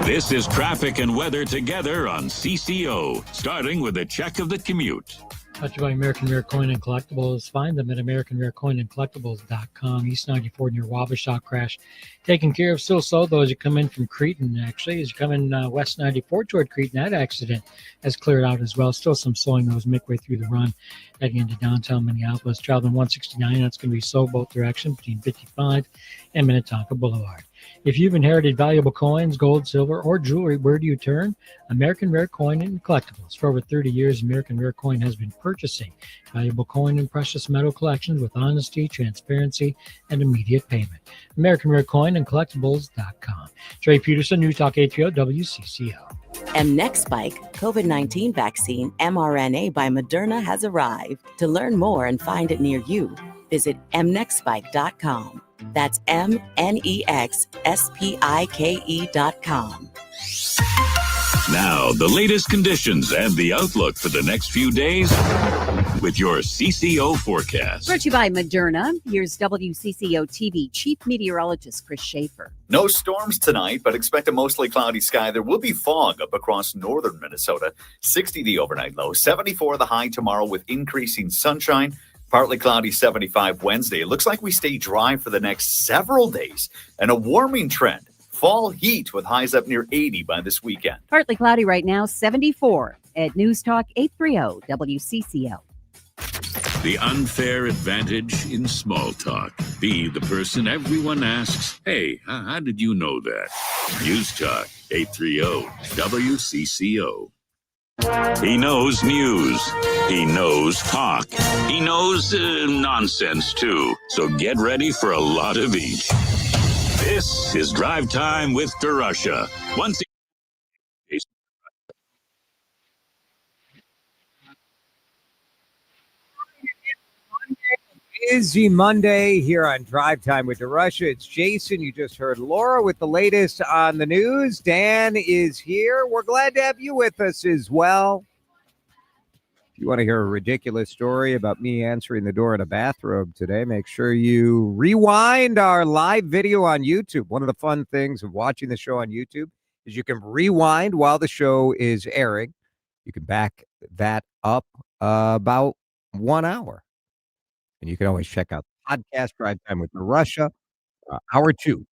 This is traffic and weather together on CCO, starting with a check of the commute. Brought to you by American Rare Coin and Collectibles. Find them at AmericanRareCoinAndCollectibles.com. East 94 near Wabasha crash. Taken care of still so, though, as you come in from Cretin, actually. As you come in West 94 toward Cretin, that accident has cleared out as well. Still some slowing those midway through the run heading into downtown Minneapolis. Traveling 169, that's going to be slow both directions between 55 and Minnetonka Boulevard. If you've inherited valuable coins, gold, silver, or jewelry, where do you turn? American Rare Coin and Collectibles. For over 30 years, American Rare Coin has been purchasing valuable coin and precious metal collections with honesty, transparency, and immediate payment. American Rare Coin and Collectibles.com. Trey Peterson, News Talk 830 WCCO. Mnexspike COVID-19 vaccine mRNA by Moderna has arrived. To learn more and find it near you, visit mnexspike.com. That's mnexspike.com. Now, the latest conditions and the outlook for the next few days with your CCO forecast. Brought to you by Moderna. Here's WCCO TV Chief Meteorologist Chris Schaefer. No storms tonight, but expect a mostly cloudy sky. There will be fog up across northern Minnesota. 60 the overnight low, 74 the high tomorrow with increasing sunshine. Partly cloudy 75 Wednesday. It looks like we stay dry for the next several days and a warming trend. Fall heat with highs up near 80 by this weekend. Partly cloudy right now, 74 at News Talk 830 WCCO. The unfair advantage in small talk. Be the person everyone asks, hey, how did you know that? News Talk 830 WCCO. He knows news. He knows talk. He knows nonsense, too. So get ready for a lot of each. This is Drive Time with DeRusha. Once Busy Monday here on Drive Time with DeRusha. It's Jason. You just heard Laura with the latest on the news. Dan is here. We're glad to have you with us as well. If you want to hear a ridiculous story about me answering the door in a bathrobe today, make sure you rewind our live video on YouTube. One of the fun things of watching the show on YouTube is you can rewind while the show is airing. You can back that up about 1 hour. And you can always check out the podcast, Drive Time with DeRusha, Hour 2.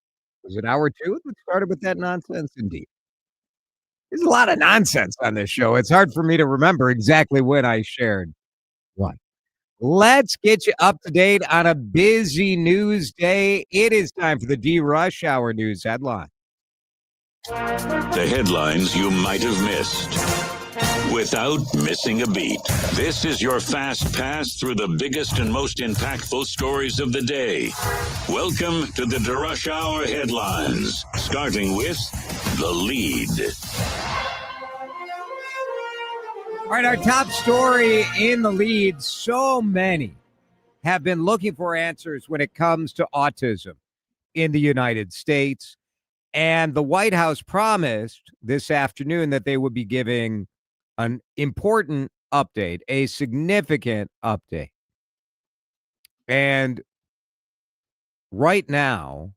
Was it Hour 2 that started with that nonsense? Indeed. There's a lot of nonsense on this show. It's hard for me to remember exactly when I shared what. Let's get you up to date on a busy news day. It is time for the DRUSH Hour news headline. the headlines you might have missed without missing a beat. This is your fast pass through the biggest and most impactful stories of the day. Welcome to the DeRusH Hour headlines, starting with the lead. All right, our top story in the lead. So many have been looking for answers when it comes to autism in the United States. And the White House promised this afternoon that they would be giving an important update, a significant update. And right now,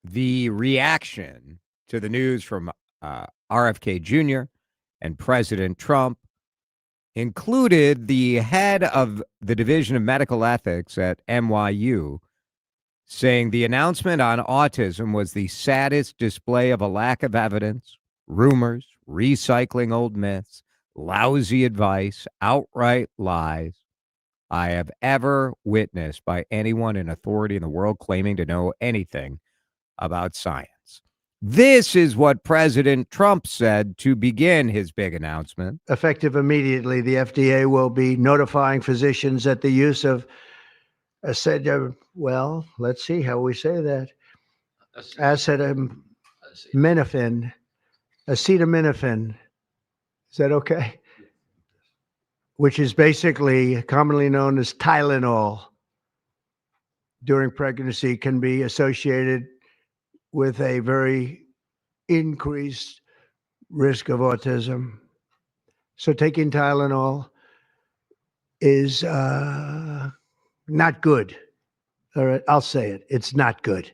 the reaction to the news from RFK Jr. and President Trump included the head of the Division of Medical Ethics at NYU saying the announcement on autism was the saddest display of a lack of evidence, rumors, recycling old myths, lousy advice, outright lies I have ever witnessed by anyone in authority in the world claiming to know anything about science. This is what President Trump said to begin his big announcement. Effective immediately, the FDA will be notifying physicians that the use of well, let's see how we say that. Acetaminophen. Is that okay? Which is basically commonly known as Tylenol during pregnancy, can be associated with a very increased risk of autism. So taking Tylenol is not good. All right, I'll say it. It's not good.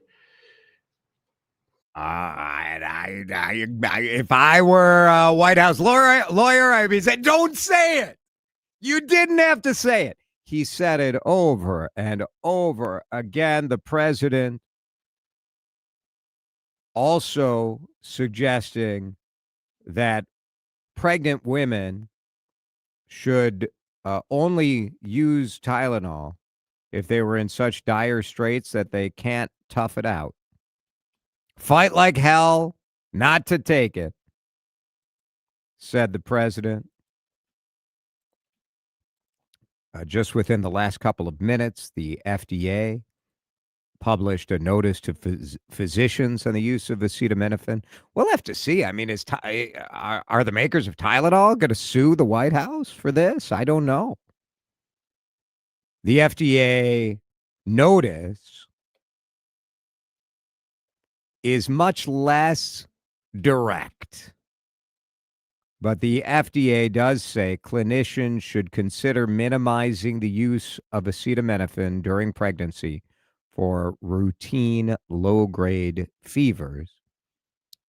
If I were a White House lawyer, I'd be saying, don't say it. You didn't have to say it. He said it over and over again. The president also suggesting that pregnant women should only use Tylenol if they were in such dire straits that they can't tough it out. Fight like hell not to take it, said the president. Just within the last couple of minutes, the FDA published a notice to physicians on the use of acetaminophen. We'll have to see. I mean, are the makers of Tylenol going to sue the White House for this? I don't know. The FDA notice is much less direct. But the FDA does say clinicians should consider minimizing the use of acetaminophen during pregnancy for routine low-grade fevers.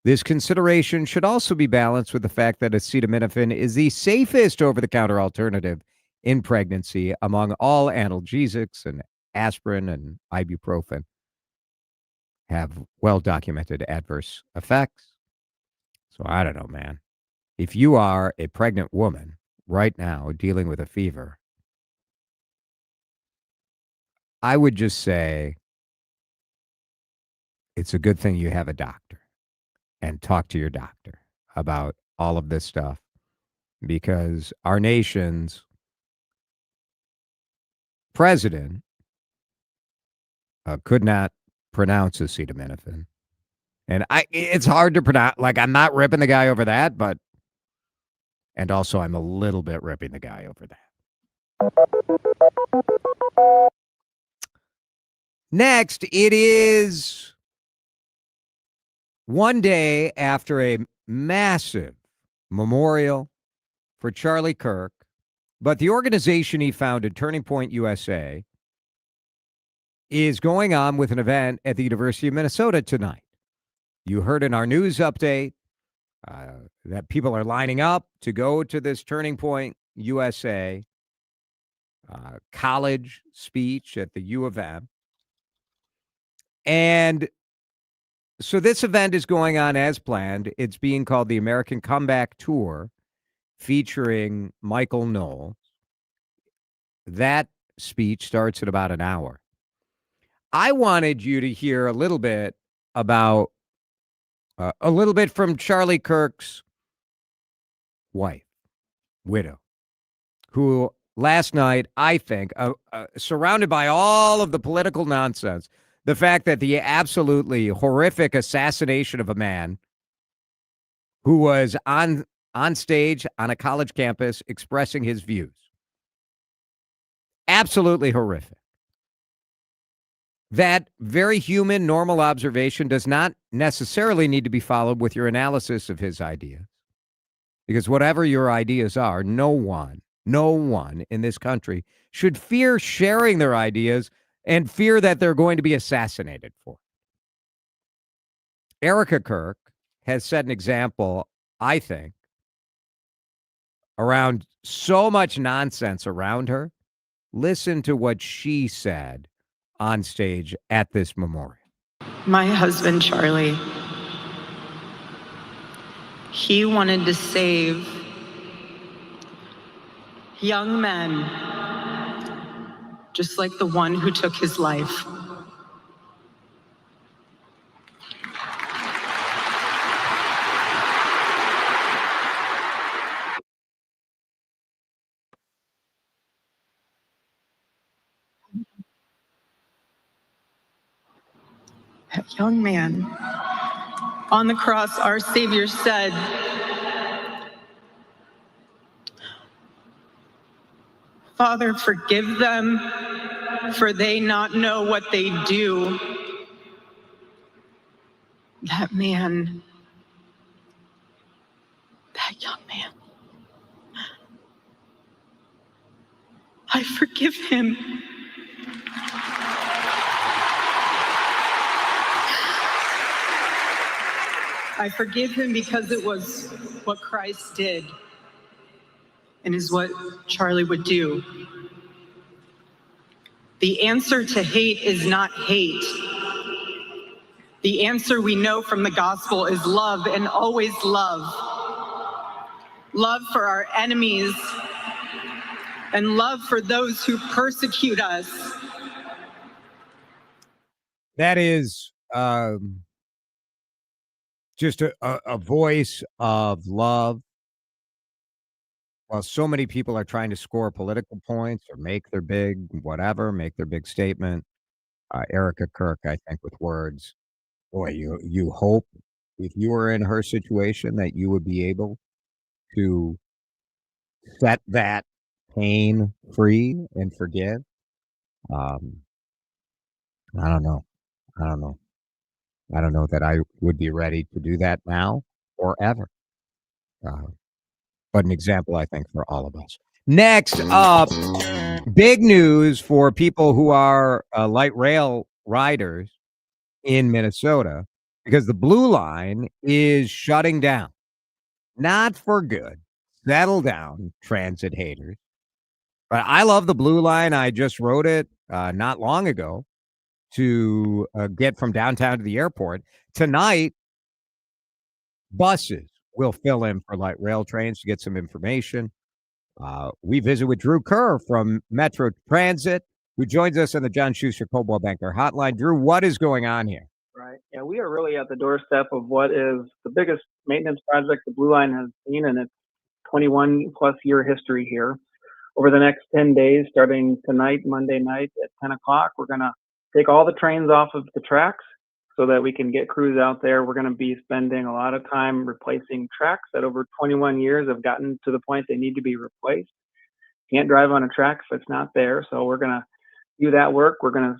This consideration should also be balanced with the fact that acetaminophen is the safest over-the-counter alternative in pregnancy among all analgesics, and aspirin and ibuprofen have well-documented adverse effects. So I don't know, man. If you are a pregnant woman right now dealing with a fever, I would just say it's a good thing you have a doctor and talk to your doctor about all of this stuff, because our nation's president could not pronounce acetaminophen. And it's hard to pronounce. Like, I'm not ripping the guy over that, but, and also I'm a little bit ripping the guy over that. Next, it is one day after a massive memorial for Charlie Kirk, but the organization he founded, Turning Point USA, is going on with an event at the University of Minnesota tonight. You heard in our news update that people are lining up to go to this Turning Point USA college speech at the U of M. And so this event is going on as planned. It's being called the American Comeback Tour, featuring Michael Knowles. That speech starts in about an hour. I wanted you to hear a little bit about, a little bit from Charlie Kirk's wife, widow, who last night, I think, surrounded by all of the political nonsense, the fact that the absolutely horrific assassination of a man who was on stage on a college campus expressing his views. Absolutely horrific. That very human, normal observation does not necessarily need to be followed with your analysis of his ideas. Because whatever your ideas are, no one in this country should fear sharing their ideas and fear that they're going to be assassinated for. Erica Kirk has set an example, I think, around so much nonsense around her. Listen to what she said on stage at this memorial. My husband, Charlie, he wanted to save young men just like the one who took his life. Young man. On the cross, our Savior said, Father, forgive them, for they not know what they do. That man, that young man, I forgive him. I forgive him because it was what Christ did and is what Charlie would do. The answer to hate is not hate. The answer we know from the gospel is love, and always love. Love for our enemies and love for those who persecute us. That is just a voice of love. While so many people are trying to score political points or make their big statement, Erica Kirk, I think, with words, boy, you hope if you were in her situation that you would be able to set that pain free and forgive. I don't know. I don't know that I would be ready to do that now or ever. But an example, I think, for all of us. Next up, big news for people who are light rail riders in Minnesota, because the Blue Line is shutting down. Not for good. Settle down, transit haters. But I love the Blue Line. I just rode it not long ago to get from downtown to the airport. Tonight, buses will fill in for light rail trains to get some information. We visit with Drew Kerr from Metro Transit, who joins us on the John Schuster Coldwell Banker Hotline. Drew, what is going on here? Right. Yeah, we are really at the doorstep of what is the biggest maintenance project the Blue Line has seen in its 21-plus year history here. Over the next 10 days, starting tonight, Monday night at 10 o'clock, we're going to take all the trains off of the tracks so that we can get crews out there. We're going to be spending a lot of time replacing tracks that over 21 years have gotten to the point they need to be replaced. Can't drive on a track if it's not there, so we're going to do that work. We're going to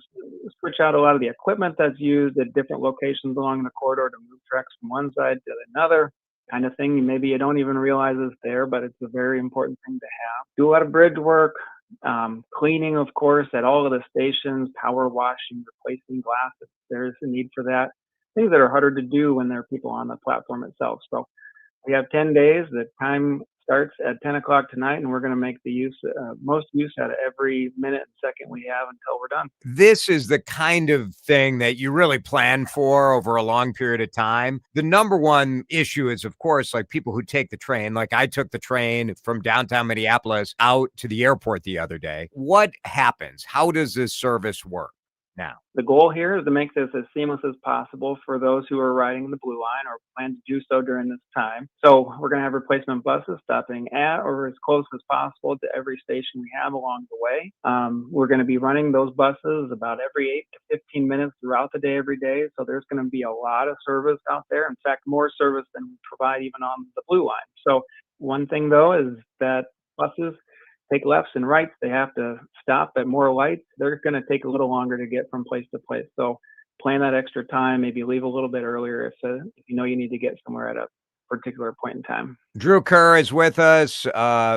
switch out a lot of the equipment that's used at different locations along the corridor to move tracks from one side to another, kind of thing maybe you don't even realize is there, but it's a very important thing to have. Do a lot of bridge work, cleaning, of course, at all of the stations, power washing, replacing glass if there's a need for that. Things that are harder to do when there are people on the platform itself. So we have 10 days. The time starts at 10 o'clock tonight, and we're going to make the most use out of every minute and second we have until we're done. This is the kind of thing that you really plan for over a long period of time. The number one issue is, of course, like people who take the train. Like I took the train from downtown Minneapolis out to the airport the other day. What happens? How does this service work now? The goal here is to make this as seamless as possible for those who are riding the Blue Line or plan to do so during this time. So we're going to have replacement buses stopping at or as close as possible to every station we have along the way. We're going to be running those buses about every 8 to 15 minutes throughout the day, every day. So there's going to be a lot of service out there. In fact, more service than we provide even on the Blue Line. So one thing, though, is that buses take lefts and rights. They have to stop at more lights. They're going to take a little longer to get from place to place. So plan that extra time, maybe leave a little bit earlier if you know you need to get somewhere at a particular point in time. Drew Kerr is with us,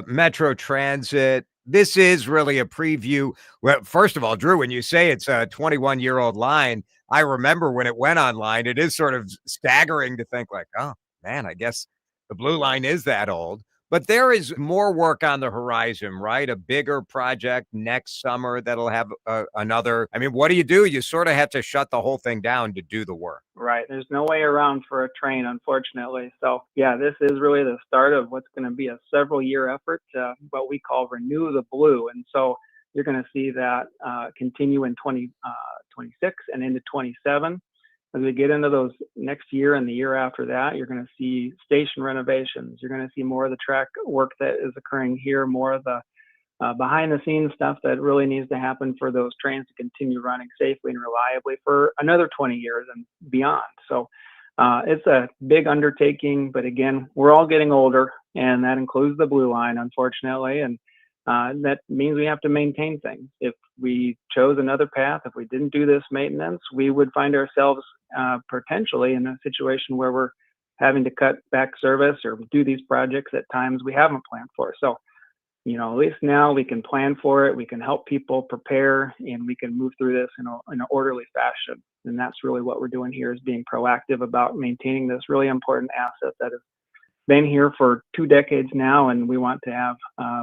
Metro Transit. This is really a preview. Well, first of all, Drew, when you say it's a 21-year-old line, I remember when it went online, it is sort of staggering to think like, oh, man, I guess the Blue Line is that old. But there is more work on the horizon, right? A bigger project next summer that'll have another. I mean, what do? You sort of have to shut the whole thing down to do the work. Right. There's no way around for a train, unfortunately. So, yeah, this is really the start of what's going to be a several-year effort, what we call Renew the Blue. And so you're going to see that continue in 2026 and into 27. As we get into those next year and the year after that, you're going to see station renovations. You're going to see more of the track work that is occurring here, more of the behind the scenes stuff that really needs to happen for those trains to continue running safely and reliably for another 20 years and beyond. So it's a big undertaking, but again, we're all getting older, and that includes the Blue Line, unfortunately, and that means we have to maintain things. If we chose another path, if we didn't do this maintenance, we would find ourselves potentially in a situation where we're having to cut back service or do these projects at times we haven't planned for. So, at least now we can plan for it, we can help people prepare, and we can move through this in an orderly fashion. And that's really what we're doing here, is being proactive about maintaining this really important asset that has been here for 2 decades now, and we want to have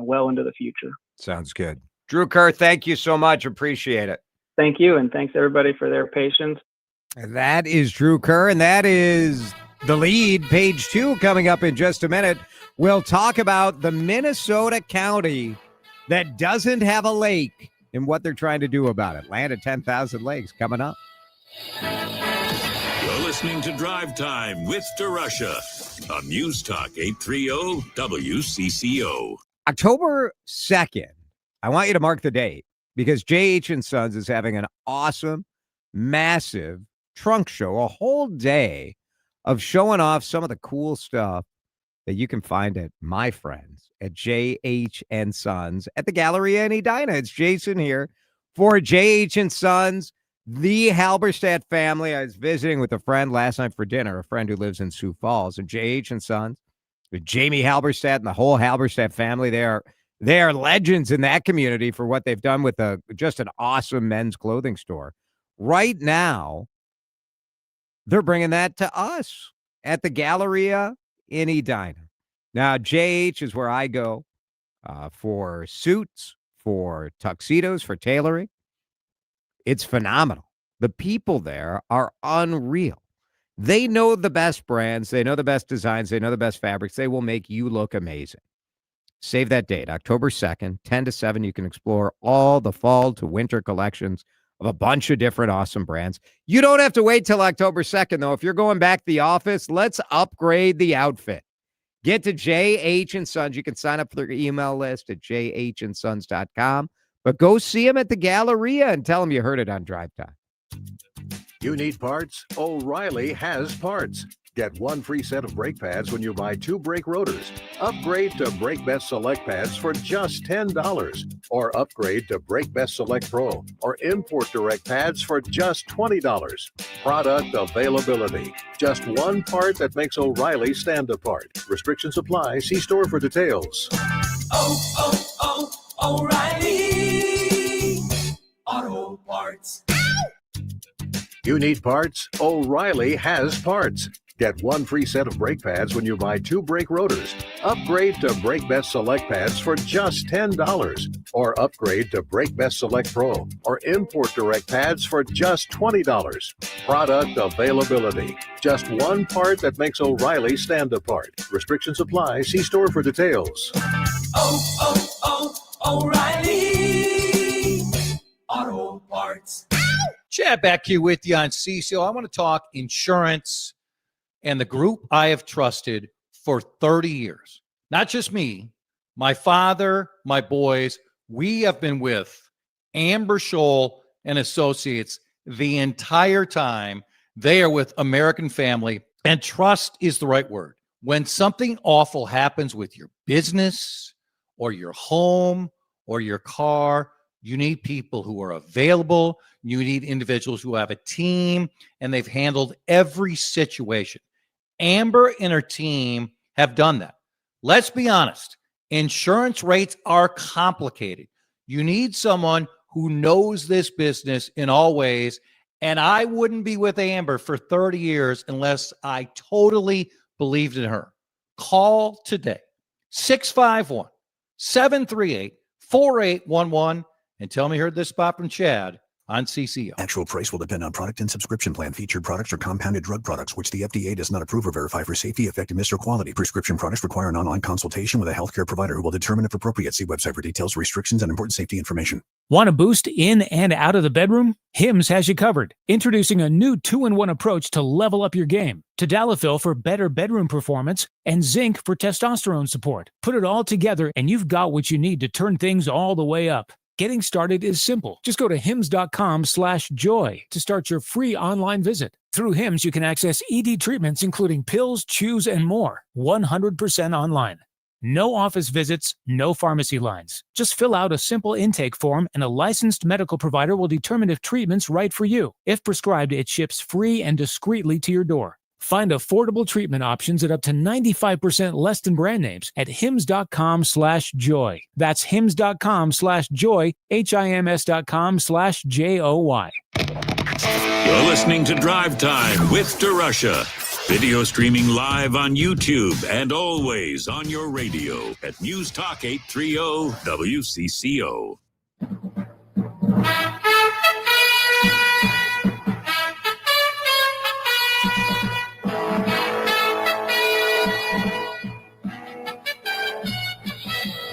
well into the future. Sounds good. Drew Kerr, thank you so much. Appreciate it. Thank you, and thanks everybody for their patience. And that is Drew Kerr, and that is The Lead, page 2, coming up in just a minute. We'll talk about the Minnesota county that doesn't have a lake and what they're trying to do about it. Land of 10,000 lakes coming up. You're listening to Drive Time with DeRusha on News Talk 830 WCCO. October 2nd, I want you to mark the date because J.H. & Sons is having an awesome, massive trunk show, a whole day of showing off some of the cool stuff that you can find at my friends at J.H. & Sons at the Galleria in Edina. It's Jason here for J.H. & Sons, the Halberstadt family. I was visiting with a friend last night for dinner, a friend who lives in Sioux Falls, and J.H. & Sons, with Jamie Halberstadt and the whole Halberstadt family. They are legends in that community for what they've done with just an awesome men's clothing store. Right now, they're bringing that to us at the Galleria in Edina. Now, JH is where I go for suits, for tuxedos, for tailoring. It's phenomenal. The people there are unreal. They know the best brands. They know the best designs. They know the best fabrics. They will make you look amazing. Save that date, October 2nd, 10 to 7. You can explore all the fall to winter collections of a bunch of different awesome brands. You don't have to wait till October 2nd, though. If you're going back to the office, let's upgrade the outfit. Get to J.H. & Sons. You can sign up for their email list at jhsons.com. But go see them at the Galleria and tell them you heard it on Drive Time. You need parts? O'Reilly has parts. Get one free set of brake pads when you buy 2 brake rotors. Upgrade to Brake Best Select pads for just $10. Or upgrade to Brake Best Select Pro or Import Direct pads for just $20. Product availability. Just one part that makes O'Reilly stand apart. Restrictions apply. See store for details. O'Reilly Auto Parts. You need parts? O'Reilly has parts. Get one free set of brake pads when you buy 2 brake rotors. Upgrade to Brake Best Select pads for just $10. Or upgrade to Brake Best Select Pro or Import Direct pads for just $20. Product availability. Just one part that makes O'Reilly stand apart. Restrictions apply. See store for details. O'Reilly Auto Parts. Chad back here with you on CCO. I want to talk insurance and the group I have trusted for 30 years. Not just me, my father, my boys. We have been with Amber Scholl and Associates the entire time. They are with American Family, and trust is the right word. When something awful happens with your business or your home or your car, you need people who are available. You need individuals who have a team, and they've handled every situation. Amber and her team have done that. Let's be honest. Insurance rates are complicated. You need someone who knows this business in all ways, and I wouldn't be with Amber for 30 years unless I totally believed in her. Call today, 651-738-4811, and tell me you heard this spot from Chad on CCO. Actual price will depend on product and subscription plan. Featured products are compounded drug products, which the FDA does not approve or verify for safety, effectiveness, or quality. Prescription products require an online consultation with a healthcare provider who will determine if appropriate. See website for details, restrictions, and important safety information. Want to boost in and out of the bedroom? Hims has you covered. Introducing a new 2-in-1 approach to level up your game. Tadalafil for better bedroom performance and zinc for testosterone support. Put it all together and you've got what you need to turn things all the way up. Getting started is simple. Just go to hims.com/joy to start your free online visit. Through Hims, you can access ED treatments including pills, chews, and more. 100% online. No office visits, no pharmacy lines. Just fill out a simple intake form and a licensed medical provider will determine if treatment's right for you. If prescribed, it ships free and discreetly to your door. Find affordable treatment options at up to 95% less than brand names at hims.com/joy. That's hims.com/joy, hims.com/joy. You're listening to Drive Time with DeRusha. Video streaming live on YouTube and always on your radio at News Talk 830 WCCO.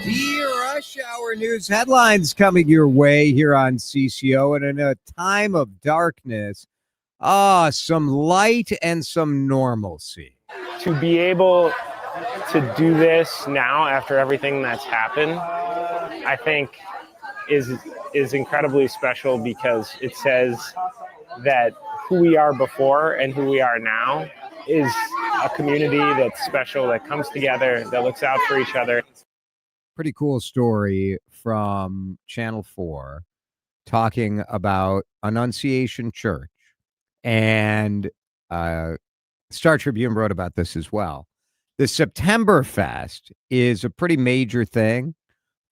DeRusH Hour news headlines coming your way here on CCO. And in a time of darkness, some light and some normalcy. To be able to do this now after everything that's happened, I think is incredibly special because it says that who we are before and who we are now is a community that's special, that comes together, that looks out for each other. Pretty cool story from Channel 4 talking about Annunciation Church. And Star Tribune wrote about this as well. The September Fest is a pretty major thing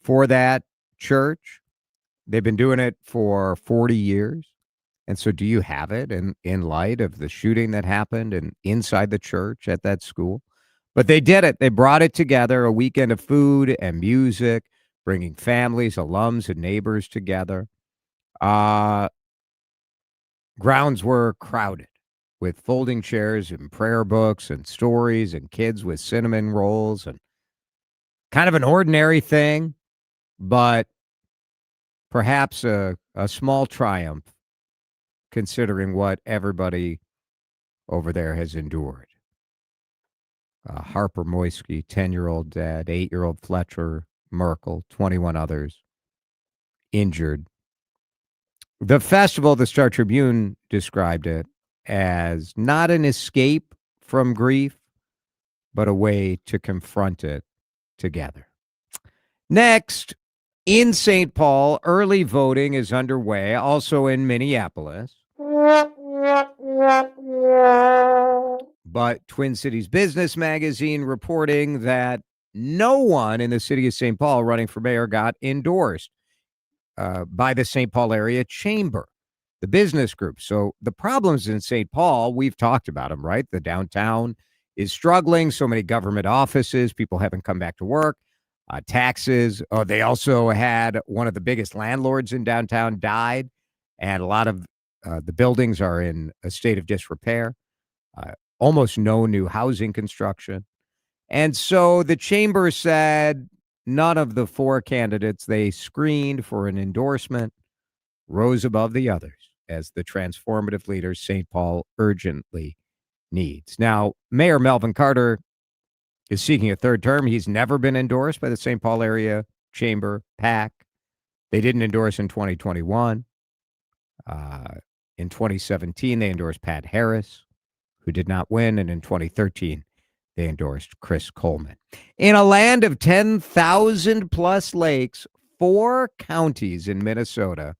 for that church. They've been doing it for 40 years. And so do you have it in light of the shooting that happened and inside the church at that school? But they did it. They brought it together, a weekend of food and music, bringing families, alums, and neighbors together. Grounds were crowded with folding chairs and prayer books and stories and kids with cinnamon rolls and kind of an ordinary thing, but perhaps a small triumph considering what everybody over there has endured. Harper Moisky, 10-year-old dad, 8-year-old Fletcher Merkel, 21 others injured. The festival, the Star Tribune described it as not an escape from grief, but a way to confront it together. Next, in St. Paul, early voting is underway, also in Minneapolis. But Twin Cities Business Magazine reporting that no one in the city of St. Paul running for mayor got endorsed by the St. Paul area chamber, the business group. So the problems in St. Paul, we've talked about them, right? The downtown is struggling. So many government offices, people haven't come back to work. Taxes. They also had one of the biggest landlords in downtown died, and a lot of the buildings are in a state of disrepair. Almost no new housing construction. And so the chamber said none of the four candidates they screened for an endorsement rose above the others as the transformative leader St. Paul urgently needs. Now, Mayor Melvin Carter is seeking a third term. He's never been endorsed by the St. Paul area chamber, PAC. They didn't endorse in 2021. In 2017, they endorsed Pat Harris, who did not win. And in 2013, they endorsed Chris Coleman. In a land of 10,000 plus lakes, 4 counties in Minnesota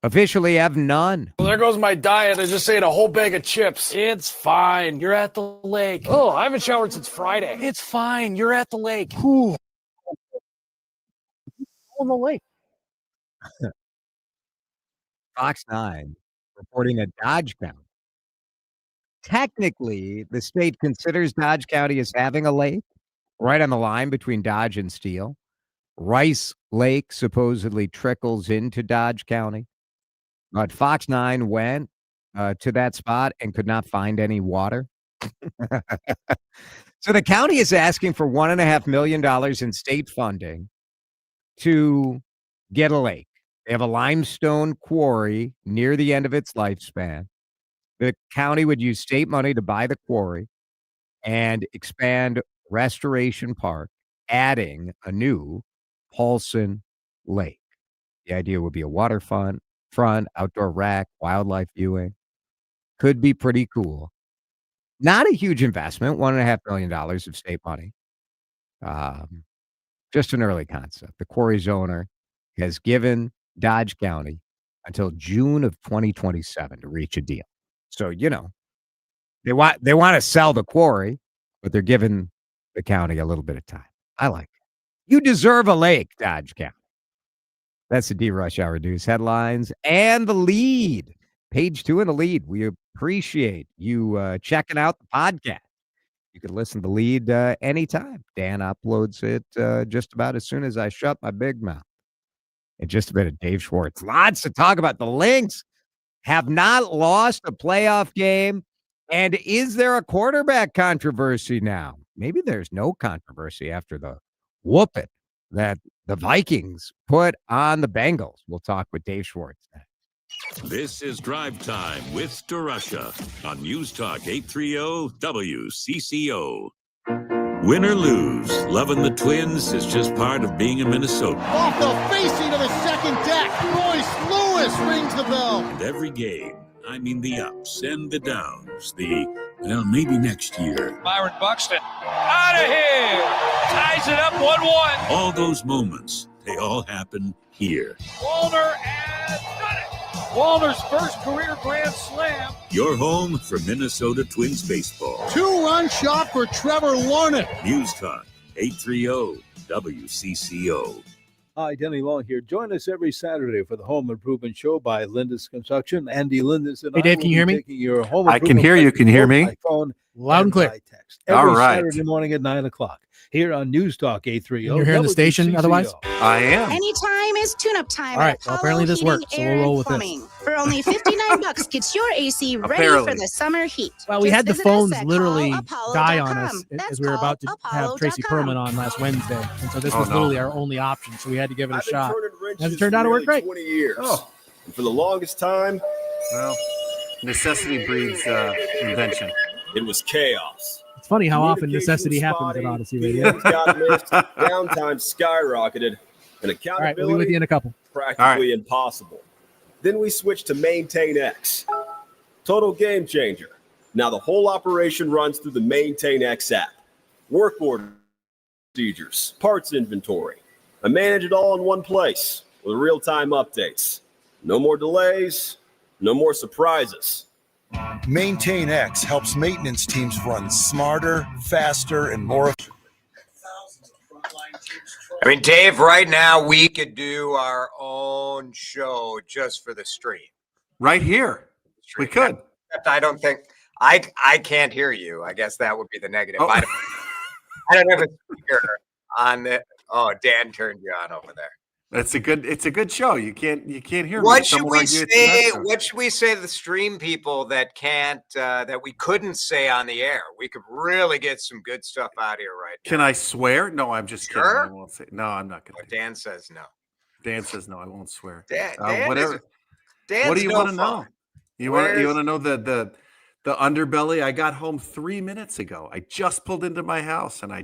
officially have none. Well, there goes my diet. I just ate a whole bag of chips. It's fine. You're at the lake. Oh, I haven't showered since Friday. It's fine. You're at the lake. Whew. On the lake. Fox 9 reporting a Dodge County. Technically, the state considers Dodge County as having a lake right on the line between Dodge and Steele. Rice Lake supposedly trickles into Dodge County. But Fox 9 went to that spot and could not find any water. So the county is asking for $1.5 million in state funding to get a lake. They have a limestone quarry near the end of its lifespan. The county would use state money to buy the quarry and expand Restoration Park, adding a new Paulson Lake. The idea would be a waterfront, outdoor rec, wildlife viewing. Could be pretty cool. Not a huge investment, $1.5 million of state money. Just an early concept. The quarry's owner has given Dodge County until June of 2027 to reach a deal. So, they want to sell the quarry, but they're giving the county a little bit of time. I like it. You deserve a lake, Dodge County. That's the DeRusH Hour News headlines and the lead. Page 2 in the lead. We appreciate you checking out the podcast. You can listen to the lead anytime. Dan uploads it just about as soon as I shut my big mouth. And just a bit of Dave Schwartz. Lots to talk about. The Lynx have not lost a playoff game. And is there a quarterback controversy now? Maybe there's no controversy after the whooping that the Vikings put on the Bengals. We'll talk with Dave Schwartz next. This is Drive Time with DeRusha on News Talk 830 WCCO. Win or lose, loving the Twins is just part of being a Minnesota. Off the facing of the second deck, Royce Lewis rings the bell. And every game, I mean the ups and the downs, maybe next year. Byron Buxton out of here, ties it up 1-1. All those moments, they all happen here. Wallner has done it. Wallner's first career grand slam. Your home for Minnesota Twins baseball. 2-run shot for Trevor Larnett. News Talk 830 WCCO. Hi, Denny Long here. Join us every Saturday for the Home Improvement Show by Lindis Construction. Andy Lindis and Hey, Dave, can you hear me? Your home I can hear you. Can you hear me? by phone Loud and clear. by text. Every All right. Saturday morning at 9 o'clock here on News Talk 830. You're hearing the station WCCO. otherwise? I am. Anytime is tune-up time. All right. at Well, apparently this Apollo works, so Heating, we'll Air, roll and with this. Plumbing. For only $59 gets your AC ready Apparently. for the summer heat. Well, we Just had the visit us phones at literally callapollo.com. die on us That's as we were about to have Tracy callapollo.com. Perlman on last Wednesday. And so this Oh, was no. literally our only option. So we had to give it a I've been shot. turning wrenches As it turned out, it for worked great. 20 years. And for the longest time, well, necessity breeds invention. It was chaos. It's funny how often Communication necessity was happens spotty, at Odyssey Radio. meetings got missed, downtime skyrocketed, and All right, we'll be with accountability you in a couple. practically impossible. Then we switched to Maintain X. Total game changer. Now the whole operation runs through the Maintain X app. Work order procedures, parts inventory. I manage it all in one place with real-time updates. No more delays, no more surprises. Maintain X helps maintenance teams run smarter, faster, and more. I mean, Dave, right now we could do our own show just for the stream. Right here. We could. Except I don't think I can't hear you. I guess that would be the negative. Oh. I don't have a speaker on the. Oh, Dan turned you on over there. It's a good show. You can't hear me. What should Someone we argue it's say? not. What should we say to the stream people that can't that we couldn't say on the air? We could really get some good stuff out here right now. Can I swear? No, I'm just kidding. I won't say. No, I'm not going to. Dan says no. Dan says no. I won't swear. Dan whatever. Dan's What do you no want to fun. know? You want Where's- to know the underbelly? I got home 3 minutes ago. I just pulled into my house and I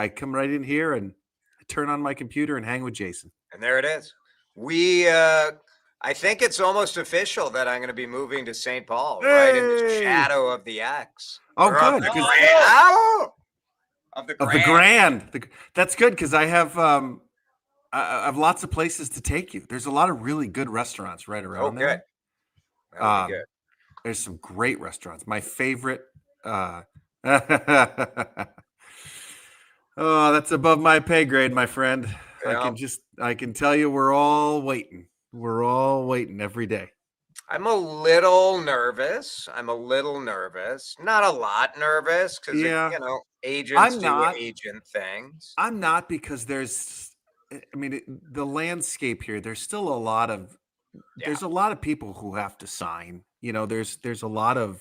come right in here and I turn on my computer and hang with Jason. And there it is. I think it's almost official that I'm going to be moving to St. Paul, right in the Hey! shadow of the X. Oh, Or of good, the 'cause- Grand. Of the Of the Grand. That's good because I have lots of places to take you. There's a lot of really good restaurants right around there. good. That'll be good. There's some great restaurants. My favorite. Oh, that's above my pay grade, my friend. Yeah. I can tell you we're all waiting. We're all waiting every day. I'm a little nervous. Not a lot nervous because, Yeah. agents I'm do not. agent things. I'm not because the landscape here, there's still a lot of there's a lot of people who have to sign. There's a lot of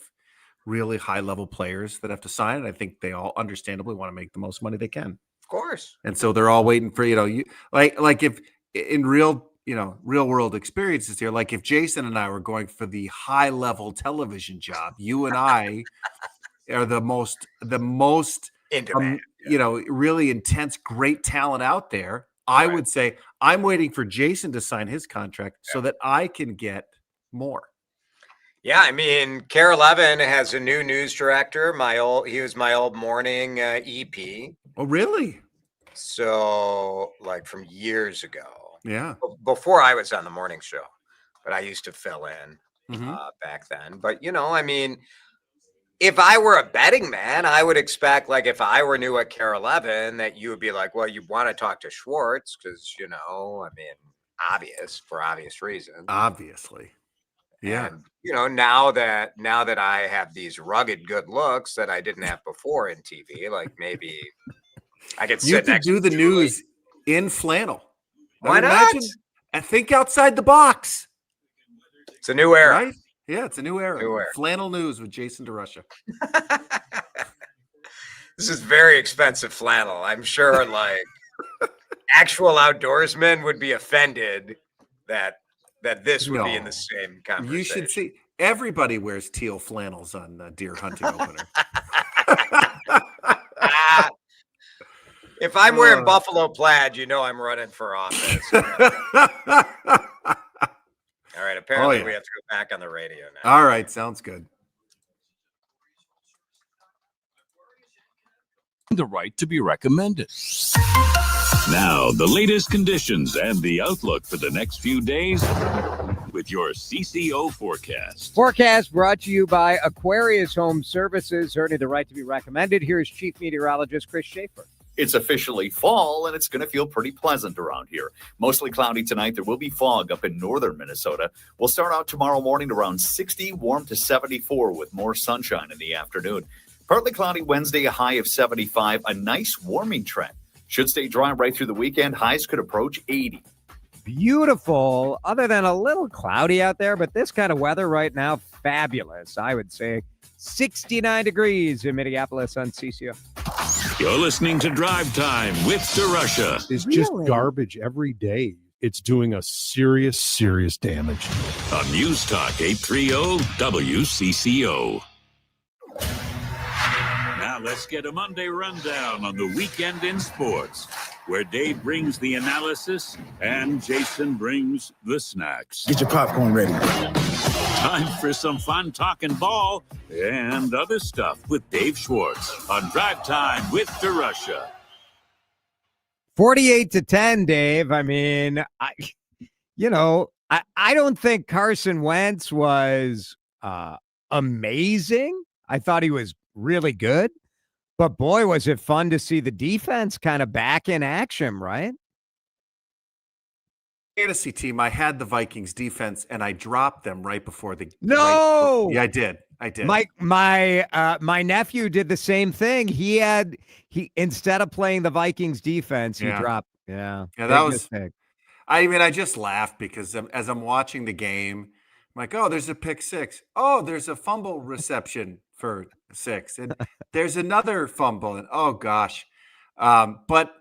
really high level players that have to sign, and I think they all understandably want to make the most money they can. Of course. And so they're all waiting for, you like if in real world experiences here, like if Jason and I were going for the high level television job, you and I are the most in demand, really intense, great talent out there. I would say I'm waiting for Jason to sign his contract so that I can get more. Yeah, I mean, Care 11 has a new news director. He was my old morning EP. Oh, really? So, like from years ago. Yeah. Before I was on the morning show, but I used to fill in back then. But I mean, if I were a betting man, I would expect, like, if I were new at Care 11, that you would be like, well, you want to talk to Schwartz because I mean, for obvious reasons. Obviously. Yeah. And, now that I have these rugged good looks that I didn't have before in TV, like maybe I could sit next to do the news in flannel. Why not? I think outside the box. It's a new era. Right? Yeah, it's a new era. Flannel news with Jason DeRusha. This is very expensive flannel. I'm sure like actual outdoorsmen would be offended that this would be in the same conversation. You should see. Everybody wears teal flannels on deer hunting opener. If I'm wearing buffalo plaid, I'm running for office. All right. Apparently, we have to go back on the radio now. All right. Sounds good. The right to be recommended. Now, the latest conditions and the outlook for the next few days with your CCO forecast. Forecast brought to you by Aquarius Home Services, earning the right to be recommended. Here's Chief Meteorologist Chris Schaefer. It's officially fall, and it's going to feel pretty pleasant around here. Mostly cloudy tonight. There will be fog up in northern Minnesota. We'll start out tomorrow morning around 60, warm to 74 with more sunshine in the afternoon. Partly cloudy Wednesday, a high of 75, a nice warming trend. Should stay dry right through the weekend. Highs could approach 80. Beautiful, other than a little cloudy out there, but this kind of weather right now, fabulous, I would say. 69 degrees in Minneapolis on CCO. You're listening to Drive Time with DeRusha. It's just garbage every day. It's doing us serious damage. On News Talk 830 WCCO. Now let's get a Monday rundown on the weekend in sports, where Dave brings the analysis and Jason brings the snacks. Get your popcorn ready. Time for some fun talking ball and other stuff with Dave Schwartz on Drive Time with DeRusha. 48-10, Dave. I mean, I don't think Carson Wentz was amazing. I thought he was really good. But boy, was it fun to see the defense kind of back in action, right? Fantasy team, I had the Vikings defense and I dropped them right before the No. I did. My nephew did the same thing. He instead of playing the Vikings defense, he dropped. Yeah, that was mistake. I just laughed because as I'm watching the game, I'm like, oh, there's a pick six. Oh, there's a fumble reception for 6, and there's another fumble, and oh gosh. But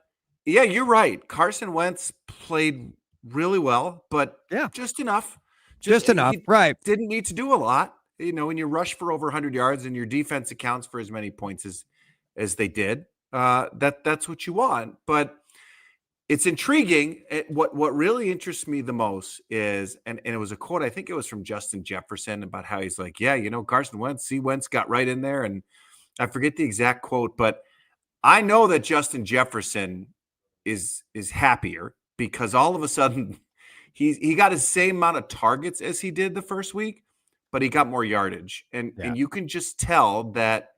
yeah, you're right. Carson Wentz played really well, but just enough. Just enough, right? Didn't need to do a lot. When you rush for over 100 yards and your defense accounts for as many points as they did, that's what you want. But it's intriguing. What really interests me the most is, and it was a quote, I think it was from Justin Jefferson, about how he's like, Carson Wentz, Wentz got right in there. And I forget the exact quote, but I know that Justin Jefferson is happier because all of a sudden he got his same amount of targets as he did the first week, but he got more yardage. And you can just tell that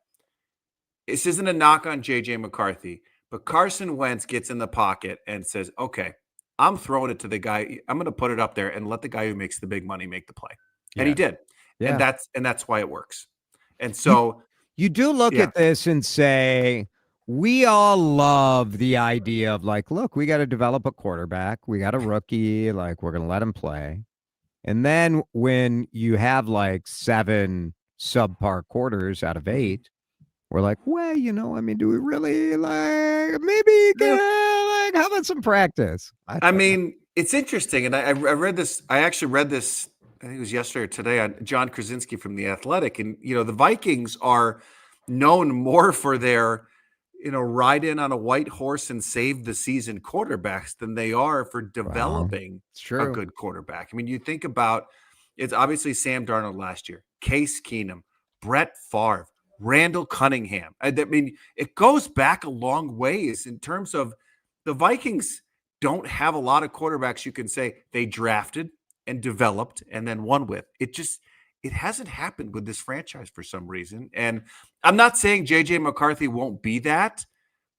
this isn't a knock on JJ McCarthy, but Carson Wentz gets in the pocket and says, okay, I'm throwing it to the guy. I'm going to put it up there and let the guy who makes the big money make the play. Yeah. And he did. Yeah. And that's why it works. And so you do look at this and say, we all love the idea of like, look, we got to develop a quarterback. We got a rookie. Like, we're going to let him play. And then when you have like 7 subpar quarters out of 8, we're like, well, do we really maybe like how about some practice? I mean, it's interesting. And I read this. I actually read this, I think it was yesterday or today, on John Krasinski from The Athletic. And, the Vikings are known more for their, ride in on a white horse and save the season quarterbacks than they are for developing a good quarterback. I mean, you think about, it's obviously Sam Darnold last year, Case Keenum, Brett Favre, Randall Cunningham. I mean, it goes back a long ways in terms of the Vikings don't have a lot of quarterbacks you can say they drafted and developed and then won with. It hasn't happened with this franchise for some reason. And I'm not saying JJ McCarthy won't be that,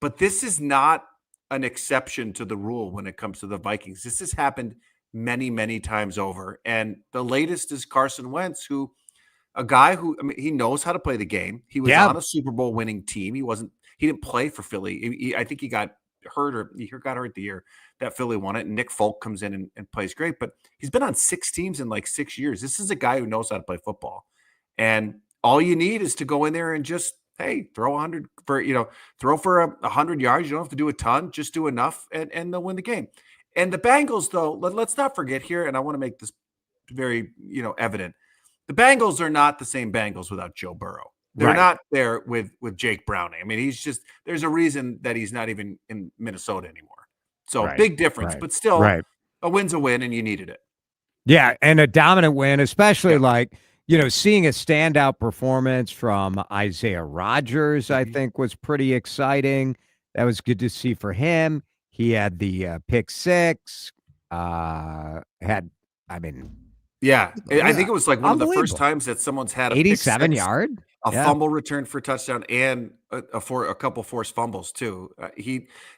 but this is not an exception to the rule when it comes to the Vikings. This has happened many, many times over. And the latest is Carson Wentz, a guy who, he knows how to play the game. He was on a Super Bowl winning team. He didn't play for Philly. I think he got hurt the year that Philly won it. And Nick Folk comes in and plays great, but he's been on 6 teams in like 6 years. This is a guy who knows how to play football. And all you need is to go in there and just, hey, throw 100 for, throw for 100 yards. You don't have to do a ton, just do enough and they'll win the game. And the Bengals, though, let's not forget here, and I want to make this very, evident. The Bengals are not the same Bengals without Joe Burrow. They're not there with Jake Browning. I mean, there's a reason that he's not even in Minnesota anymore. So big difference, but still a win's a win and you needed it. Yeah. And a dominant win, especially seeing a standout performance from Isaiah Rodgers, I think was pretty exciting. That was good to see for him. He had the pick 6, I think it was like one of the first times that someone's had a 87 yard, a fumble return for a touchdown, and a couple forced fumbles too.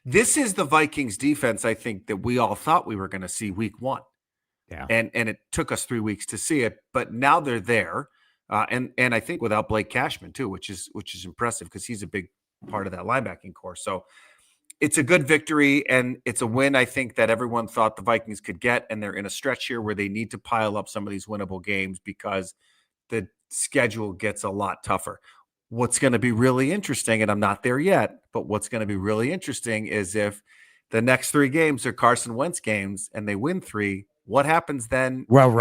This is the Vikings defense, I think, that we all thought we were going to see week 1. Yeah, and it took us 3 weeks to see it, but now they're there, and I think without Blake Cashman too, which is impressive because he's a big part of that linebacking core. So it's a good victory, and it's a win I think that everyone thought the Vikings could get, and they're in a stretch here where they need to pile up some of these winnable games because the schedule gets a lot tougher. What's going to be really interesting, and I'm not there yet, but what's going to be really interesting is if the next 3 games are Carson Wentz games and they win 3, what happens then? Well,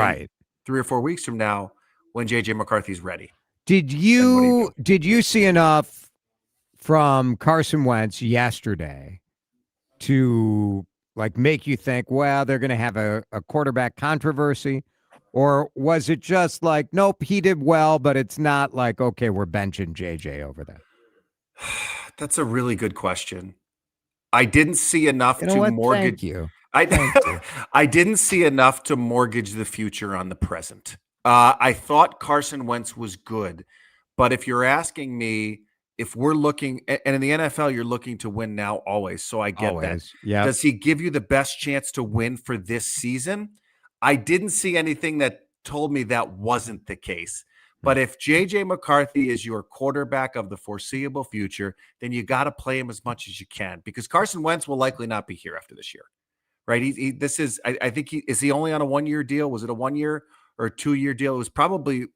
3 or 4 weeks from now when JJ McCarthy's ready. Did you see enough from Carson Wentz yesterday to make you think, well, they're going to have a quarterback controversy? Or was it just like, nope, he did well, but it's not like, okay, we're benching JJ over that? That's a really good question. I didn't see enough to mortgage. Thank you. I didn't see enough to mortgage the future on the present. I thought Carson Wentz was good, but if you're asking me, if we're looking, and in the NFL, you're looking to win now always, so I get that. Yep. Does he give you the best chance to win for this season? I didn't see anything that told me that wasn't the case. But if JJ McCarthy is your quarterback of the foreseeable future, then you got to play him as much as you can because Carson Wentz will likely not be here after this year, right? I think is he only on a 1-year deal? Was it a 1-year or a 2-year deal? It was probably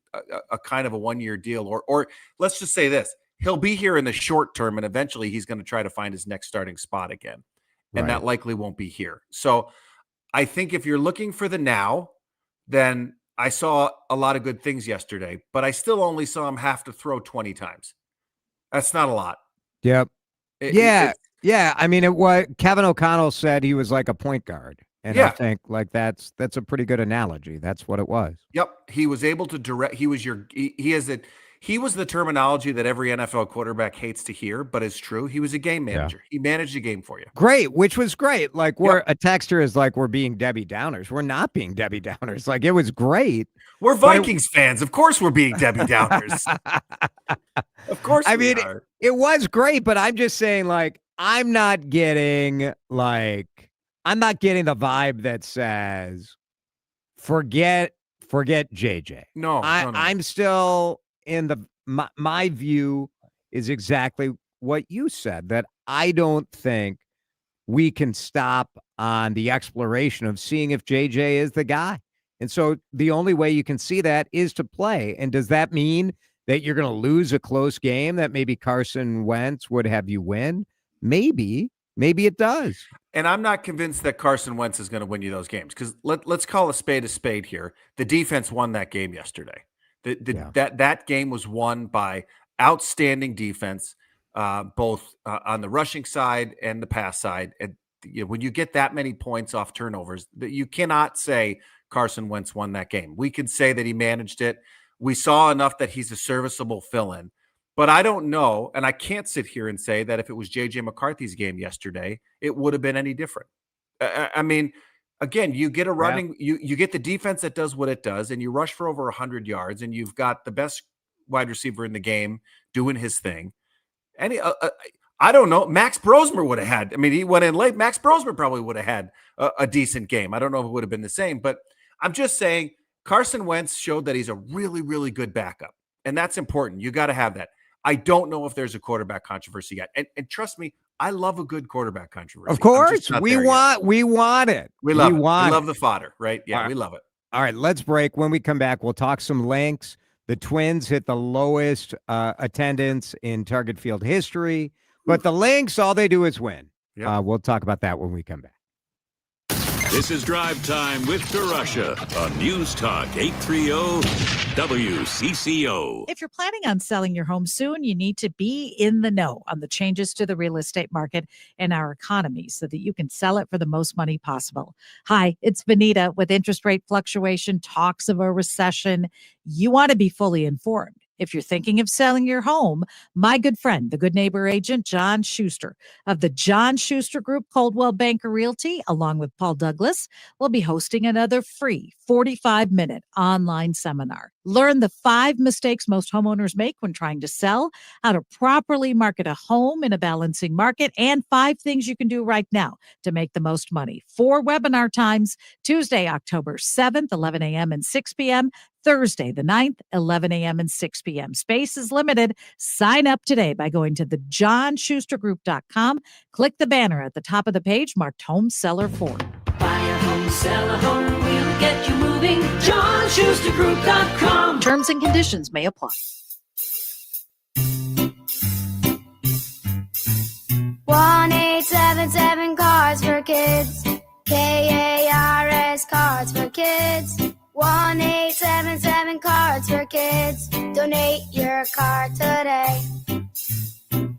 a kind of a 1-year deal, or let's just say this. He'll be here in the short term, and eventually he's going to try to find his next starting spot again. And that likely won't be here. So I think if you're looking for the now, then I saw a lot of good things yesterday, but I still only saw him have to throw 20 times. That's not a lot. Yep. Yeah. I mean, what Kevin O'Connell said, he was like a point guard. And I think that's a pretty good analogy. That's what it was. Yep. He was able to direct. He was the terminology that every NFL quarterback hates to hear, but it's true. He was a game manager. He managed a game for you. Great, which was great. Like a texter is like, we're being Debbie Downers. We're not being Debbie Downers. Like, it was great. We're Vikings fans. Of course we're being Debbie Downers. Of course we are. It was great, but I'm just saying, like, I'm not getting the vibe that says, forget JJ. No. I'm still in my view is exactly what you said, that I don't think we can stop on the exploration of seeing if JJ is the guy. And so the only way you can see that is to play. And does that mean that you're going to lose a close game that maybe Carson Wentz would have you win? Maybe it does. And I'm not convinced that Carson Wentz is going to win you those games, because let's call a spade here. The defense won that game yesterday. That game was won by outstanding defense, both on the rushing side and the pass side. And when you get that many points off turnovers, that you cannot say Carson Wentz won that game. We could say that he managed it. We saw enough that he's a serviceable fill-in. But I don't know, and I can't sit here and say that if it was J.J. McCarthy's game yesterday, it would have been any different. I mean, again, you get a running, you get the defense that does what it does, and you rush for over 100 yards, and you've got the best wide receiver in the game doing his thing. And I don't know, Max Brosmer would have had. I mean, he went in late. Max Brosmer probably would have had a decent game. I don't know if it would have been the same, but I'm just saying Carson Wentz showed that he's a really, really good backup, and that's important. You got to have that. I don't know if there's a quarterback controversy yet. And trust me, I love a good quarterback controversy. Of course, we want it. We love the fodder, right? Yeah, we love it. All right, let's break. When we come back, we'll talk some Lynx. The Twins hit the lowest attendance in Target Field history, but the Lynx, all they do is win. Yep. We'll talk about that when we come back. This is Drive Time with DeRusha on News Talk 830 WCCO. If you're planning on selling your home soon, you need to be in the know on the changes to the real estate market and our economy so that you can sell it for the most money possible. Hi, it's Vanita. With interest rate fluctuation, talks of a recession, you want to be fully informed. If you're thinking of selling your home, my good friend, the good neighbor agent, John Schuster of the John Schuster Group, Coldwell Banker Realty, along with Paul Douglas, will be hosting another free 45-minute online seminar. Learn the 5 mistakes most homeowners make when trying to sell, how to properly market a home in a balancing market, and 5 things you can do right now to make the most money. 4 webinar times, Tuesday, October 7th, 11 a.m. and 6 p.m., Thursday, the 9th, 11 a.m. and 6 p.m. Space is limited. Sign up today by going to thejohnschustergroup.com. Click the banner at the top of the page marked Home Seller Forum. Buy a home, sell a home, we'll get you moving. JohnSchusterGroup.com. Terms and conditions may apply. 1877 Cards for Kids. KARS Cards for Kids. 1877 Cards for Kids. Donate your card today.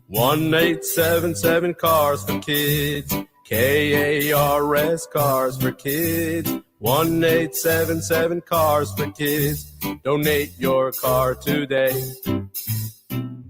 1877 Cars for Kids. KARS Cars for Kids. 1877 Cars for Kids. Donate your car today.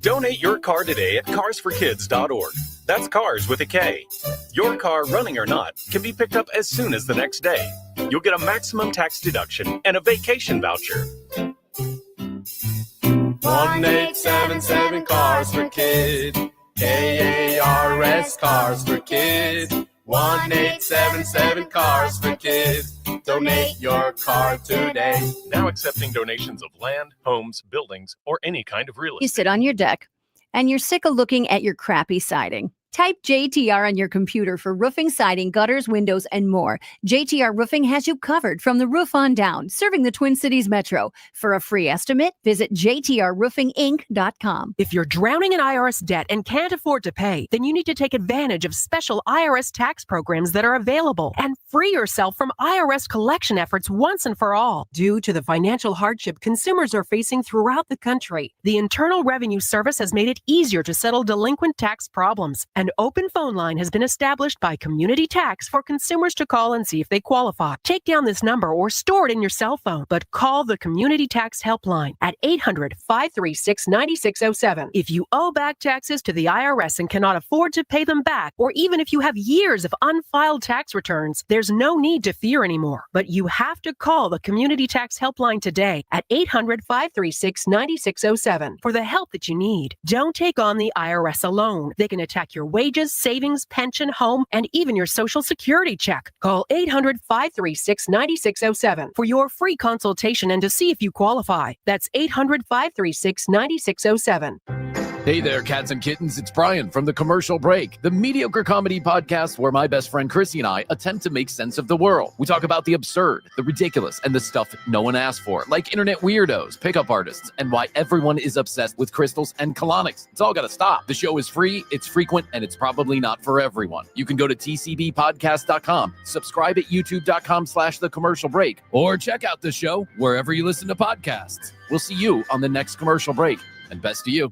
Donate your car today at carsforkids.org. That's cars with a K. Your car, running or not, can be picked up as soon as the next day. You'll get a maximum tax deduction and a vacation voucher. 1877 Cars for Kids. KARS Cars for Kids. 1877 Cars for Kids. Donate your car today. Now accepting donations of land, homes, buildings, or any kind of real estate. You sit on your deck and you're sick of looking at your crappy siding. Type JTR on your computer for roofing, siding, gutters, windows, and more. JTR Roofing has you covered from the roof on down, serving the Twin Cities Metro. For a free estimate, visit jtrroofinginc.com. If you're drowning in IRS debt and can't afford to pay, then you need to take advantage of special IRS tax programs that are available and free yourself from IRS collection efforts once and for all. Due to the financial hardship consumers are facing throughout the country, the Internal Revenue Service has made it easier to settle delinquent tax problems. An open phone line has been established by Community Tax for consumers to call and see if they qualify. Take down this number or store it in your cell phone, but call the Community Tax Helpline at 800-536-9607. If you owe back taxes to the IRS and cannot afford to pay them back, or even if you have years of unfiled tax returns, there's no need to fear anymore. But you have to call the Community Tax Helpline today at 800-536-9607 for the help that you need. Don't take on the IRS alone. They can attack your wages, savings, pension, home, and even your Social Security check. Call 800-536-9607 for your free consultation and to see if you qualify. That's 800-536-9607. Hey there, cats and kittens. It's Brian from The Commercial Break, the mediocre comedy podcast where my best friend Chrissy and I attempt to make sense of the world. We talk about the absurd, the ridiculous, and the stuff no one asked for, like internet weirdos, pickup artists, and why everyone is obsessed with crystals and colonics. It's all got to stop. The show is free, it's frequent, and it's probably not for everyone. You can go to tcbpodcast.com, subscribe at youtube.com/The Commercial Break, or check out the show wherever you listen to podcasts. We'll see you on the next commercial break. And best to you.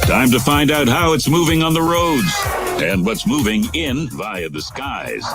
Time to find out how it's moving on the roads and what's moving in via the skies.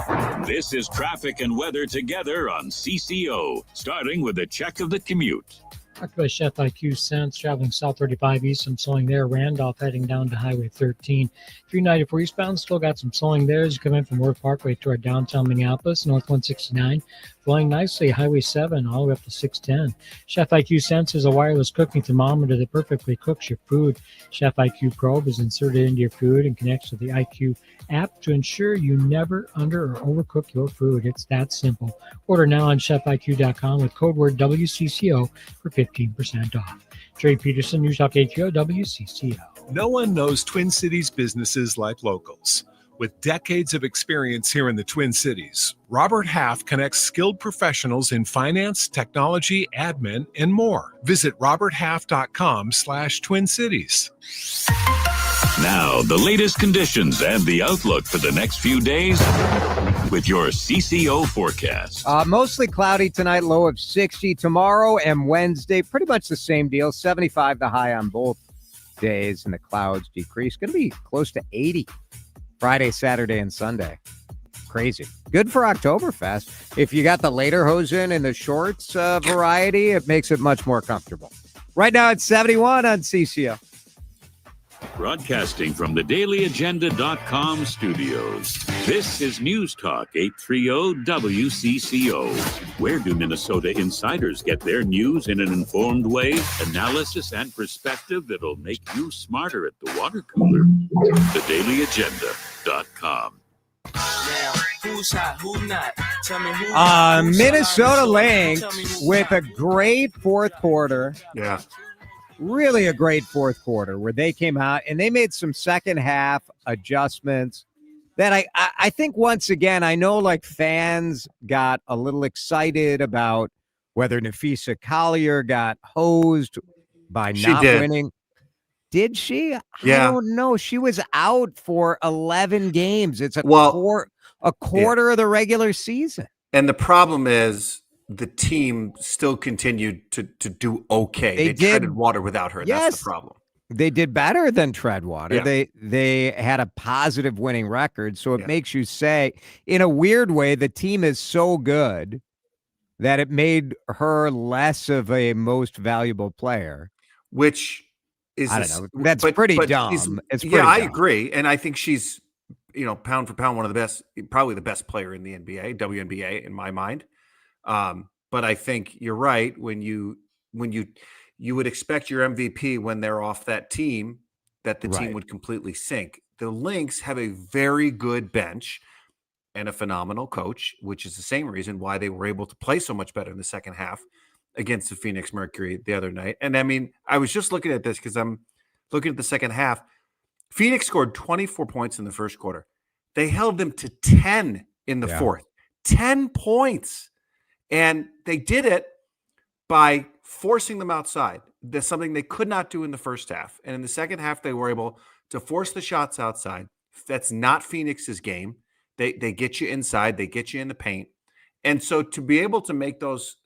This is traffic and weather together on CCO, starting with a check of the commute. Marked by Chef IQ Sense, traveling South 35 east, some slowing there. Randolph heading down to Highway 13. 394 eastbound, still got some slowing there as you come in from Worth Parkway toward downtown Minneapolis. North 169, flowing nicely. Highway 7 all the way up to 610. Chef IQ Sense is a wireless cooking thermometer that perfectly cooks your food. Chef IQ Probe is inserted into your food and connects with the IQ app to ensure you never under or overcook your food. It's that simple. Order now on chefiq.com with code word WCCO for 15% off. Trey Peterson, News Talk ATO, WCCO. No one knows Twin Cities businesses like locals. With decades of experience here in the Twin Cities, Robert Half connects skilled professionals in finance, technology, admin, and more. Visit roberthalf.com/Twin Cities. Now, the latest conditions and the outlook for the next few days with your CCO forecast. Mostly cloudy tonight, low of 60. Tomorrow and Wednesday, pretty much the same deal. 75 the high on both days, and the clouds decrease. Going to be close to 80 Friday, Saturday, and Sunday. Crazy. Good for Oktoberfest. If you got the later hosen and the shorts variety, it makes it much more comfortable. Right now it's 71 on CCO. Broadcasting from the dailyagenda.com studios, this is News Talk 830 WCCO. Where do Minnesota insiders get their news in an informed way? Analysis and perspective that'll make you smarter at the water cooler. The dailyagenda.com. Who's hot, who not? Tell me who Minnesota Lynx with a great fourth quarter. Yeah. Really a great fourth quarter where they came out and they made some second half adjustments that I think once again, I know like fans got a little excited about whether Nafisa Collier got hosed by not winning. Did she? Yeah. I don't know. She was out for 11 games. It's a quarter of the regular season. And the problem is the team still continued to do okay. They treaded water without her. Yes, that's the problem. They did better than tread water. Yeah. They had a positive winning record. So it makes you say, in a weird way, the team is so good that it made her less of a most valuable player. Which is, I don't know. That's pretty dumb. It's pretty I dumb. agree. And I think she's, pound for pound, one of the best, probably the best player in the NBA, WNBA in my mind. But I think you're right. When you would expect your MVP when they're off that team, that the team would completely sink. The Lynx have a very good bench and a phenomenal coach, which is the same reason why they were able to play so much better in the second half against the Phoenix Mercury the other night. And I mean, I was just looking at this because I'm looking at the second half. Phoenix scored 24 points in the first quarter. They held them to 10 in the fourth. 10 points. And they did it by forcing them outside. That's something they could not do in the first half. And in the second half, they were able to force the shots outside. That's not Phoenix's game. They get you inside. They get you in the paint. And so to be able to make those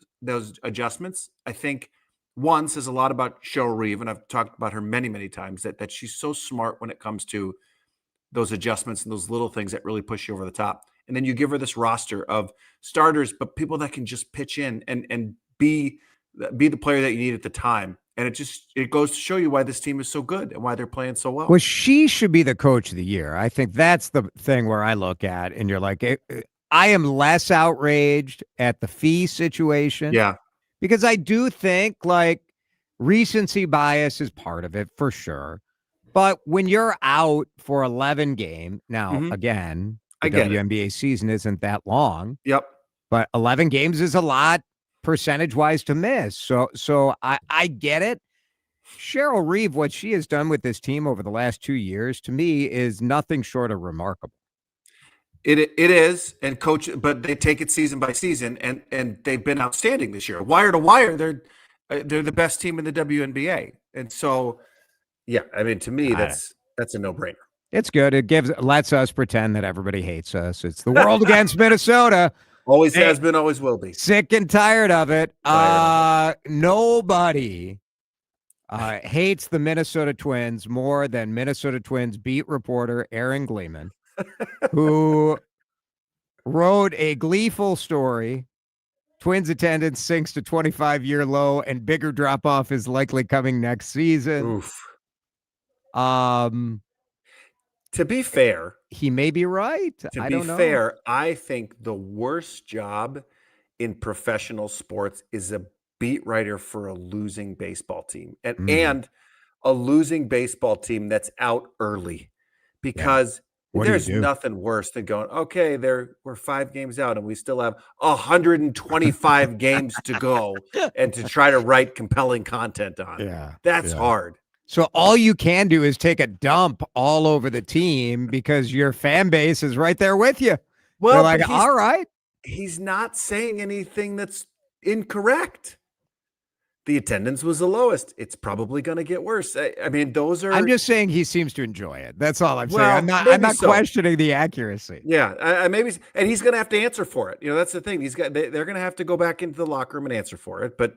adjustments, I think, one, says a lot about Cheryl Reeve. And I've talked about her many, many times, that she's so smart when it comes to those adjustments and those little things that really push you over the top. And then you give her this roster of starters, but people that can just pitch in and be the player that you need at the time. And it goes to show you why this team is so good and why they're playing so well. Well, she should be the coach of the year. I think that's the thing where I look at, and you're like, I am less outraged at the fee situation. Yeah. Because I do think like recency bias is part of it for sure. But when you're out for 11 games, now, again, the WNBA season isn't that long. Yep. But 11 games is a lot percentage-wise to miss. So I get it. Cheryl Reeve, what she has done with this team over the last 2 years, to me, is nothing short of remarkable. It is, and coach, but they take it season by season, and they've been outstanding this year. Wire to wire, they're the best team in the WNBA, and so, yeah, I mean, to me, that's a no-brainer. It's good. It lets us pretend that everybody hates us. It's the world against Minnesota. Always has been, always will be. Sick and tired of it. Nobody hates the Minnesota Twins more than Minnesota Twins beat reporter Aaron Gleeman, who wrote a gleeful story. Twins attendance sinks to 25-year low, and bigger drop-off is likely coming next season. Oof. To be fair, he may be right. To be fair, I think the worst job in professional sports is a beat writer for a losing baseball team, and a losing baseball team that's out early, because there's nothing worse than going, okay, we're 5 games out and we still have 125 games to go, and to try to write compelling content on it. That's hard. So all you can do is take a dump all over the team because your fan base is right there with you. Well, they're like, all right. He's not saying anything that's incorrect. The attendance was the lowest. It's probably going to get worse. I mean, those are. I'm just saying he seems to enjoy it. That's all I'm saying. I'm not questioning the accuracy. Yeah, maybe, and he's going to have to answer for it. That's the thing. They're going to have to go back into the locker room and answer for it. But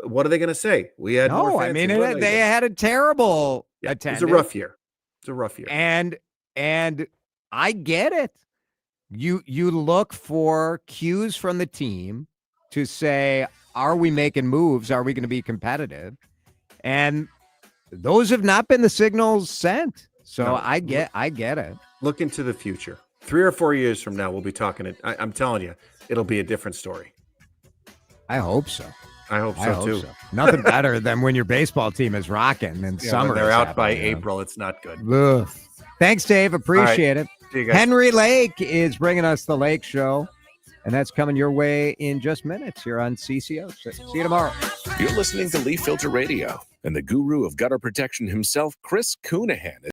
what are they going to say? We had more fans. I mean, they had a terrible attendance. It's a rough year. And I get it. You look for cues from the team to say, are we making moves? Are we going to be competitive? And those have not been the signals sent. So no. I get it. Look into the future. 3 or 4 years from now, we'll be talking it. I'm telling you, it'll be a different story. I hope so. I hope so too. Nothing better than when your baseball team is rocking and summer. They're out by April. It's not good. Ugh. Thanks, Dave. Appreciate it. See you guys. Henry Lake is bringing us the Lake Show, and that's coming your way in just minutes here on CCO. See you tomorrow. You're listening to Leaf Filter Radio, and the guru of gutter protection himself, Chris Coonahan,